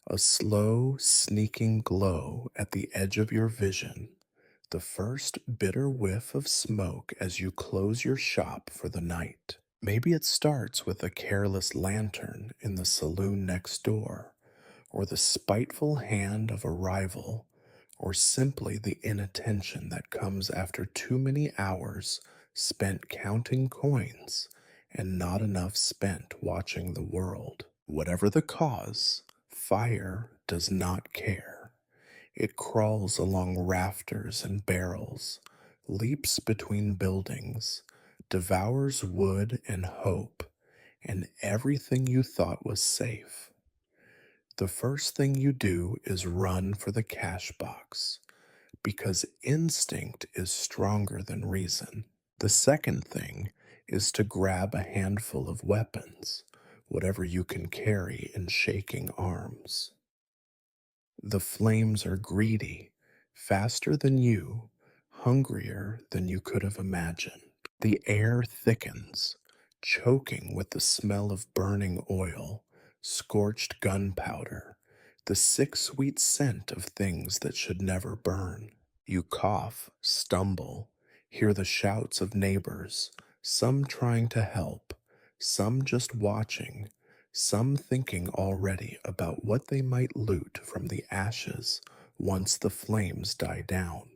a slow, sneaking glow at the edge of your vision, the first bitter whiff of smoke as you close your shop for the night. Maybe it starts with a careless lantern in the saloon next door, or the spiteful hand of a rival, or simply the inattention that comes after too many hours spent counting coins and not enough spent watching the world. Whatever the cause, fire does not care. It crawls along rafters and barrels, leaps between buildings, devours wood and hope, and everything you thought was safe. The first thing you do is run for the cash box because instinct is stronger than reason. The second thing is to grab a handful of weapons, whatever you can carry in shaking arms. The flames are greedy, faster than you, hungrier than you could have imagined. The air thickens, choking with the smell of burning oil, scorched gunpowder, the sick sweet scent of things that should never burn. You cough, stumble, hear the shouts of neighbors, some trying to help, some just watching, some thinking already about what they might loot from the ashes once the flames die down.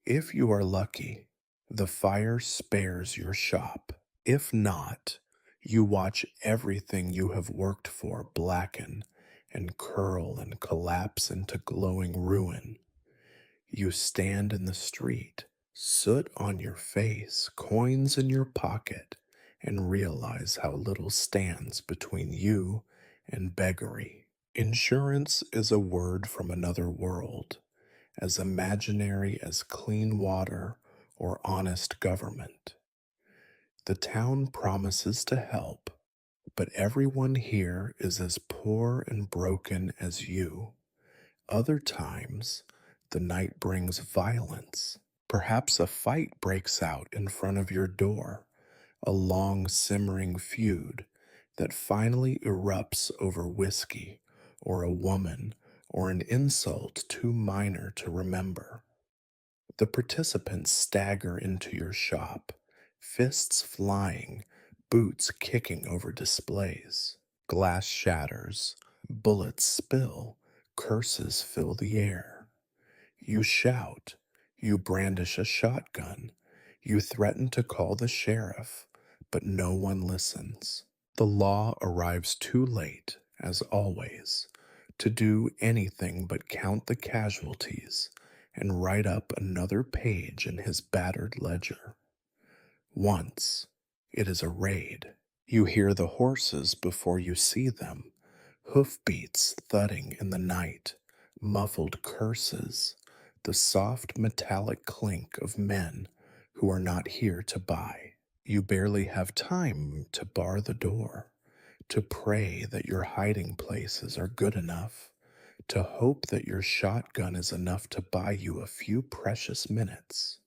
If you are lucky, the fire spares your shop. If not, you watch everything you have worked for blacken and curl and collapse into glowing ruin. You stand in the street, soot on your face, coins in your pocket, and realize how little stands between you and beggary. Insurance is a word from another world, as imaginary as clean water or honest government. The town promises to help, but everyone here is as poor and broken as you. Other times, the night brings violence. Perhaps a fight breaks out in front of your door, a long simmering feud that finally erupts over whiskey or a woman or an insult too minor to remember. The participants stagger into your shop, fists flying, boots kicking over displays. Glass shatters, bullets spill, curses fill the air. You shout, you brandish a shotgun, you threaten to call the sheriff, but no one listens. The law arrives too late, as always, to do anything but count the casualties and write up another page in his battered ledger. Once, it is a raid. You hear the horses before you see them, hoofbeats thudding in the night, muffled curses, the soft metallic clink of men who are not here to buy. You barely have time to bar the door, to pray that your hiding places are good enough, to hope that your shotgun is enough to buy you a few precious minutes.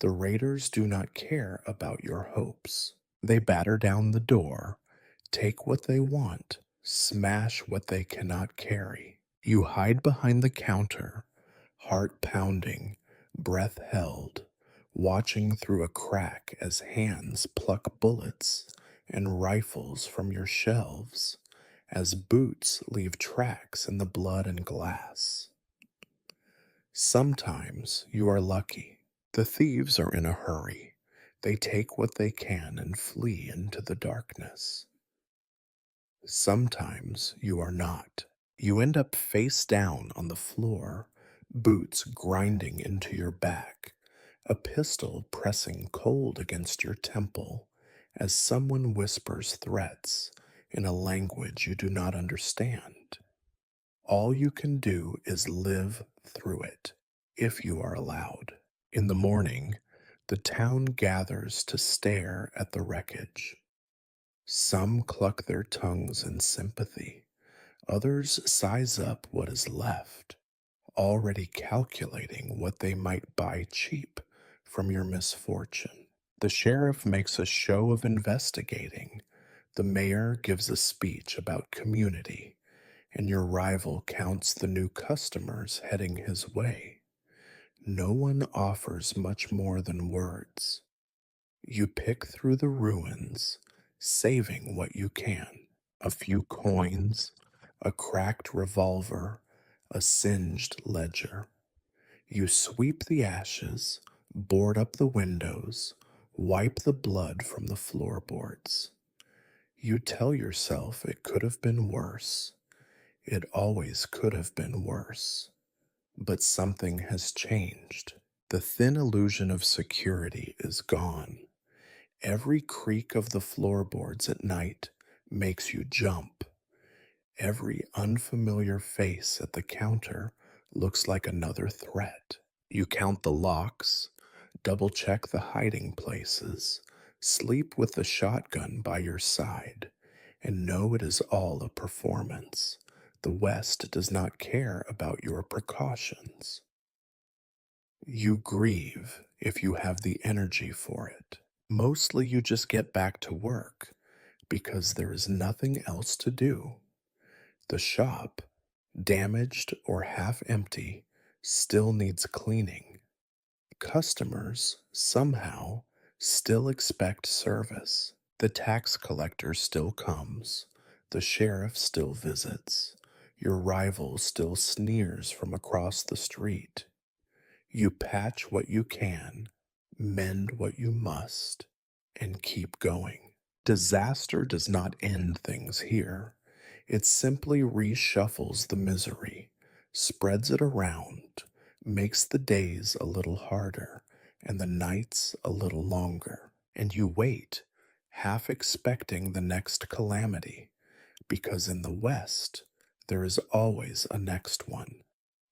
The raiders do not care about your hopes. They batter down the door, take what they want, smash what they cannot carry. You hide behind the counter, heart pounding, breath held, watching through a crack as hands pluck bullets and rifles from your shelves, as boots leave tracks in the blood and glass. Sometimes you are lucky. The thieves are in a hurry. They take what they can and flee into the darkness. Sometimes you are not. You end up face down on the floor, boots grinding into your back, a pistol pressing cold against your temple as someone whispers threats in a language you do not understand. All you can do is live through it, if you are allowed. In the morning, the town gathers to stare at the wreckage. Some cluck their tongues in sympathy, others size up what is left, already calculating what they might buy cheap from your misfortune. The sheriff makes a show of investigating. The mayor gives a speech about community, and your rival counts the new customers heading his way. No one offers much more than words. You pick through the ruins, saving what you can. A few coins, a cracked revolver, a singed ledger. You sweep the ashes, board up the windows, wipe the blood from the floorboards. You tell yourself it could have been worse. It always could have been worse. But something has changed. The thin illusion of security is gone. Every creak of the floorboards at night makes you jump. Every unfamiliar face at the counter looks like another threat. You count the locks, double check the hiding places, sleep with the shotgun by your side, and know it is all a performance. The West does not care about your precautions. You grieve if you have the energy for it. Mostly you just get back to work because there is nothing else to do. The shop, damaged or half empty, still needs cleaning. Customers, somehow, still expect service. The tax collector still comes. The sheriff still visits. Your rival still sneers from across the street. You patch what you can, mend what you must, and keep going. Disaster does not end things here. It simply reshuffles the misery, spreads it around, makes the days a little harder and the nights a little longer. And you wait, half expecting the next calamity, because in the West there is always a next one.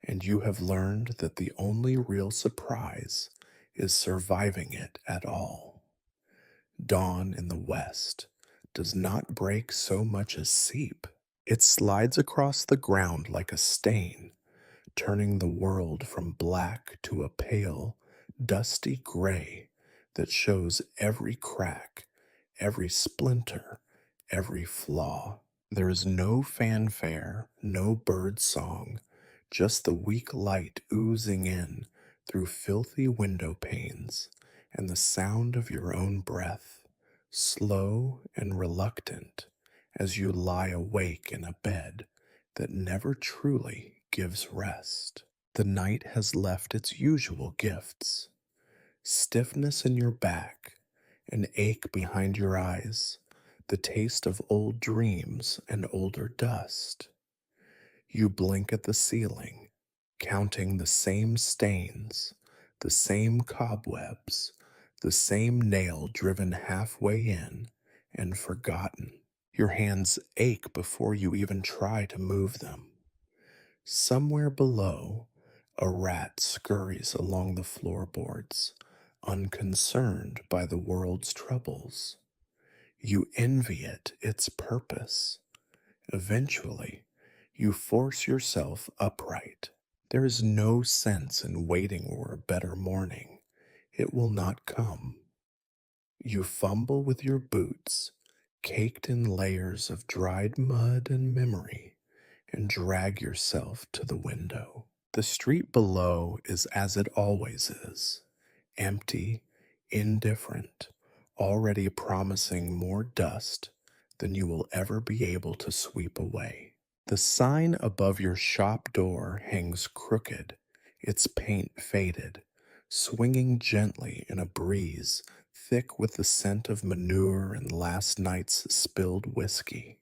And you have learned that the only real surprise is surviving it at all. Dawn in the West does not break so much as seep. It slides across the ground like a stain, turning the world from black to a pale, dusty gray that shows every crack, every splinter, every flaw. There is no fanfare, no bird song, just the weak light oozing in through filthy window panes and the sound of your own breath, slow and reluctant as you lie awake in a bed that never truly gives rest. The night has left its usual gifts: stiffness in your back, an ache behind your eyes, the taste of old dreams and older dust. You blink at the ceiling, counting the same stains, the same cobwebs, the same nail driven halfway in and forgotten. Your hands ache before you even try to move them. Somewhere below, a rat scurries along the floorboards, unconcerned by the world's troubles. You envy it its purpose. Eventually, you force yourself upright. There is no sense in waiting for a better morning. It will not come. You fumble with your boots, caked in layers of dried mud and memory, and drag yourself to the window. The street below is as it always is: empty, indifferent, already promising more dust than you will ever be able to sweep away. The sign above your shop door hangs crooked, its paint faded, swinging gently in a breeze thick with the scent of manure and last night's spilled whiskey.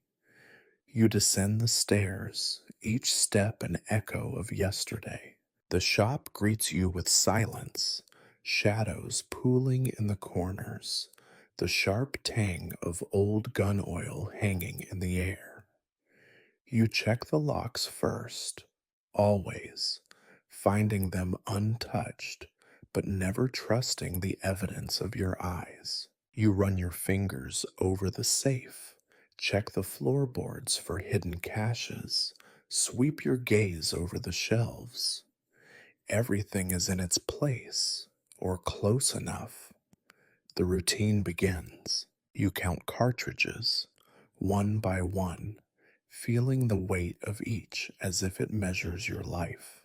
You descend the stairs, each step an echo of yesterday. The shop greets you with silence, shadows pooling in the corners, the sharp tang of old gun oil hanging in the air. You check the locks first, always, finding them untouched, but never trusting the evidence of your eyes. You run your fingers over the safe, check the floorboards for hidden caches, sweep your gaze over the shelves. Everything is in its place, or close enough. The routine begins. You count cartridges, one by one, feeling the weight of each as if it measures your life.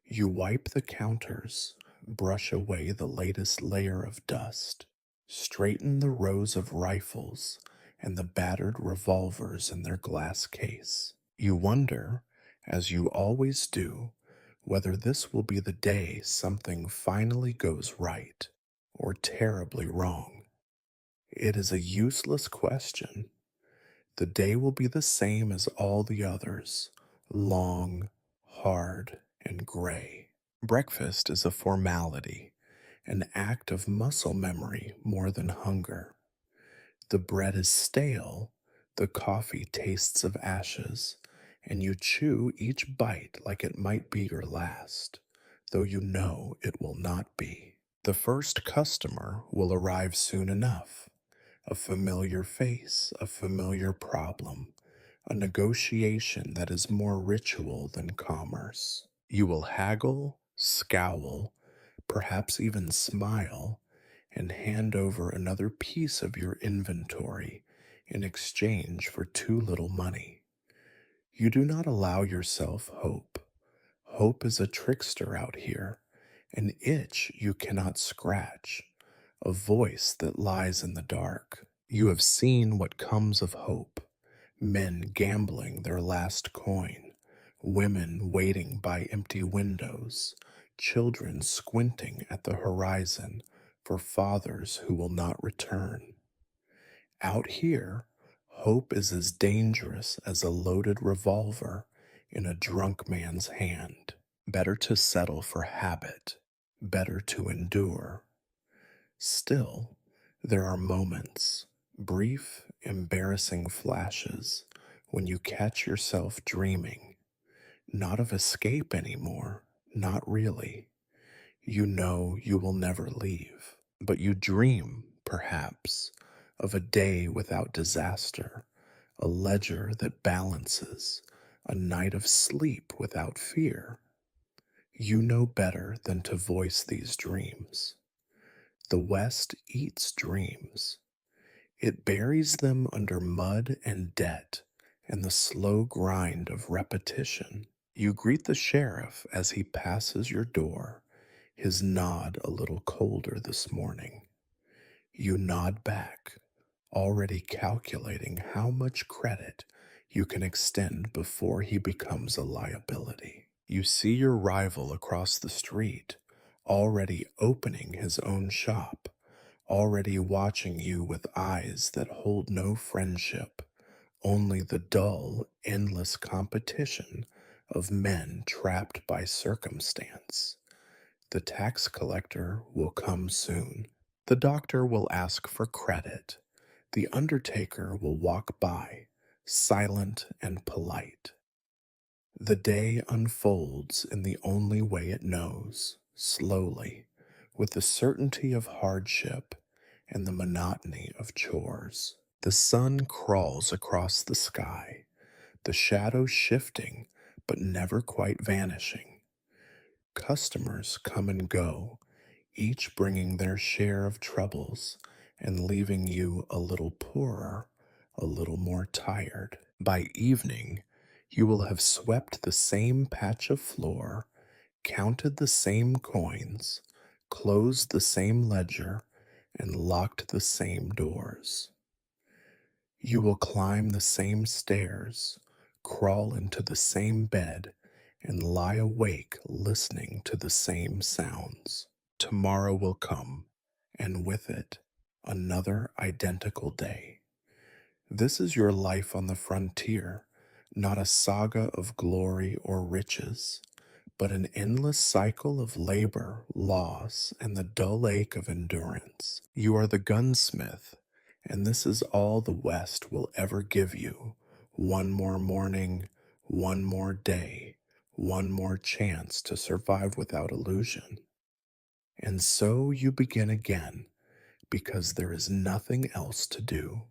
You wipe the counters, brush away the latest layer of dust, straighten the rows of rifles and the battered revolvers in their glass case. You wonder, as you always do, whether this will be the day something finally goes right or terribly wrong. It is a useless question. The day will be the same as all the others: long, hard, and gray. Breakfast is a formality, an act of muscle memory more than hunger. The bread is stale, The coffee tastes of ashes, and you chew each bite like it might be your last, though you know it will not be. The first customer will arrive soon enough. A familiar face, a familiar problem, a negotiation that is more ritual than commerce. You will haggle, scowl, perhaps even smile, and hand over another piece of your inventory in exchange for too little money. You do not allow yourself hope. Hope is a trickster out here, an itch you cannot scratch, a voice that lies in the dark. You have seen what comes of hope: men gambling their last coin, women waiting by empty windows, children squinting at the horizon for fathers who will not return. Out here, hope is as dangerous as a loaded revolver in a drunk man's hand. Better to settle for habit, better to endure. Still, there are moments, brief, embarrassing flashes, when you catch yourself dreaming, not of escape anymore, not really. You know you will never leave, but you dream, perhaps, of a day without disaster, a ledger that balances, a night of sleep without fear. You know better than to voice these dreams. The West eats dreams. It buries them under mud and debt and the slow grind of repetition. You greet the sheriff as he passes your door, his nod a little colder this morning. You nod back, already calculating how much credit you can extend before he becomes a liability. You see your rival across the street, already opening his own shop, already watching you with eyes that hold no friendship, only the dull, endless competition of men trapped by circumstance. The tax collector will come soon. The doctor will ask for credit. The undertaker will walk by, silent and polite. The day unfolds in the only way it knows, slowly, with the certainty of hardship and the monotony of chores. The sun crawls across the sky, the shadows shifting but never quite vanishing. Customers come and go, each bringing their share of troubles and leaving you a little poorer, a little more tired. By evening, you will have swept the same patch of floor, counted the same coins, closed the same ledger, and locked the same doors. You will climb the same stairs, crawl into the same bed, and lie awake listening to the same sounds. Tomorrow will come, and with it, another identical day. This is your life on the frontier, not a saga of glory or riches, but an endless cycle of labor, loss, and the dull ache of endurance. You are the gunsmith, and this is all the West will ever give you: one more morning, one more day, one more chance to survive without illusion. And so you begin again, because there is nothing else to do.